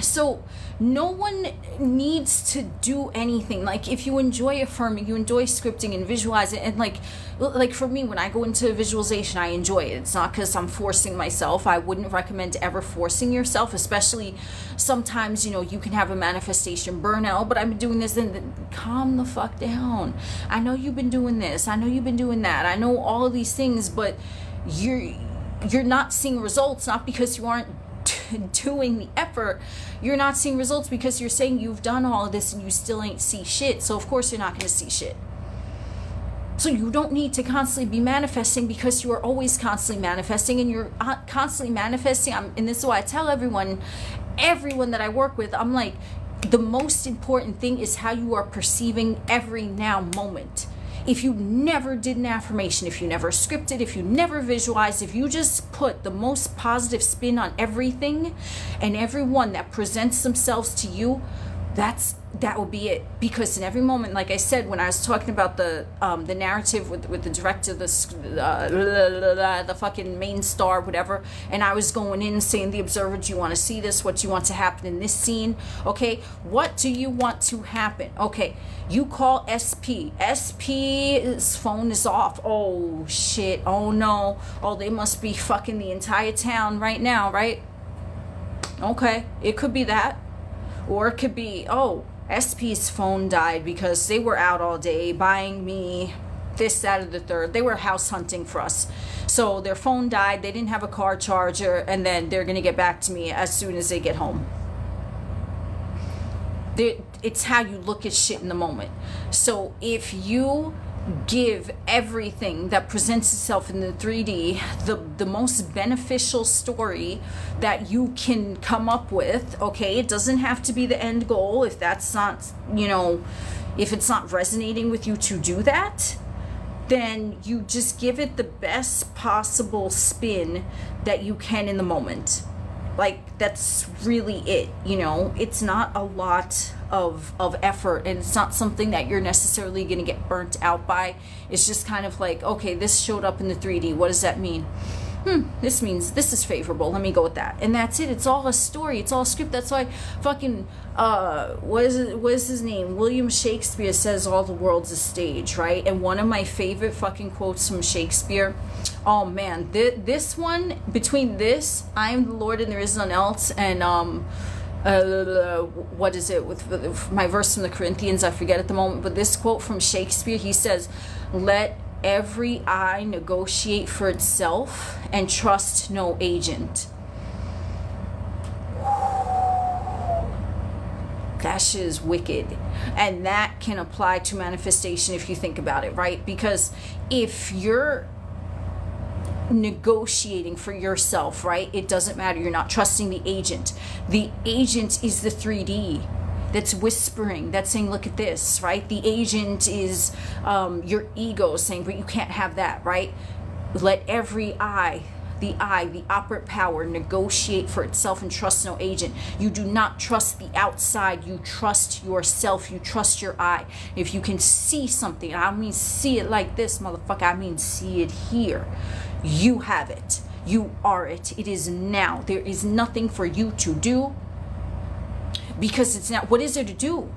So no one needs to do anything. Like if you enjoy affirming, you enjoy scripting and visualizing, and like for me, when I go into visualization, I enjoy it. It's not because I'm forcing myself. I wouldn't recommend ever forcing yourself, especially sometimes, you know, you can have a manifestation burnout. But I've been doing this, and calm the fuck down. I know you've been doing this. I know you've been doing that. I know all of these things, but you're not seeing results, not because you aren't doing the effort. You're not seeing results because you're saying you've done all of this and you still ain't see shit. So of course you're not going to see shit. So you don't need to constantly be manifesting, because you are always constantly manifesting, and you're constantly manifesting. And this is why I tell everyone that I work with, I'm like, the most important thing is how you are perceiving every now moment. If you never did an affirmation, if you never scripted, if you never visualized, if you just put the most positive spin on everything and everyone that presents themselves to you, that will be it. Because in every moment, like I said, when I was talking about the narrative with the director, the fucking main star, whatever, and I was going in saying, the observer, do you want to see this? What do you want to happen in this scene? Okay, what do you want to happen? Okay, you call SP. SP's phone is off. Oh shit. Oh no. Oh, they must be fucking the entire town right now, right? Okay, it could be that. Or it could be, oh, SP's phone died because they were out all day buying me this, that, or the third. They were house hunting for us. So their phone died, they didn't have a car charger, and then they're going to get back to me as soon as they get home. It's how you look at shit in the moment. So if you give everything that presents itself in the 3D the most beneficial story that you can come up with, okay, it doesn't have to be the end goal. If that's not, you know, if it's not resonating with you to do that, then you just give it the best possible spin that you can in the moment. Like, that's really it, you know. It's not a lot of effort, and it's not something that you're necessarily going to get burnt out by. It's just kind of like, okay, this showed up in the 3D. What does that mean? This means this is favorable. Let me go with that. And that's it. It's all a story. It's all a script. That's why fucking, what is his name? William Shakespeare says all the world's a stage, right? And one of my favorite fucking quotes from Shakespeare, oh man, this one, between this, I am the Lord and there is none else, and what is it, with my verse from the Corinthians, I forget at the moment, but this quote from Shakespeare, he says, let every eye negotiate for itself and trust no agent. That shit is wicked. And that can apply to manifestation if you think about it, right? Because if you're negotiating for yourself, right, it doesn't matter. You're not trusting the agent. The agent is the 3D that's whispering, that's saying, look at this, right? The agent is your ego saying, but you can't have that, right? Let every eye, the I, the operant power, negotiate for itself and trust no agent. You do not trust the outside. You trust yourself. You trust your I. If you can see something, I don't mean see it like this, motherfucker. I mean see it here. You have it. You are it. It is now. There is nothing for you to do because it's now. What is there to do?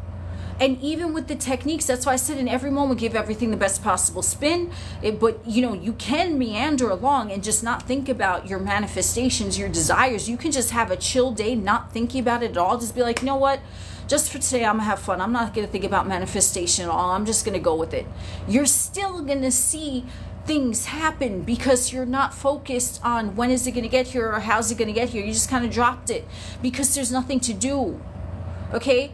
And even with the techniques, that's why I said in every moment, give everything the best possible spin. But, you know, you can meander along and just not think about your manifestations, your desires. You can just have a chill day, not thinking about it at all. Just be like, you know what? Just for today, I'm going to have fun. I'm not going to think about manifestation at all. I'm just going to go with it. You're still going to see things happen because you're not focused on when is it going to get here or how's it going to get here. You just kind of dropped it because there's nothing to do. Okay?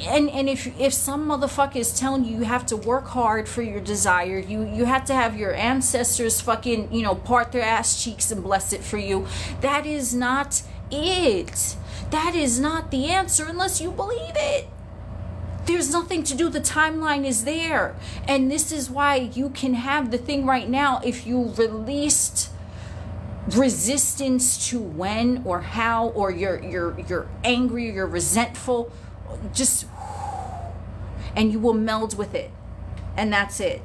And if some motherfucker is telling you have to work hard for your desire, you have to have your ancestors fucking, you know, part their ass cheeks and bless it for you, that is not it. That is not the answer unless you believe it. There's nothing to do. The timeline is there. And this is why you can have the thing right now if you released resistance to when or how, or you're angry or you're resentful, just, and you will meld with it, and that's it.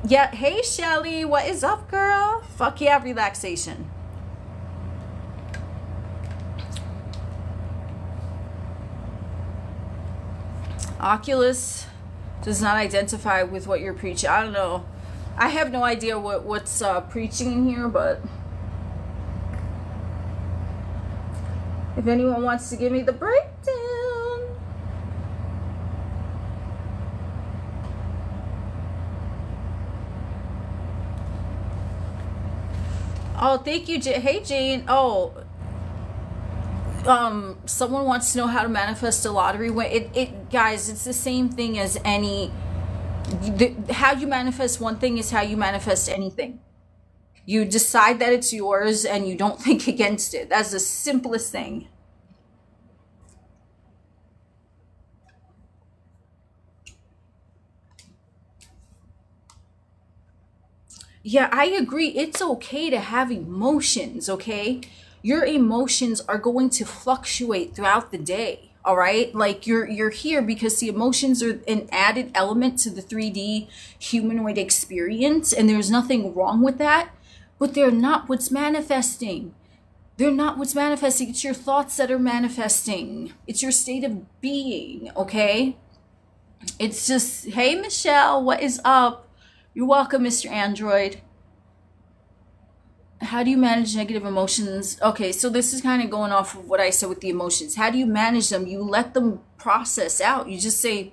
Yeah. Hey Shelly, what is up, girl? Fuck yeah, relaxation. Oculus does not identify with what you're preaching. I don't know. I have no idea what's preaching in here, but if anyone wants to give me the breakdown. Oh, thank you, hey Jane. Oh, someone wants to know how to manifest a lottery win. It guys, it's the same thing as any. How you manifest one thing is how you manifest anything. You decide that it's yours and you don't think against it. That's the simplest thing. Yeah, I agree. It's okay to have emotions, okay? Your emotions are going to fluctuate throughout the day, all right? Like you're here because the emotions are an added element to the 3D humanoid experience, and there's nothing wrong with that, but they're not what's manifesting. They're not what's manifesting. It's your thoughts that are manifesting. It's your state of being, okay? It's just, hey Michelle, what is up? You're welcome, Mr. Android. How do you manage negative emotions? Okay, so this is kind of going off of what I said with the emotions. How do you manage them? You let them process out. You just say,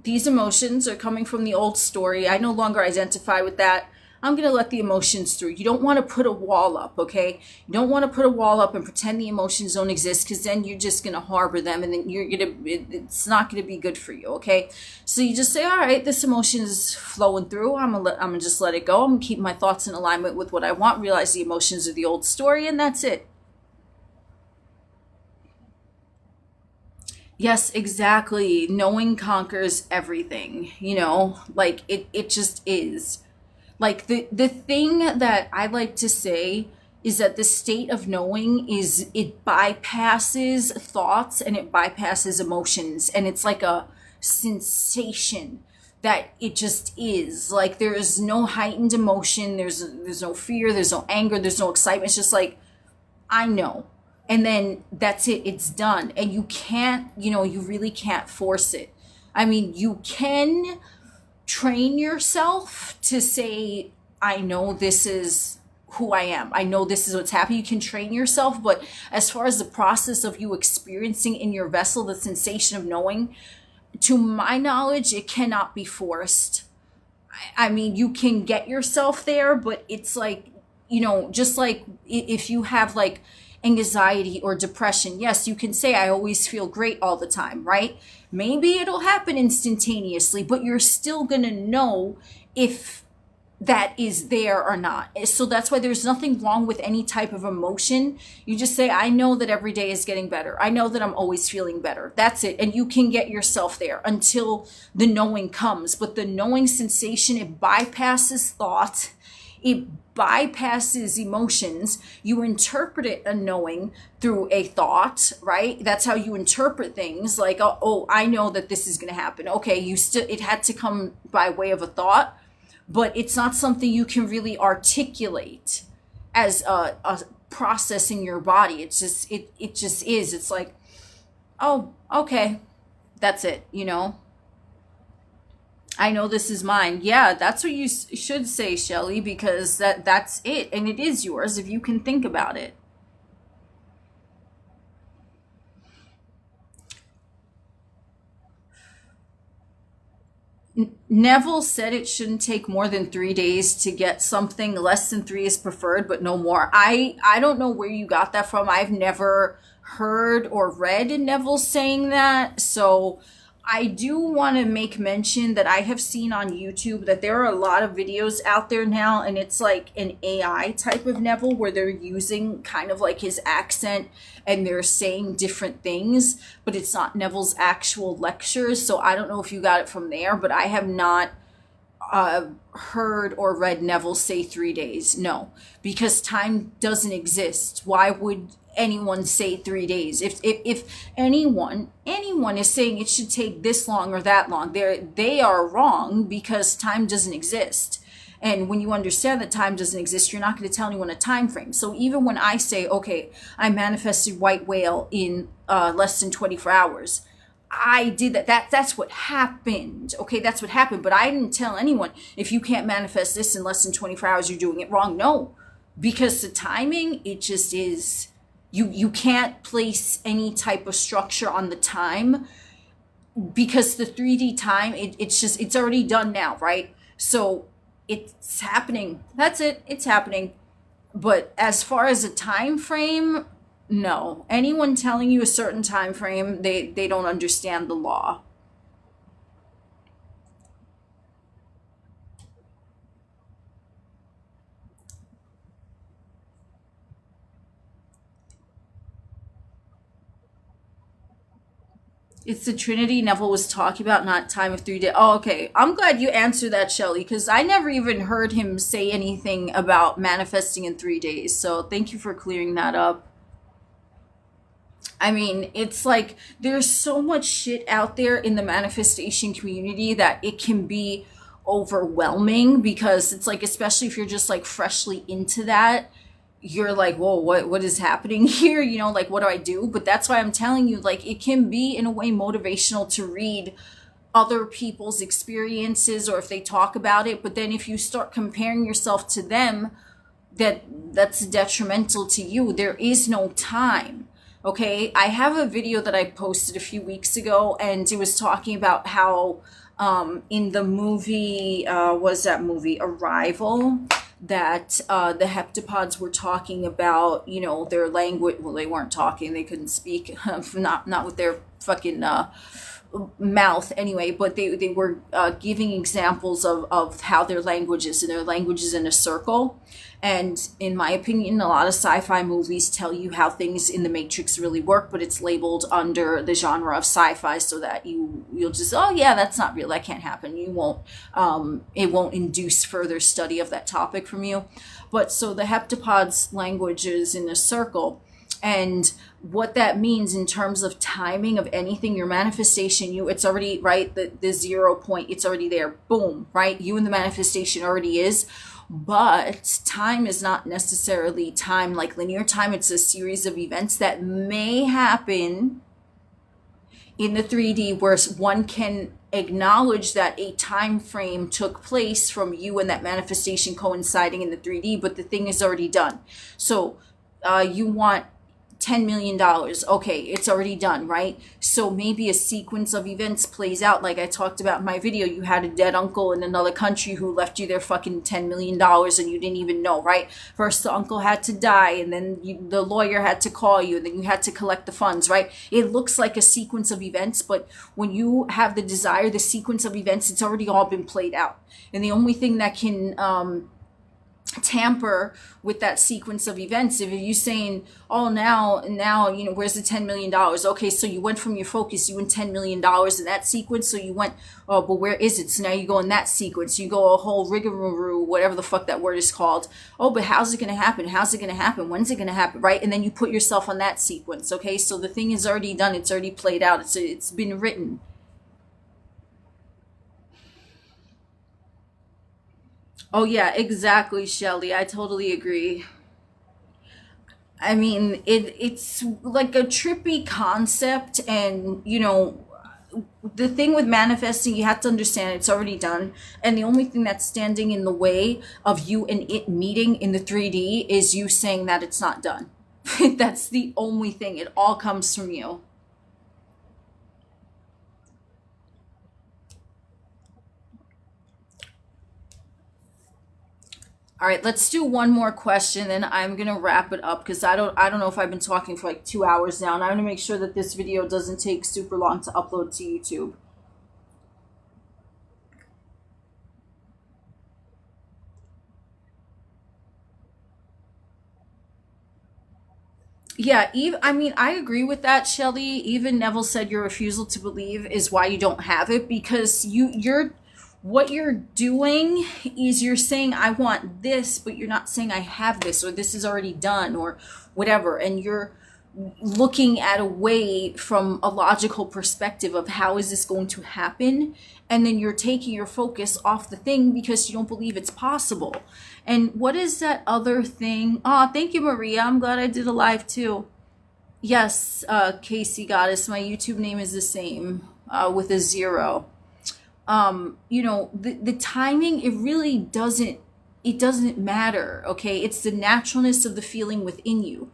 these emotions are coming from the old story. I no longer identify with that. I'm going to let the emotions through. You don't want to put a wall up, okay? You don't want to put a wall up and pretend the emotions don't exist, because then you're just going to harbor them, and then it's not going to be good for you, okay? So you just say, all right, this emotion is flowing through. I'm gonna just let it go. I'm going to keep my thoughts in alignment with what I want, realize the emotions are the old story, and that's it. Yes, exactly. Knowing conquers everything, you know? Like, it just is. Like the thing that I like to say is that the state of knowing is it bypasses thoughts and it bypasses emotions, and it's like a sensation that it just is. Like there is no heightened emotion, there's no fear, there's no anger, there's no excitement. It's just like, I know. And then that's it, it's done. And you can't, you really can't force it. I mean, you can train yourself to say, I know this is who I am. I know this is what's happening. You can train yourself, but as far as the process of you experiencing in your vessel the sensation of knowing, to my knowledge, it cannot be forced. I mean, you can get yourself there, but it's like, just like if you have like anxiety or depression, yes, you can say, I always feel great all the time, right? Maybe it'll happen instantaneously, but you're still going to know if that is there or not. So that's why there's nothing wrong with any type of emotion. You just say, I know that every day is getting better. I know that I'm always feeling better. That's it. And you can get yourself there until the knowing comes. But the knowing sensation, it bypasses thought. It bypasses emotions. You interpret it a knowing through a thought, right? That's how you interpret things. Like, oh, I know that this is going to happen. Okay, it had to come by way of a thought, but it's not something you can really articulate as a process in your body. It's just, it just is. It's like, oh, okay, that's it, you know? I know this is mine. Yeah, that's what you should say, Shelley, because that's it. And it is yours if you can think about it. Neville said it shouldn't take more than 3 days to get something. Less than 3 is preferred, but no more. I don't know where you got that from. I've never heard or read Neville saying that. So I do want to make mention that I have seen on YouTube that there are a lot of videos out there now, and it's like an AI type of Neville where they're using kind of like his accent and they're saying different things, but it's not Neville's actual lectures. So I don't know if you got it from there, but I have not heard or read Neville say 3 days. No, because time doesn't exist. Why would anyone say 3 days? If anyone is saying it should take this long or that long, they are wrong, because time doesn't exist. And when you understand that time doesn't exist, you're not going to tell anyone a time frame. So even when I say, okay, I manifested white whale in less than 24 hours, I did that. That's what happened. Okay, that's what happened. But I didn't tell anyone, if you can't manifest this in less than 24 hours, you're doing it wrong. No, because the timing, it just is. You can't place any type of structure on the time, because the 3D time, it's already done now, right? So it's happening. That's it. It's happening. But as far as a time frame, no. Anyone telling you a certain time frame, they don't understand the law. It's the Trinity Neville was talking about, not time of 3 days. Oh, okay. I'm glad you answered that, Shelley, because I never even heard him say anything about manifesting in 3 days. So thank you for clearing that up. I mean, it's like there's so much shit out there in the manifestation community that it can be overwhelming, because it's like, especially if you're just like freshly into that, you're like, whoa, what is happening here? You know, like, what do I do? But that's why I'm telling you, like, it can be in a way motivational to read other people's experiences, or if they talk about it. But then if you start comparing yourself to them, that's detrimental to you. There is no time. Okay, I have a video that I posted a few weeks ago, and it was talking about how in the movie, was that movie Arrival, that the heptapods were talking about, you know, their language. Well, they weren't talking, they couldn't speak, not with their fucking mouth anyway, but they were giving examples of how their language is, and their language is in a circle. And in my opinion, a lot of sci-fi movies tell you how things in the Matrix really work, but it's labeled under the genre of sci-fi, so that you'll just, oh yeah, that's not real, that can't happen. You won't, it won't induce further study of that topic from you. But so the heptapod's language is in a circle, and what that means in terms of timing of anything, your manifestation, it's already, right, the 0 point, it's already there, boom, right? You and the manifestation already is. But time is not necessarily time like linear time. It's a series of events that may happen in the 3D, where one can acknowledge that a time frame took place from you and that manifestation coinciding in the 3D, but the thing is already done. So you want $10 million. Okay, it's already done, right? So maybe a sequence of events plays out, like I talked about in my video. You had a dead uncle in another country who left you their fucking $10 million, and you didn't even know, right? First the uncle had to die, and then the lawyer had to call you, and then you had to collect the funds, right? It looks like a sequence of events, but when you have the desire, the sequence of events, it's already all been played out. And the only thing that can tamper with that sequence of events. If you're saying, oh, now, where's the $10 million? Okay, so you went from your focus, you went $10 million in that sequence. So you went, oh, but where is it? So now you go in that sequence, you go a whole rigmarole, whatever the fuck that word is called. Oh, but how's it going to happen? How's it going to happen? When's it going to happen? Right? And then you put yourself on that sequence. Okay, so the thing is already done. It's already played out. It's been written. Oh yeah, exactly, Shelley. I totally agree. I mean, it's like a trippy concept, and the thing with manifesting, you have to understand it's already done, and the only thing that's standing in the way of you and it meeting in the 3D is you saying that it's not done. That's the only thing. It all comes from you. All right, let's do one more question, then I'm gonna wrap it up because I don't know if I've been talking for like 2 hours now, and I want to make sure that this video doesn't take super long to upload to YouTube. Yeah, I mean, I agree with that, Shelley. Even Neville said your refusal to believe is why you don't have it, because you're what you're doing is you're saying I want this, but you're not saying I have this, or this is already done, or whatever, and you're looking at a way from a logical perspective of how is this going to happen, and then you're taking your focus off the thing because you don't believe it's possible. And what is that other thing? Oh, thank you, Maria. I'm glad I did a live too. Yes, Casey Goddess, my YouTube name is the same, with a 0. The timing, it doesn't matter. Okay, it's the naturalness of the feeling within you.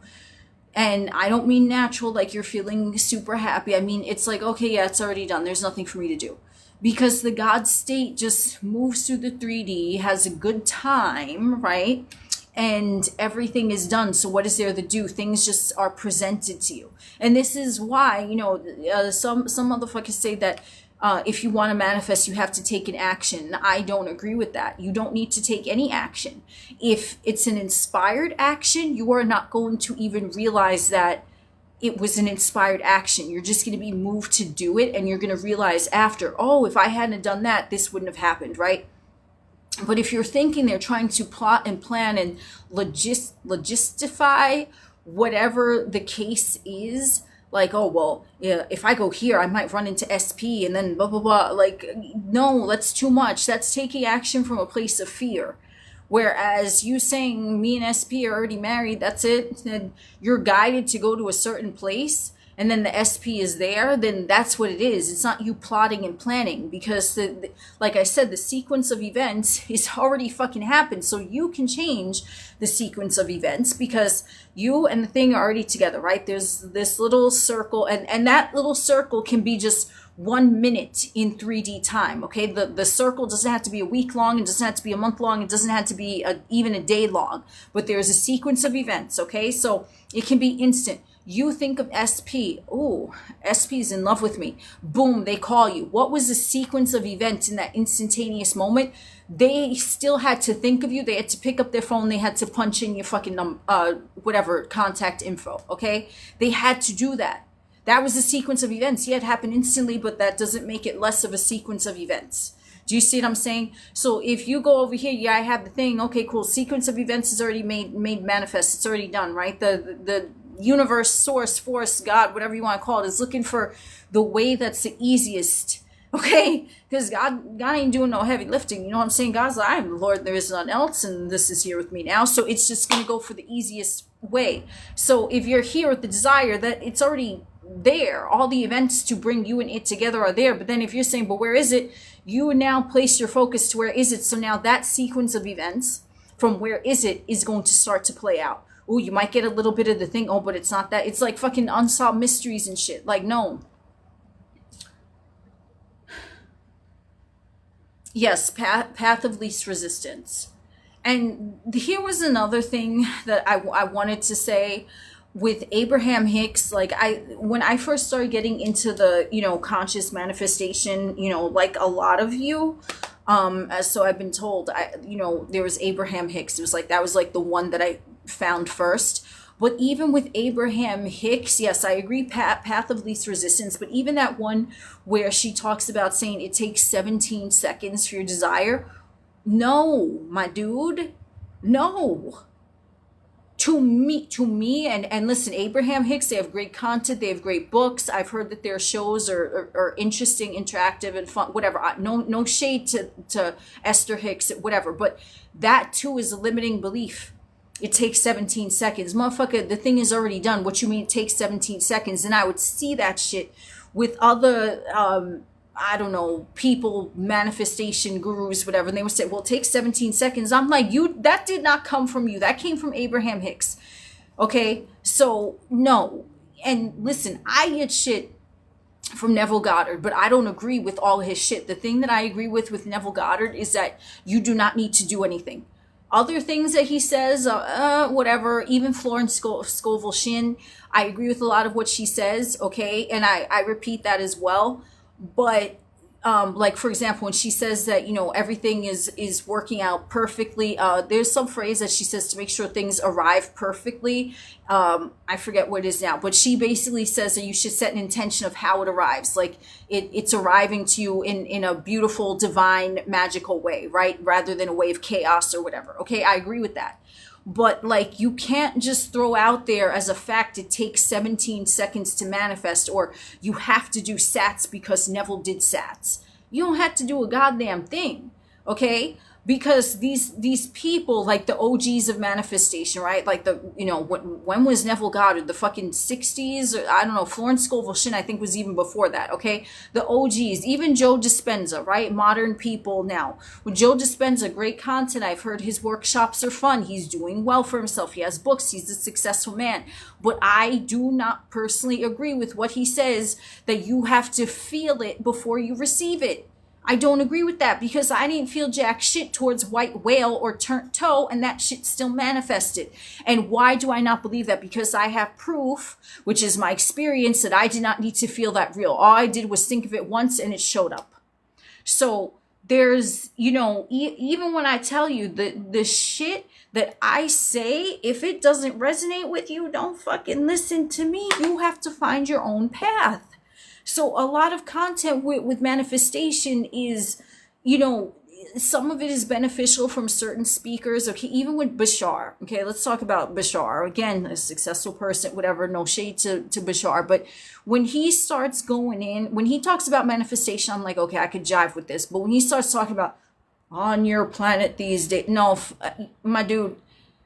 And I don't mean natural like you're feeling super happy. I mean, it's like, okay, yeah, it's already done. There's nothing for me to do. Because the God state just moves through the 3D, has a good time, right? And everything is done. So what is there to do? Things just are presented to you. And this is why, some motherfuckers say that if you want to manifest, you have to take an action. I don't agree with that. You don't need to take any action. If it's an inspired action, you are not going to even realize that it was an inspired action. You're just going to be moved to do it, and you're going to realize after, oh, if I hadn't done that, this wouldn't have happened, right? But if you're thinking they're trying to plot and plan and logistify whatever the case is, like, oh, well, yeah, if I go here, I might run into SP and then blah, blah, blah. Like, no, that's too much. That's taking action from a place of fear. Whereas you saying me and SP are already married, that's it. And you're guided to go to a certain place, and then the SP is there, then that's what it is. It's not you plotting and planning, because like I said, the sequence of events is already fucking happened. So you can change the sequence of events because you and the thing are already together, right? There's this little circle, and that little circle can be just 1 minute in 3D time. Okay, the circle doesn't have to be a week long, it doesn't have to be a month long, it doesn't have to be even a day long, but there's a sequence of events. Okay, so it can be instant. You think of SP. Oh, SP's in love with me. Boom, they call you. What was the sequence of events in that instantaneous moment? They still had to think of you. They had to pick up their phone. They had to punch in your fucking whatever contact info. Okay, they had to do that. That was a sequence of events. Yeah, it happened instantly, but that doesn't make it less of a sequence of events. Do you see what I'm saying? So if you go over here, yeah, I have the thing. Okay, cool. Sequence of events is already made manifest. It's already done, right? The universe, source, force, God, whatever you want to call it, is looking for the way that's the easiest. Okay, because God ain't doing no heavy lifting. You know what I'm saying? God's like, I'm the Lord, there is none else, and this is here with me now. So it's just going to go for the easiest way. So if you're here with the desire, that it's already there, all the events to bring you and it together are there. But then if you're saying, but where is it? You now place your focus to where is it. So now that sequence of events from where is it is going to start to play out. Oh, you might get a little bit of the thing. Oh, but it's not that. It's like fucking unsolved mysteries and shit. Like, no. Yes, path of least resistance. And here was another thing that I wanted to say with Abraham Hicks. Like, when I first started getting into the, conscious manifestation, like a lot of you, So I've been told, there was Abraham Hicks. It was like, that was like the one that I found first. But even with Abraham Hicks, yes, I agree, path of least resistance. But even that one where she talks about saying it takes 17 seconds for your desire. No, my dude, no. To me, and listen, Abraham Hicks, they have great content, they have great books. I've heard that their shows are interesting, interactive, and fun, whatever. No shade to Esther Hicks, whatever, but that too is a limiting belief. It takes 17 seconds. Motherfucker, the thing is already done. What you mean it takes 17 seconds? And I would see that shit with other I don't know, people, manifestation gurus, whatever, and they would say, well, it takes 17 seconds. I'm like, that did not come from you. That came from Abraham Hicks. Okay? So, no. And listen, I get shit from Neville Goddard, but I don't agree with all his shit. The thing that I agree with Neville Goddard is that you do not need to do anything. Other things that he says, whatever, even Florence Scovel Shin, I agree with a lot of what she says, okay? And I repeat that as well. But like, for example, when she says that, everything is working out perfectly, there's some phrase that she says to make sure things arrive perfectly. I forget what it is now, but she basically says that you should set an intention of how it arrives. Like it's arriving to you in a beautiful, divine, magical way, right? Rather than a way of chaos or whatever. Okay, I agree with that. But like, you can't just throw out there as a fact it takes 17 seconds to manifest, or you have to do sats because Neville did sats. You don't have to do a goddamn thing, okay? Because these people, like the OGs of manifestation, right? Like when was Neville Goddard? The fucking 60s? Or, I don't know. Florence Scovel Shin, I think, was even before that, okay? The OGs, even Joe Dispenza, right? Modern people now. With Joe Dispenza, great content. I've heard his workshops are fun. He's doing well for himself. He has books. He's a successful man. But I do not personally agree with what he says, that you have to feel it before you receive it. I don't agree with that, because I didn't feel jack shit towards white whale or turnt toe, and that shit still manifested. And why do I not believe that? Because I have proof, which is my experience, that I did not need to feel that real. All I did was think of it once and it showed up. So there's, even when I tell you the shit that I say, if it doesn't resonate with you, don't fucking listen to me. You have to find your own path. So a lot of content with manifestation is, some of it is beneficial from certain speakers. Okay, even with Bashar. Okay, let's talk about Bashar. Again, a successful person, whatever, no shade to Bashar. But when he starts going in, when he talks about manifestation, I'm like, okay, I could jive with this. But when he starts talking about on your planet these days, no, my dude.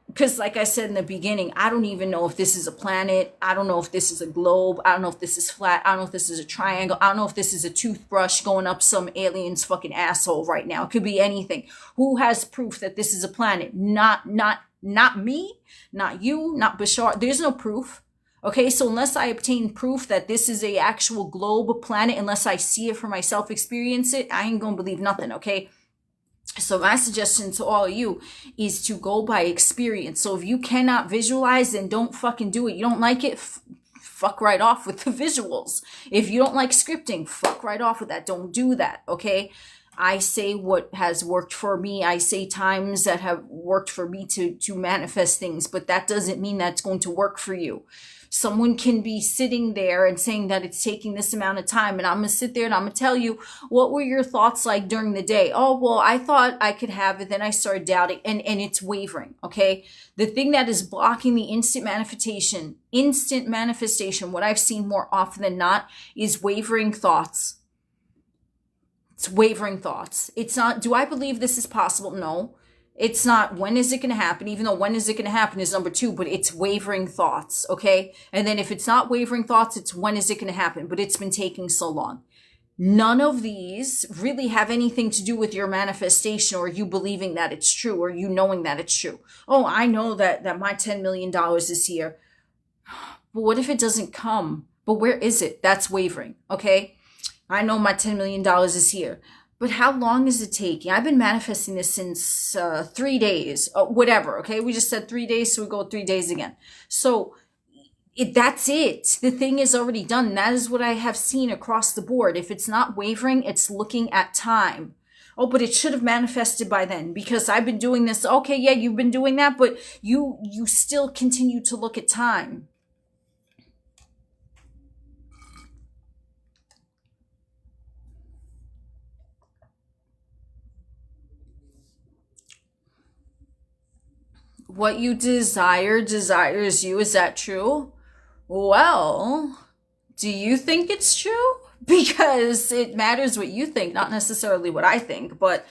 Because like I said in the beginning, I don't even know if this is a planet. I don't know if this is a globe. I don't know if this is flat. I don't know if this is a triangle. I don't know if this is a toothbrush going up some alien's fucking asshole right now. It could be anything. Who has proof that this is a planet? Not me, not you, not Bashar. There's no proof. Okay, so unless I obtain proof that this is a actual globe, planet, unless I see it for myself, experience it, I ain't gonna believe nothing, okay? So my suggestion to all of you is to go by experience. So if you cannot visualize, then don't fucking do it. You don't like it, fuck right off with the visuals. If you don't like scripting, fuck right off with that. Don't do that, okay? I say what has worked for me. I say times that have worked for me to manifest things, but that doesn't mean that's going to work for you. Someone can be sitting there and saying that it's taking this amount of time, and I'm going to sit there and I'm going to tell you, what were your thoughts like during the day? Oh, well, I thought I could have it. Then I started doubting, and it's wavering. Okay. The thing that is blocking the instant manifestation, what I've seen more often than not is wavering thoughts. It's wavering thoughts. It's not, do I believe this is possible? No. It's not, when is it going to happen? Even though when is it going to happen is number 2, but it's wavering thoughts, okay? And then if it's not wavering thoughts, it's when is it going to happen? But it's been taking so long. None of these really have anything to do with your manifestation or you believing that it's true or you knowing that it's true. Oh, I know that my $10 million is here. But what if it doesn't come? But where is it? That's wavering, okay? I know my $10 million is here. But how long is it taking? I've been manifesting this since 3 days, whatever, okay? We just said 3 days, so we go 3 days again. So that's it. The thing is already done. That is what I have seen across the board. If it's not wavering, it's looking at time, Oh, but it should have manifested by then because I've been doing this. Okay, yeah, you've been doing that, but you still continue to look at time. What you desire desires you. Is that true? Well, do you think it's true? Because it matters what you think, not necessarily what I think. But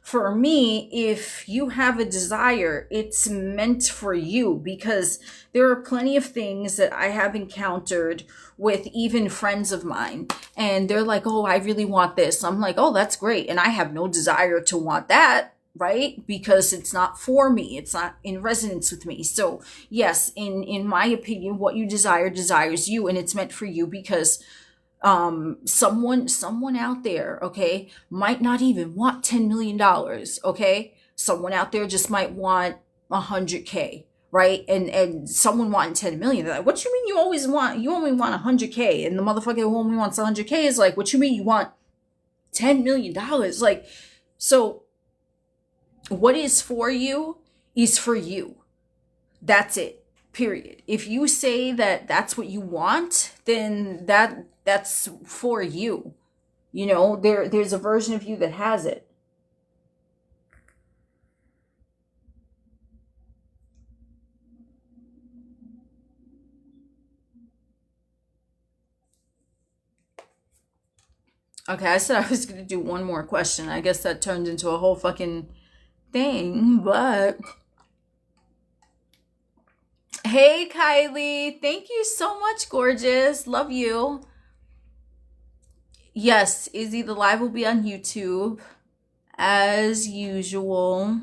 for me, if you have a desire, it's meant for you, because there are plenty of things that I have encountered with even friends of mine, and they're like, oh, I really want this. I'm like, oh, that's great. And I have no desire to want that, right? Because it's not for me. It's not in resonance with me. So yes, in my opinion, what you desire desires you, and it's meant for you, because someone out there, okay, might not even want $10 million, okay. Someone out there just might want 100K, right? And someone wanting 10 million, they're like, what you mean you only want 100K? And the motherfucker who only wants 100K is like, what you mean you want $10 million? Like, so what is for you is for you. That's it, period. If you say that that's what you want, then that's for you. You know, there's a version of you that has it. Okay, I said I was going to do one more question. I guess that turned into a whole fucking thing, but hey, Kylie, thank you so much, gorgeous. Love you. Yes, Izzy, the live will be on YouTube as usual.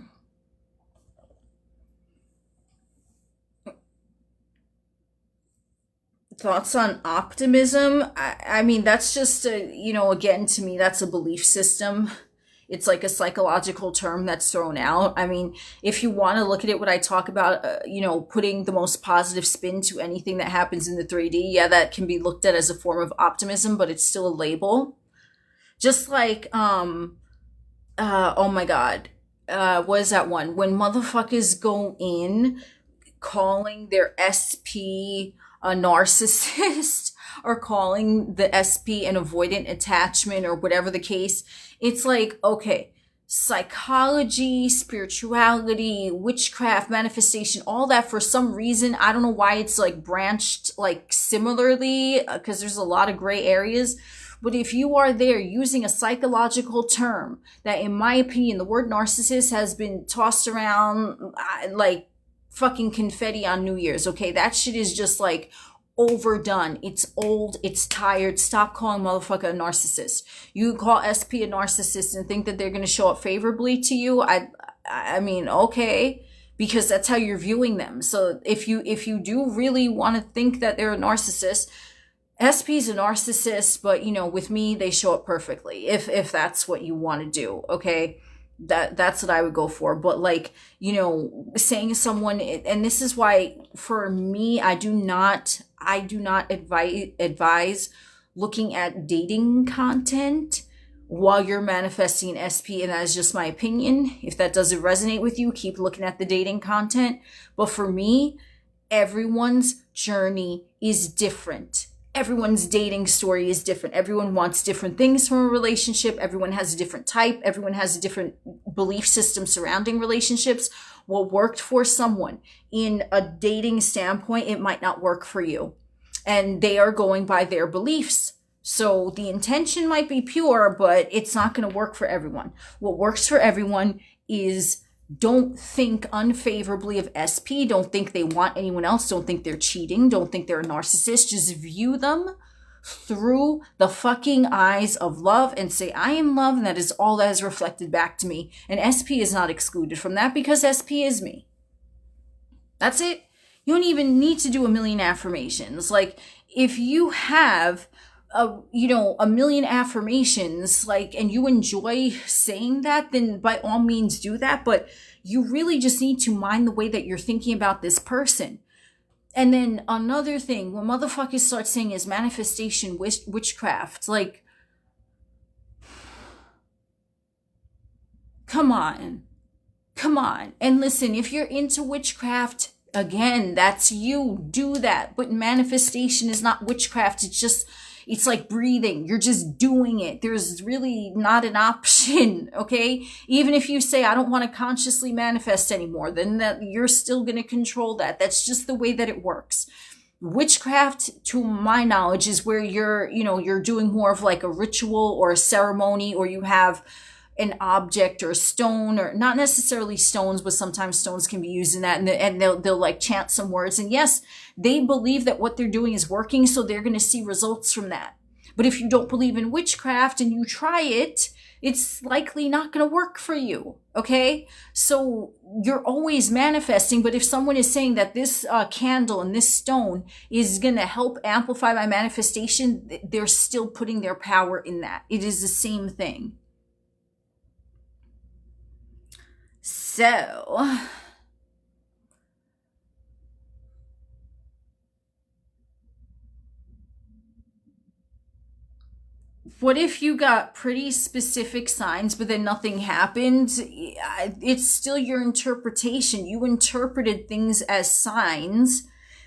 Thoughts on optimism? I mean, that's just again, to me, that's a belief system. It's like a psychological term that's thrown out. I mean, if you want to look at it, what I talk about, putting the most positive spin to anything that happens in the 3D, yeah, that can be looked at as a form of optimism, but it's still a label. Just like, oh my God, what is that one? When motherfuckers go in calling their SP a narcissist or calling the SP an avoidant attachment or whatever the case, it's like, okay, psychology, spirituality, witchcraft, manifestation, all that, for some reason, I don't know why it's like branched like similarly, because there's a lot of gray areas. But if you are there using a psychological term that, in my opinion, the word narcissist has been tossed around like fucking confetti on New Year's, okay? That shit is just like overdone. It's old. It's tired. Stop calling motherfucker a narcissist. You call SP a narcissist and think that they're going to show up favorably to you. I mean, okay, because that's how you're viewing them. So if you do really want to think that they're a narcissist, SP's a narcissist, but with me, they show up perfectly. If that's what you want to do, okay? That's what I would go for. But like, saying someone, and this is why for me, I do not advise looking at dating content while you're manifesting an SP, and that is just my opinion. If that doesn't resonate with you, keep looking at the dating content. But for me, everyone's journey is different. Everyone's dating story is different. Everyone wants different things from a relationship. Everyone has a different type. Everyone has a different belief system surrounding relationships. What worked for someone in a dating standpoint, it might not work for you. And they are going by their beliefs. So the intention might be pure, but it's not going to work for everyone. What works for everyone is, don't think unfavorably of SP. Don't think they want anyone else. Don't think they're cheating. Don't think they're a narcissist. Just view them through the fucking eyes of love and say, I am love, and that is all that is reflected back to me. And SP is not excluded from that, because SP is me. That's it. You don't even need to do a million affirmations. Like, if you have a million affirmations, like, and you enjoy saying that, then by all means do that. But you really just need to mind the way that you're thinking about this person. And then another thing, when motherfuckers start saying is manifestation witchcraft, like, Come on. Come on. And listen, if you're into witchcraft, again, that's you. Do that. But manifestation is not witchcraft. It's like breathing. You're just doing it. There's really not an option, okay? Even if you say, I don't want to consciously manifest anymore, then that you're still going to control that. That's just the way that it works. Witchcraft, to my knowledge, is where you're doing more of like a ritual or a ceremony, or you have an object or a stone, or not necessarily stones, but sometimes stones can be used in that, and they'll like chant some words. And yes, they believe that what they're doing is working, so they're going to see results from that. But if you don't believe in witchcraft and you try it, it's likely not going to work for you. Okay? So you're always manifesting. But if someone is saying that this candle and this stone is going to help amplify my manifestation, they're still putting their power in that. It is the same thing. So, what if you got pretty specific signs, but then nothing happened? It's still your interpretation. You interpreted things as signs,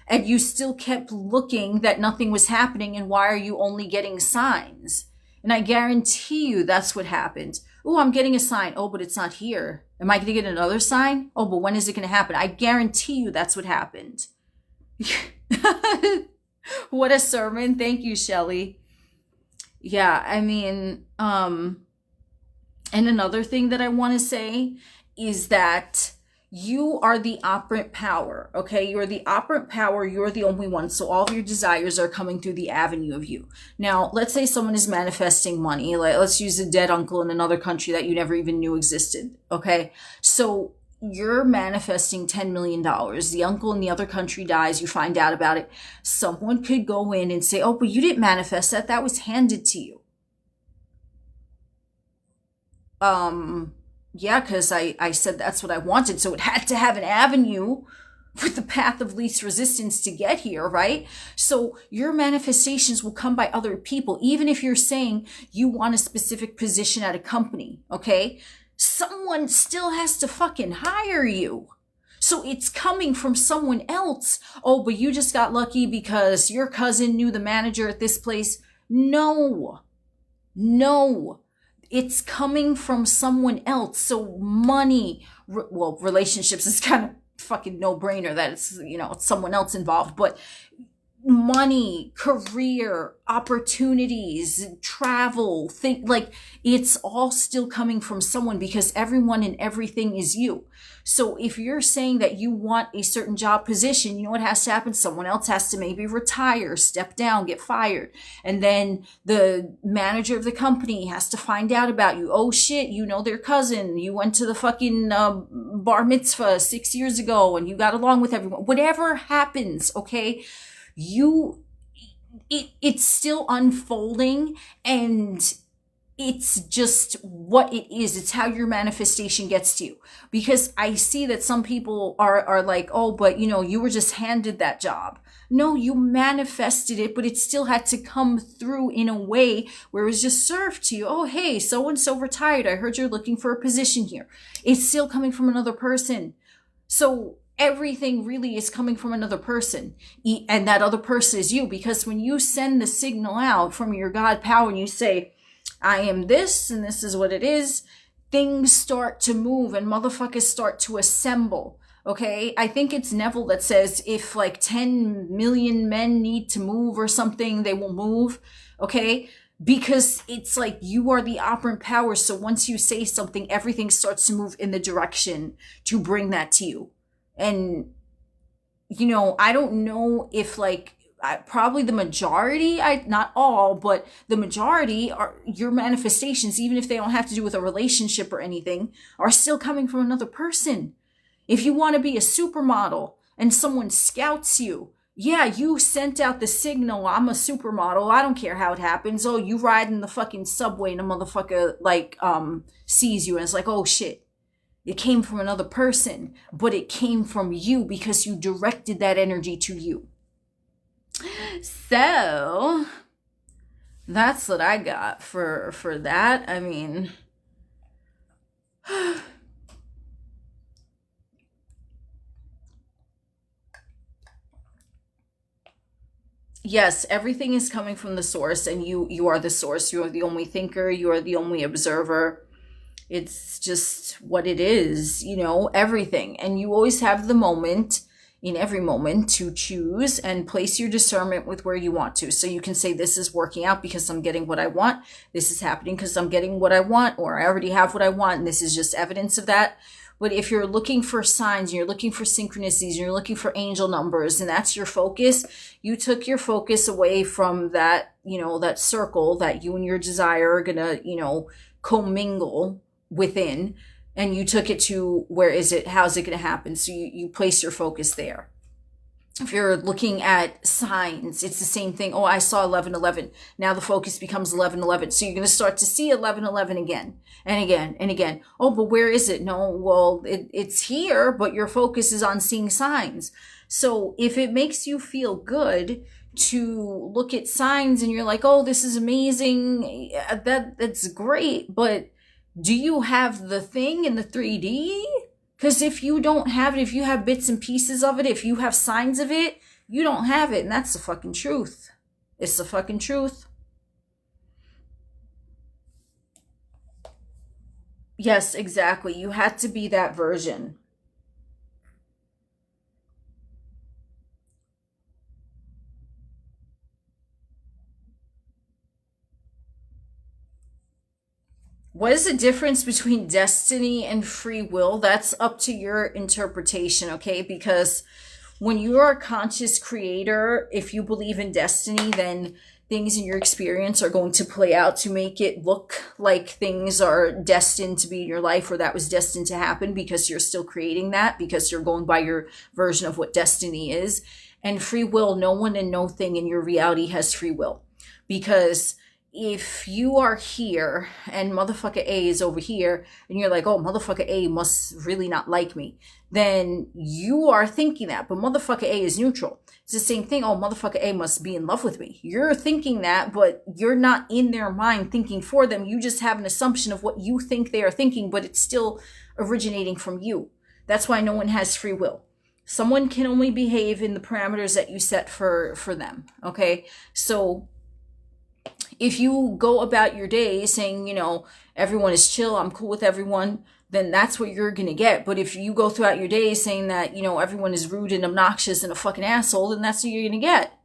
and you still kept looking that nothing was happening, and why are you only getting signs? And I guarantee you that's what happened. Oh, I'm getting a sign. Oh, but it's not here. Am I going to get another sign? Oh, but when is it going to happen? I guarantee you that's what happened. What a sermon. Thank you, Shelley. Yeah, I mean, and another thing that I want to say is that you are the operant power, okay? You're the operant power. You're the only one. So all of your desires are coming through the avenue of you. Now, let's say someone is manifesting money. Let's use a dead uncle in another country that you never even knew existed, okay? So you're manifesting $10 million. The uncle in the other country dies. You find out about it. Someone could go in and say, oh, but you didn't manifest that. That was handed to you. Yeah, because I said that's what I wanted. So it had to have an avenue with the path of least resistance to get here, right? So your manifestations will come by other people. Even if you're saying you want a specific position at a company, okay? Someone still has to fucking hire you. So it's coming from someone else. Oh, but you just got lucky because your cousin knew the manager at this place. No. It's coming from someone else. So money, well, relationships is kind of fucking no-brainer that it's, it's someone else involved. But money, career, opportunities, travel, it's all still coming from someone, because everyone and everything is you. So if you're saying that you want a certain job position, you know what has to happen? Someone else has to maybe retire, step down, get fired. And then the manager of the company has to find out about you. Oh shit, you know their cousin. You went to the fucking bar mitzvah 6 years ago and you got along with everyone. Whatever happens, okay? It's still unfolding, and it's just what it is. It's how your manifestation gets to you. Because I see that some people are like, oh, but you were just handed that job. No, you manifested it, but it still had to come through in a way where it was just served to you. Oh, hey, so-and-so retired. I heard you're looking for a position here. It's still coming from another person. So everything really is coming from another person, and that other person is you. Because when you send the signal out from your God power and you say, I am this and this is what it is, things start to move and motherfuckers start to assemble. Okay, I think it's Neville that says if like 10 million men need to move or something, they will move. Okay, because it's like you are the operant power. So once you say something, everything starts to move in the direction to bring that to you. And, I don't know if probably the majority, not all, but the majority are your manifestations, even if they don't have to do with a relationship or anything, are still coming from another person. If you want to be a supermodel and someone scouts you, yeah, you sent out the signal, I'm a supermodel, I don't care how it happens. Oh, you ride in the fucking subway and a motherfucker sees you and it's like, oh shit. It came from another person, but it came from you because you directed that energy to you. So that's what I got for that. I mean, Yes, everything is coming from the source, and you are the source. You are the only thinker, you are the only observer. It's just what it is, everything. And you always have the moment, in every moment, to choose and place your discernment with where you want to. So you can say, this is working out because I'm getting what I want. This is happening because I'm getting what I want, or I already have what I want, and this is just evidence of that. But if you're looking for signs, and you're looking for synchronicities, and you're looking for angel numbers, and that's your focus, you took your focus away from that, that circle that you and your desire are gonna, commingle within, and you took it to, where is it, how's it going to happen? So you place your focus there. If you're looking at signs, it's the same thing. Oh, I saw 11:11. Now the focus becomes 11:11. So you're going to start to see 11:11 again and again and again. Oh, but where is it? No, well, it's here, but your focus is on seeing signs. So if it makes you feel good to look at signs and you're like, oh, this is amazing, that's great, but do you have the thing in the 3D? Because if you don't have it, if you have bits and pieces of it, if you have signs of it, you don't have it. And that's the fucking truth. It's the fucking truth. Yes, exactly. You had to be that version. What is the difference between destiny and free will? That's up to your interpretation, okay? Because when you are a conscious creator, if you believe in destiny, then things in your experience are going to play out to make it look like things are destined to be in your life, or that was destined to happen, because you're still creating that, because you're going by your version of what destiny is. And free will, no one and no thing in your reality has free will. Because if you are here and motherfucker A is over here, and you're like, oh, motherfucker A must really not like me, then you are thinking that. But motherfucker A is neutral. It's the same thing. Oh, motherfucker A must be in love with me. You're thinking that, but you're not in their mind thinking for them. You just have an assumption of what you think they are thinking, but it's still originating from you. That's why no one has free will. Someone can only behave in the parameters that you set for them. Okay. So if you go about your day saying, everyone is chill, I'm cool with everyone, then that's what you're going to get. But if you go throughout your day saying that, everyone is rude and obnoxious and a fucking asshole, then that's what you're going to get.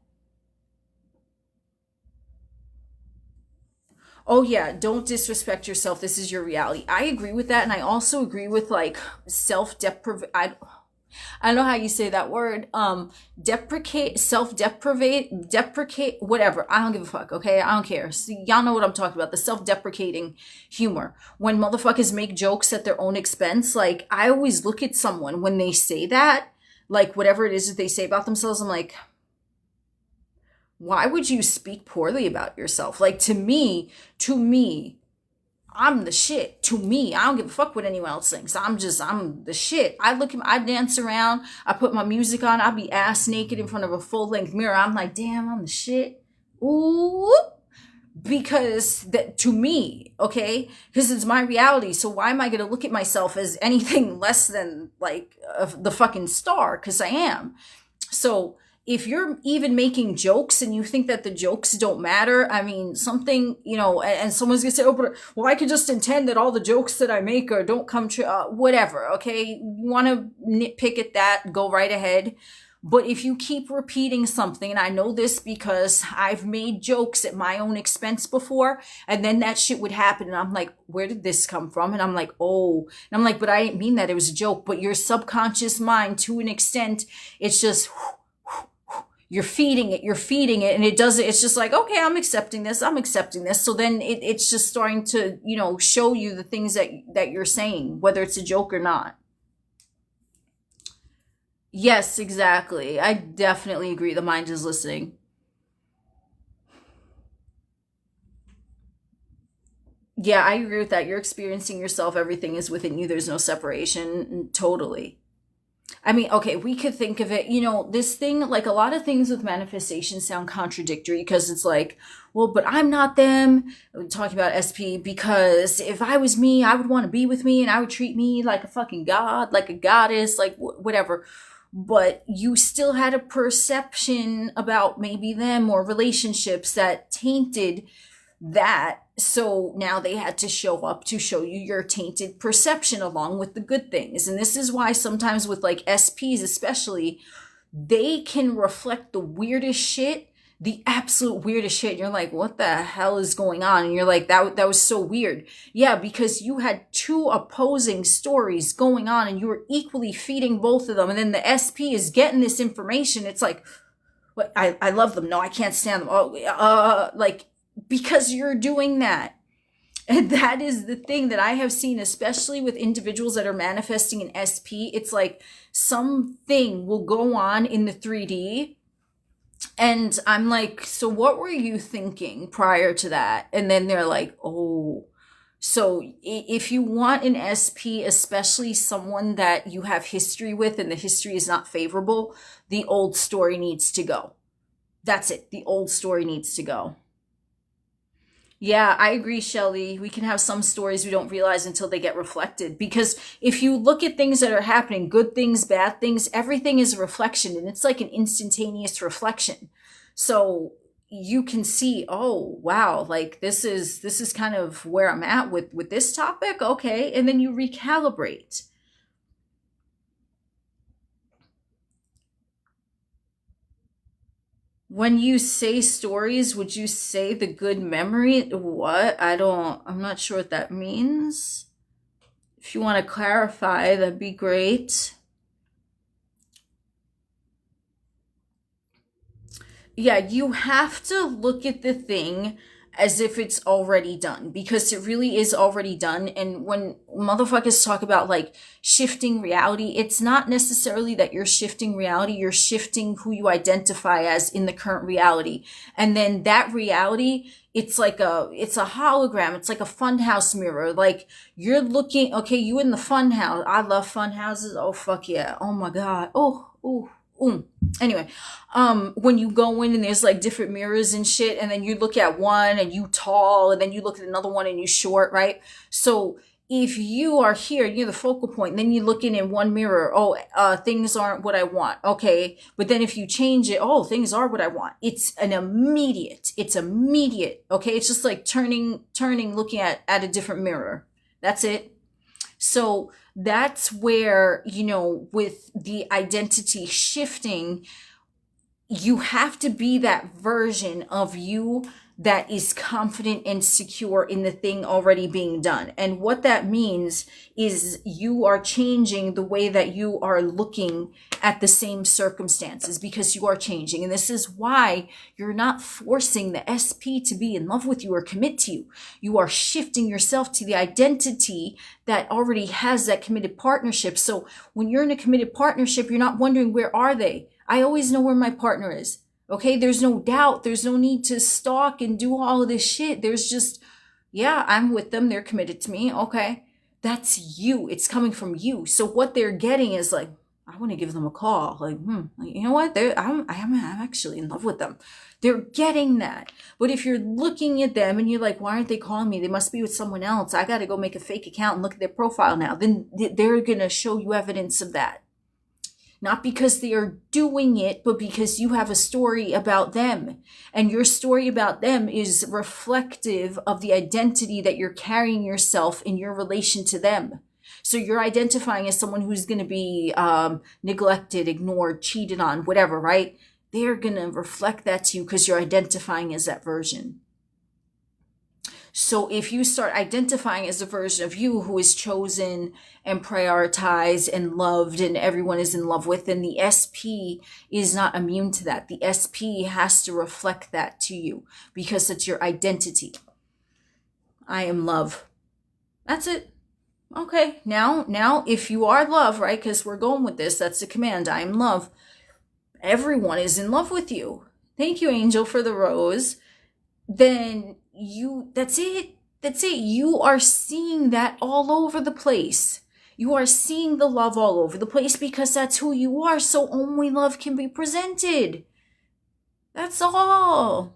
Oh yeah, don't disrespect yourself. This is your reality. I agree with that. And I also agree with like self-deprivation. I don't know how you say that word. Deprecate, deprecate, whatever. I don't give a fuck, okay? I don't care. So y'all know what I'm talking about. The self-deprecating humor. When motherfuckers make jokes at their own expense, like, I always look at someone when they say that, like, whatever it is that they say about themselves, I'm like, why would you speak poorly about yourself? Like, to me, I'm the shit. To me, I don't give a fuck what anyone else thinks. I'm the shit. I dance around, I put my music on, I be ass naked in front of a full length mirror. I'm like, damn, I'm the shit. Ooh. Because that, to me, okay? Because it's my reality. So why am I going to look at myself as anything less than like the fucking star? Because I am. So if you're even making jokes and you think that the jokes don't matter, I mean, something, and someone's gonna say, oh, but, well, I could just intend that all the jokes that I make or don't come true, whatever, okay? You want to nitpick at that, go right ahead. But if you keep repeating something, and I know this because I've made jokes at my own expense before, and then that shit would happen, and I'm like, where did this come from? And I'm like, oh, and I'm like, but I didn't mean that, it was a joke. But your subconscious mind, to an extent, it's just, you're feeding it, and it does it. It's just like, okay, I'm accepting this. So then it's just starting to, show you the things that you're saying, whether it's a joke or not. Yes, exactly. I definitely agree. The mind is listening. Yeah, I agree with that. You're experiencing yourself. Everything is within you. There's no separation. Totally. I mean, okay, we could think of it, this thing, like a lot of things with manifestation sound contradictory because it's like, well, but I'm not them. We're talking about SP because if I was me, I would want to be with me and I would treat me like a fucking god, like a goddess, like whatever. But you still had a perception about maybe them or relationships that tainted that. So now they had to show up to show you your tainted perception along with the good things. And this is why sometimes with like SPs especially, they can reflect the weirdest shit, the absolute weirdest shit. You're like, what the hell is going on? And you're like, that was so weird. Yeah, because you had two opposing stories going on and you were equally feeding both of them. And then the SP is getting this information. It's like, what? I love them. No, I can't stand them. Oh, like, because you're doing that. And that is the thing that I have seen, especially with individuals that are manifesting in SP. It's like something will go on in the 3D. And I'm like, so what were you thinking prior to that? And then they're like, oh. So if you want an SP, especially someone that you have history with and the history is not favorable, the old story needs to go. That's it. The old story needs to go. Yeah, I agree, Shelley. We can have some stories we don't realize until they get reflected. Because if you look at things that are happening, good things, bad things, everything is a reflection and it's like an instantaneous reflection. So you can see, oh, wow, like this is kind of where I'm at with this topic. Okay. And then you recalibrate. When you say stories, would you say the good memory? What? I'm not sure what that means. If you want to clarify, that'd be great. Yeah, you have to look at the thing as if it's already done because it really is already done. And when motherfuckers talk about like shifting reality, it's not necessarily that you're shifting reality, you're shifting who you identify as in the current reality. And then that reality, it's a hologram. It's like a funhouse mirror. Like you're looking, okay, you in the funhouse. I love funhouses. Oh, fuck yeah. Oh my God. Oh. Anyway, when you go in and there's like different mirrors and shit, and then you look at one and you tall, and then you look at another one and you short, right? So if you are here, you're the focal point, and then you look in one mirror, oh, things aren't what I want. Okay. But then if you change it, oh, things are what I want. It's immediate. Okay. It's just like turning, looking at a different mirror. That's it. So that's where, with the identity shifting, you have to be that version of you that is confident and secure in the thing already being done. And what that means is you are changing the way that you are looking at the same circumstances because you are changing. And this is why you're not forcing the SP to be in love with you or commit to you. You are shifting yourself to the identity that already has that committed partnership. So when you're in a committed partnership, you're not wondering, where are they? I always know where my partner is. Okay, there's no doubt. There's no need to stalk and do all of this shit. There's just, yeah, I'm with them. They're committed to me. Okay, that's you. It's coming from you. So what they're getting is like, I want to give them a call. Like, you know what? I'm actually in love with them. They're getting that. But if you're looking at them and you're like, why aren't they calling me? They must be with someone else. I got to go make a fake account and look at their profile now. Then they're going to show you evidence of that. Not because they are doing it, but because you have a story about them. And your story about them is reflective of the identity that you're carrying yourself in your relation to them. So you're identifying as someone who's going to be neglected, ignored, cheated on, whatever, right? They're going to reflect that to you because you're identifying as that version. So if you start identifying as a version of you who is chosen and prioritized and loved and everyone is in love with, then the SP is not immune to that. The SP has to reflect that to you because it's your identity. I am love. That's it. Okay. Now, if you are love, right? Because we're going with this. That's the command. I am love. Everyone is in love with you. Thank you, Angel, for the rose. Then that's it. You are seeing that all over the place. You are seeing the love all over the place because that's who you are. So only love can be presented. That's all.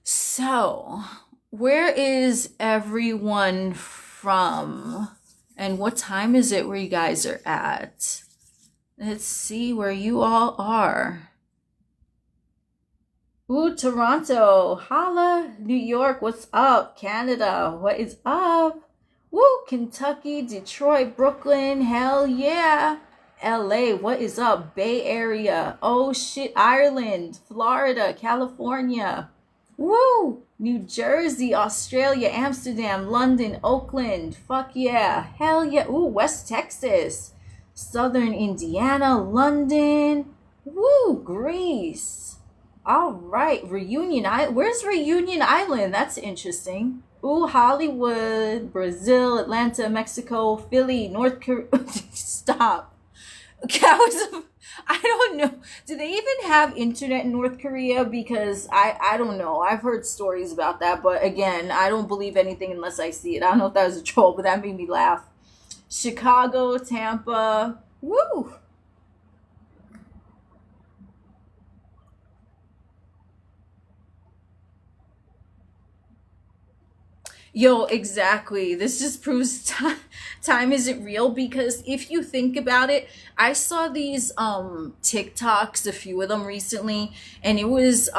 So, where is everyone from? And what time is it where you guys are at? Let's see where you all are. Ooh, Toronto. Holla. New York, what's up? Canada, what is up? Woo, Kentucky, Detroit, Brooklyn, hell yeah. LA, what is up? Bay Area. Oh shit, Ireland, Florida, California. Woo! New Jersey, Australia, Amsterdam, London, Oakland. Fuck yeah. Hell yeah. Ooh, West Texas. Southern Indiana, London. Woo! Greece. All right. Reunion Island. Where's Reunion Island? That's interesting. Ooh, Hollywood, Brazil, Atlanta, Mexico, Philly, North Korea. Stop. Cows. I don't know. Do they even have internet in North Korea? Because I don't know. I've heard stories about that, but again, I don't believe anything unless I see it. I don't know if that was a troll, but that made me laugh. Chicago, Tampa. Woo! Yo, exactly. This just proves time isn't real because if you think about it, I saw these TikToks, a few of them recently, and it was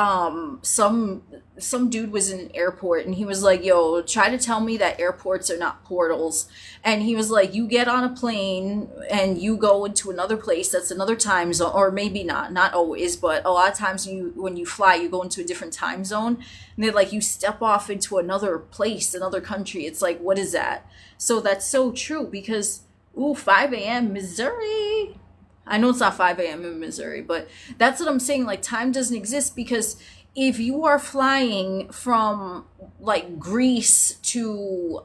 some dude was in an airport and he was like, "Yo, try to tell me that airports are not portals." And he was like, "You get on a plane and you go into another place that's another time zone, or maybe not always, but a lot of times when you fly, you go into a different time zone." And they're like, you step off into another place, another country. It's like, what is that? So that's so true because, ooh, 5 a.m. Missouri. I know it's not 5 a.m. in Missouri, but that's what I'm saying. Like, time doesn't exist because if you are flying from like Greece to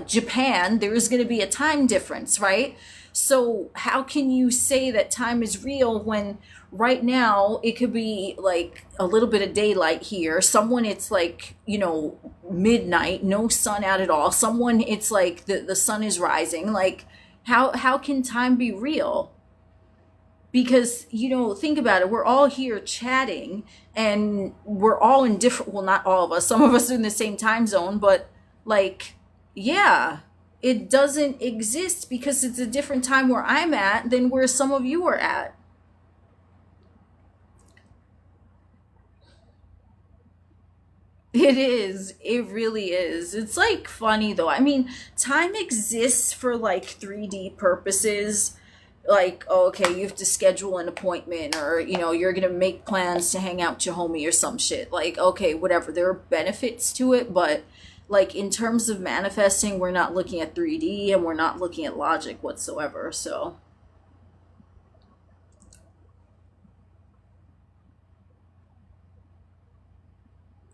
Japan, there is going to be a time difference, right? So how can you say that time is real when right now it could be like a little bit of daylight here? Someone it's like, midnight, no sun out at all. Someone it's like the sun is rising. Like how can time be real? Because think about it, we're all here chatting and we're all in different, well, not all of us, some of us are in the same time zone, but like, yeah, it doesn't exist because it's a different time where I'm at than where some of you are at. It is, it really is. It's like funny though. I mean, time exists for like 3D purposes. Like, oh, okay, you have to schedule an appointment, or you're gonna make plans to hang out with your homie or some shit. Like, okay, whatever, there are benefits to it, but like in terms of manifesting, we're not looking at 3D and we're not looking at logic whatsoever. So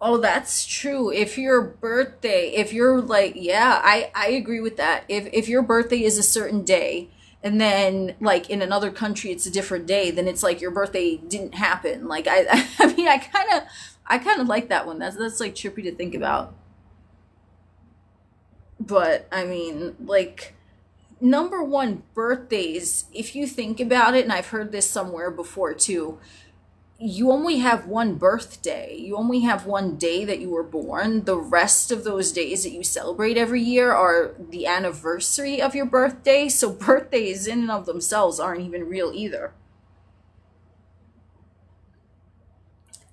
oh, that's true. If your birthday, if you're like, yeah, I agree with that. If your birthday is a certain day and then like in another country it's a different day, then it's like your birthday didn't happen. Like I mean, I kind of like that one. That's like trippy to think about. But I mean, like number one, birthdays, if you think about it, and I've heard this somewhere before too, you only have one birthday. You only have one day that you were born. The rest of those days that you celebrate every year are the anniversary of your birthday. So birthdays in and of themselves aren't even real either.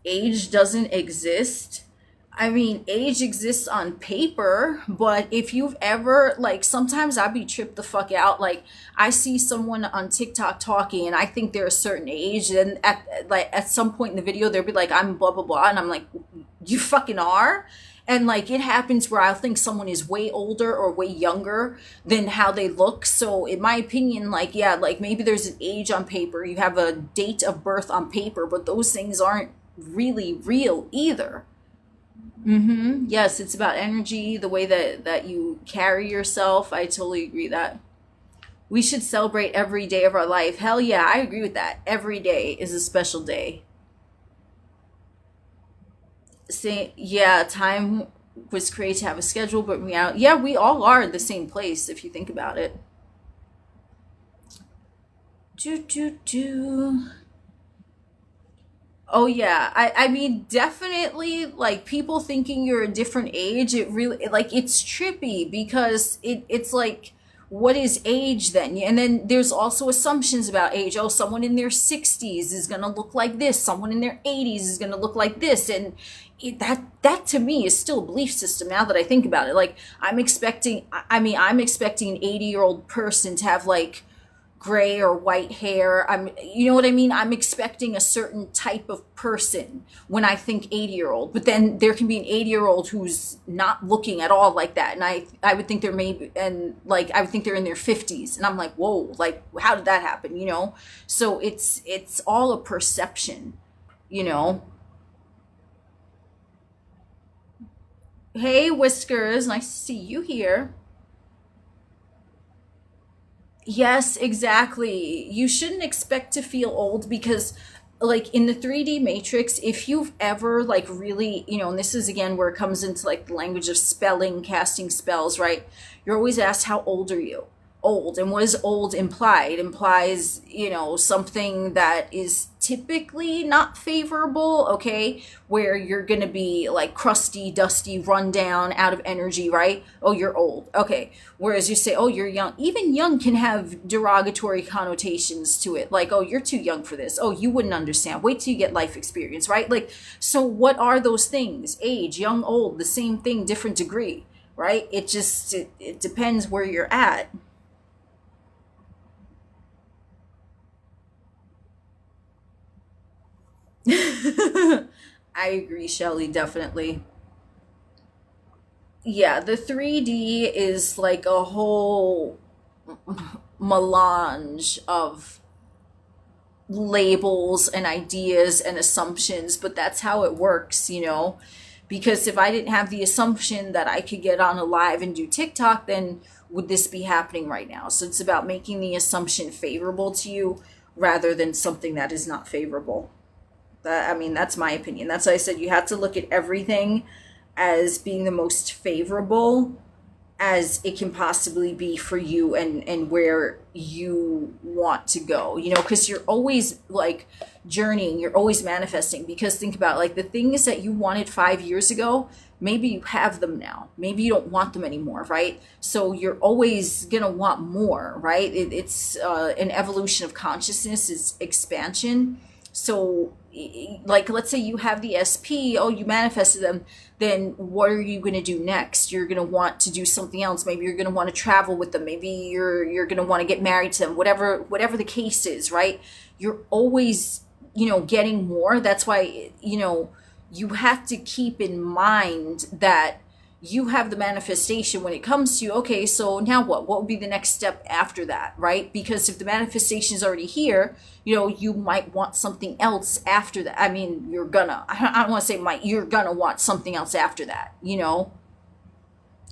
Age doesn't exist. I mean, age exists on paper, but if you've ever, like, sometimes I be tripped the fuck out. Like, I see someone on TikTok talking, and I think they're a certain age, and at some point in the video, they'll be like, "I'm blah blah blah," and I'm like, "You fucking are." And like it happens where I'll think someone is way older or way younger than how they look. So in my opinion, like yeah, like maybe there's an age on paper, you have a date of birth on paper, but those things aren't really real either. Yes, it's about energy, the way that you carry yourself. I totally agree that we should celebrate every day of our life. Hell yeah, I agree with that. Every day is a special day. Say, yeah, time was created to have a schedule, but reality, yeah, we all are in the same place if you think about it. Do do do. Oh yeah, I mean definitely like people thinking you're a different age. It really like it's trippy because it's like what is age then? And then there's also assumptions about age. Oh, someone in their 60s is gonna look like this. Someone in their 80s is gonna look like this, and that to me is still a belief system. Now that I think about it, like I'm expecting an 80-year-old person to have like gray or white hair. You know what I mean? I'm expecting a certain type of person when I think 80-year-old, but then there can be an 80-year-old who's not looking at all like that. And I would think they're maybe, and like, I would think they're in their 50s. And I'm like, whoa, like, how did that happen? You know? So it's all a perception, you know? Hey, Whiskers, nice to see you here. Yes, exactly. You shouldn't expect to feel old because like in the 3D matrix, if you've ever like really, and this is again where it comes into like the language of spelling, casting spells, right? You're always asked how old are you? Old. And what does old imply? It implies, something that is typically not favorable, okay? Where you're gonna be like crusty, dusty, run down, out of energy, right? Oh, you're old. Okay. Whereas you say, oh, you're young. Even young can have derogatory connotations to it. Like, oh, you're too young for this. Oh, you wouldn't understand. Wait till you get life experience, right? Like, so what are those things? Age, young, old, the same thing, different degree, right? It depends where you're at. I agree, Shelley, definitely. Yeah, the 3D is like a whole melange of labels and ideas and assumptions, but that's how it works, Because if I didn't have the assumption that I could get on a live and do TikTok, then would this be happening right now? So it's about making the assumption favorable to you rather than something that is not favorable. I mean, that's my opinion. That's why I said you have to look at everything as being the most favorable as it can possibly be for you and where you want to go, because you're always like journeying, you're always manifesting. Because think about like the things that you wanted 5 years ago, maybe you have them now, maybe you don't want them anymore, right? So you're always gonna want more, right? It's an evolution of consciousness, is expansion. So like let's say you have the SP, oh, you manifested them, then what are you going to do next? You're going to want to do something else. Maybe you're going to want to travel with them. Maybe you're going to want to get married to them. Whatever the case is, right? You're always, getting more. That's why, you have to keep in mind that you have the manifestation when it comes to, okay, so now what would be the next step after that, right? Because if the manifestation is already here, you might want something else after that. I mean, I don't want to say might, you're gonna want something else after that,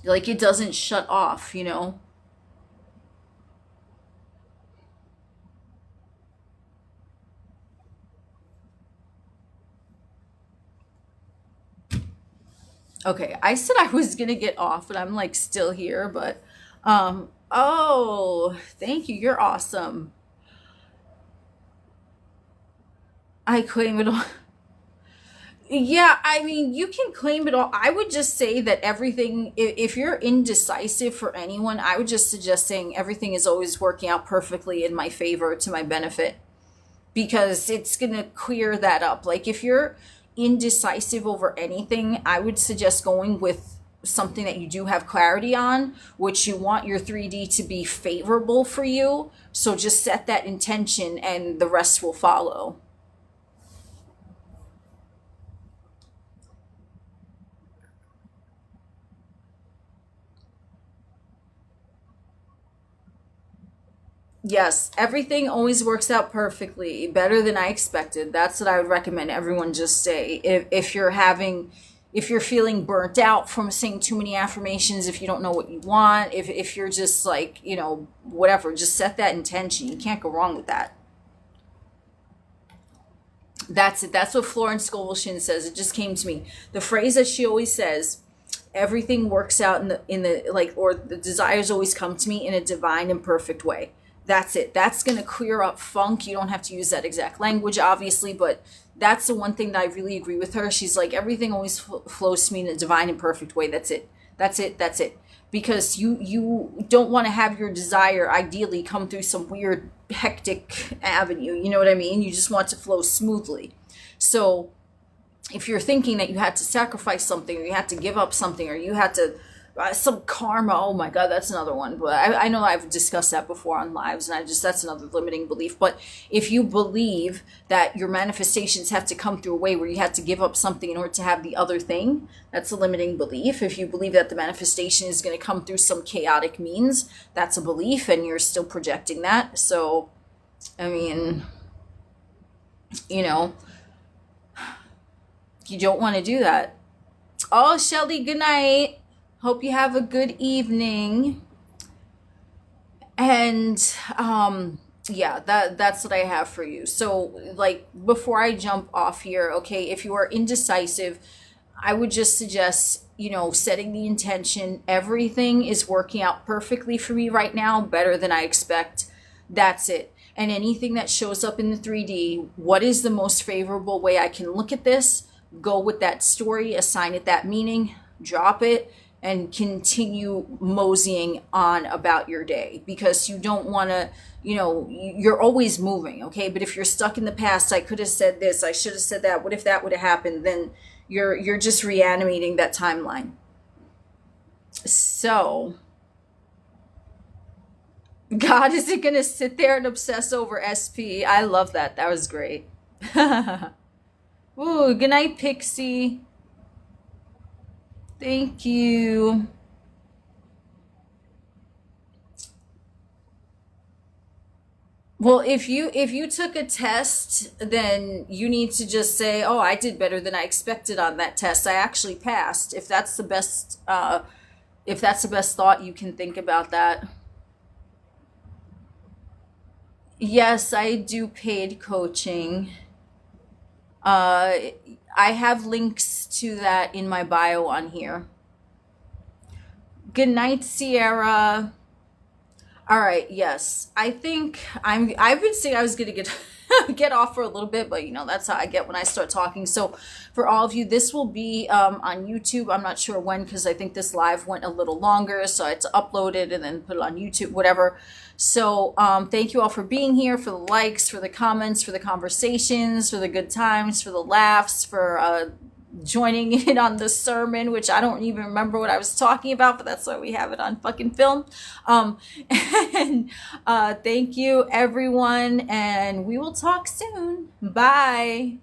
like it doesn't shut off. Okay, I said I was gonna get off, but I'm like still here, but oh, thank you, you're awesome. I claim it all. Yeah, I mean, you can claim it all. I would just say that everything, if you're indecisive for anyone, I would just suggest saying everything is always working out perfectly in my favor to my benefit because it's going to clear that up. Like if you're indecisive over anything, I would suggest going with something that you do have clarity on, which you want your 3D to be favorable for you. So just set that intention and the rest will follow. Yes, everything always works out perfectly, better than I expected. That's what I would recommend everyone just say. If you're feeling burnt out from saying too many affirmations, if you don't know what you want, if you're just like, whatever, just set that intention. You can't go wrong with that. That's it. That's what Florence Scovel says. It just came to me. The phrase that she always says, everything works out in the like, or the desires always come to me in a divine and perfect way. That's it. That's going to clear up funk. You don't have to use that exact language, obviously, but that's the one thing that I really agree with her. She's like, everything always flows to me in a divine and perfect way. That's it. That's it. That's it. Because you don't want to have your desire ideally come through some weird hectic avenue. You know what I mean? You just want to flow smoothly. So if you're thinking that you had to sacrifice something, or you had to give up something, or you had to some karma, oh my god, that's another one. But I know I've discussed that before on lives, and that's another limiting belief. But if you believe that your manifestations have to come through a way where you had to give up something in order to have the other thing, that's a limiting belief. If you believe that the manifestation is going to come through some chaotic means, that's a belief, and you're still projecting that. So I mean, you know, you don't want to do that. Oh, Shelly, good night. Hope you have a good evening. And yeah, that's what I have for you. So like, before I jump off here, okay, if you are indecisive, I would just suggest, setting the intention. Everything is working out perfectly for me right now, better than I expect. That's it. And anything that shows up in the 3D, what is the most favorable way I can look at this? Go with that story, assign it that meaning, drop it, and continue moseying on about your day, because you don't want to, you're always moving, okay? But if you're stuck in the past, I could have said this, I should have said that, what if that would have happened, then you're just reanimating that timeline. So God isn't going to sit there and obsess over SP. I love that. That was great. Ooh, good night, Pixie. Thank you. Well, if you took a test, then you need to just say, "Oh, I did better than I expected on that test. I actually passed." If that's the best thought you can think about that. Yes, I do paid coaching. I have links to that in my bio on here. Good night, Sierra. All right, yes. I've been saying I was going to get off for a little bit, but that's how I get when I start talking. So for all of you, this will be on YouTube. I'm not sure when, because I think this live went a little longer, so I had to upload it and then put it on YouTube, whatever. So thank you all for being here, for the likes, for the comments, for the conversations, for the good times, for the laughs, for joining in on the sermon, which I don't even remember what I was talking about, but that's why we have it on fucking film. And thank you, everyone, and we will talk soon. Bye.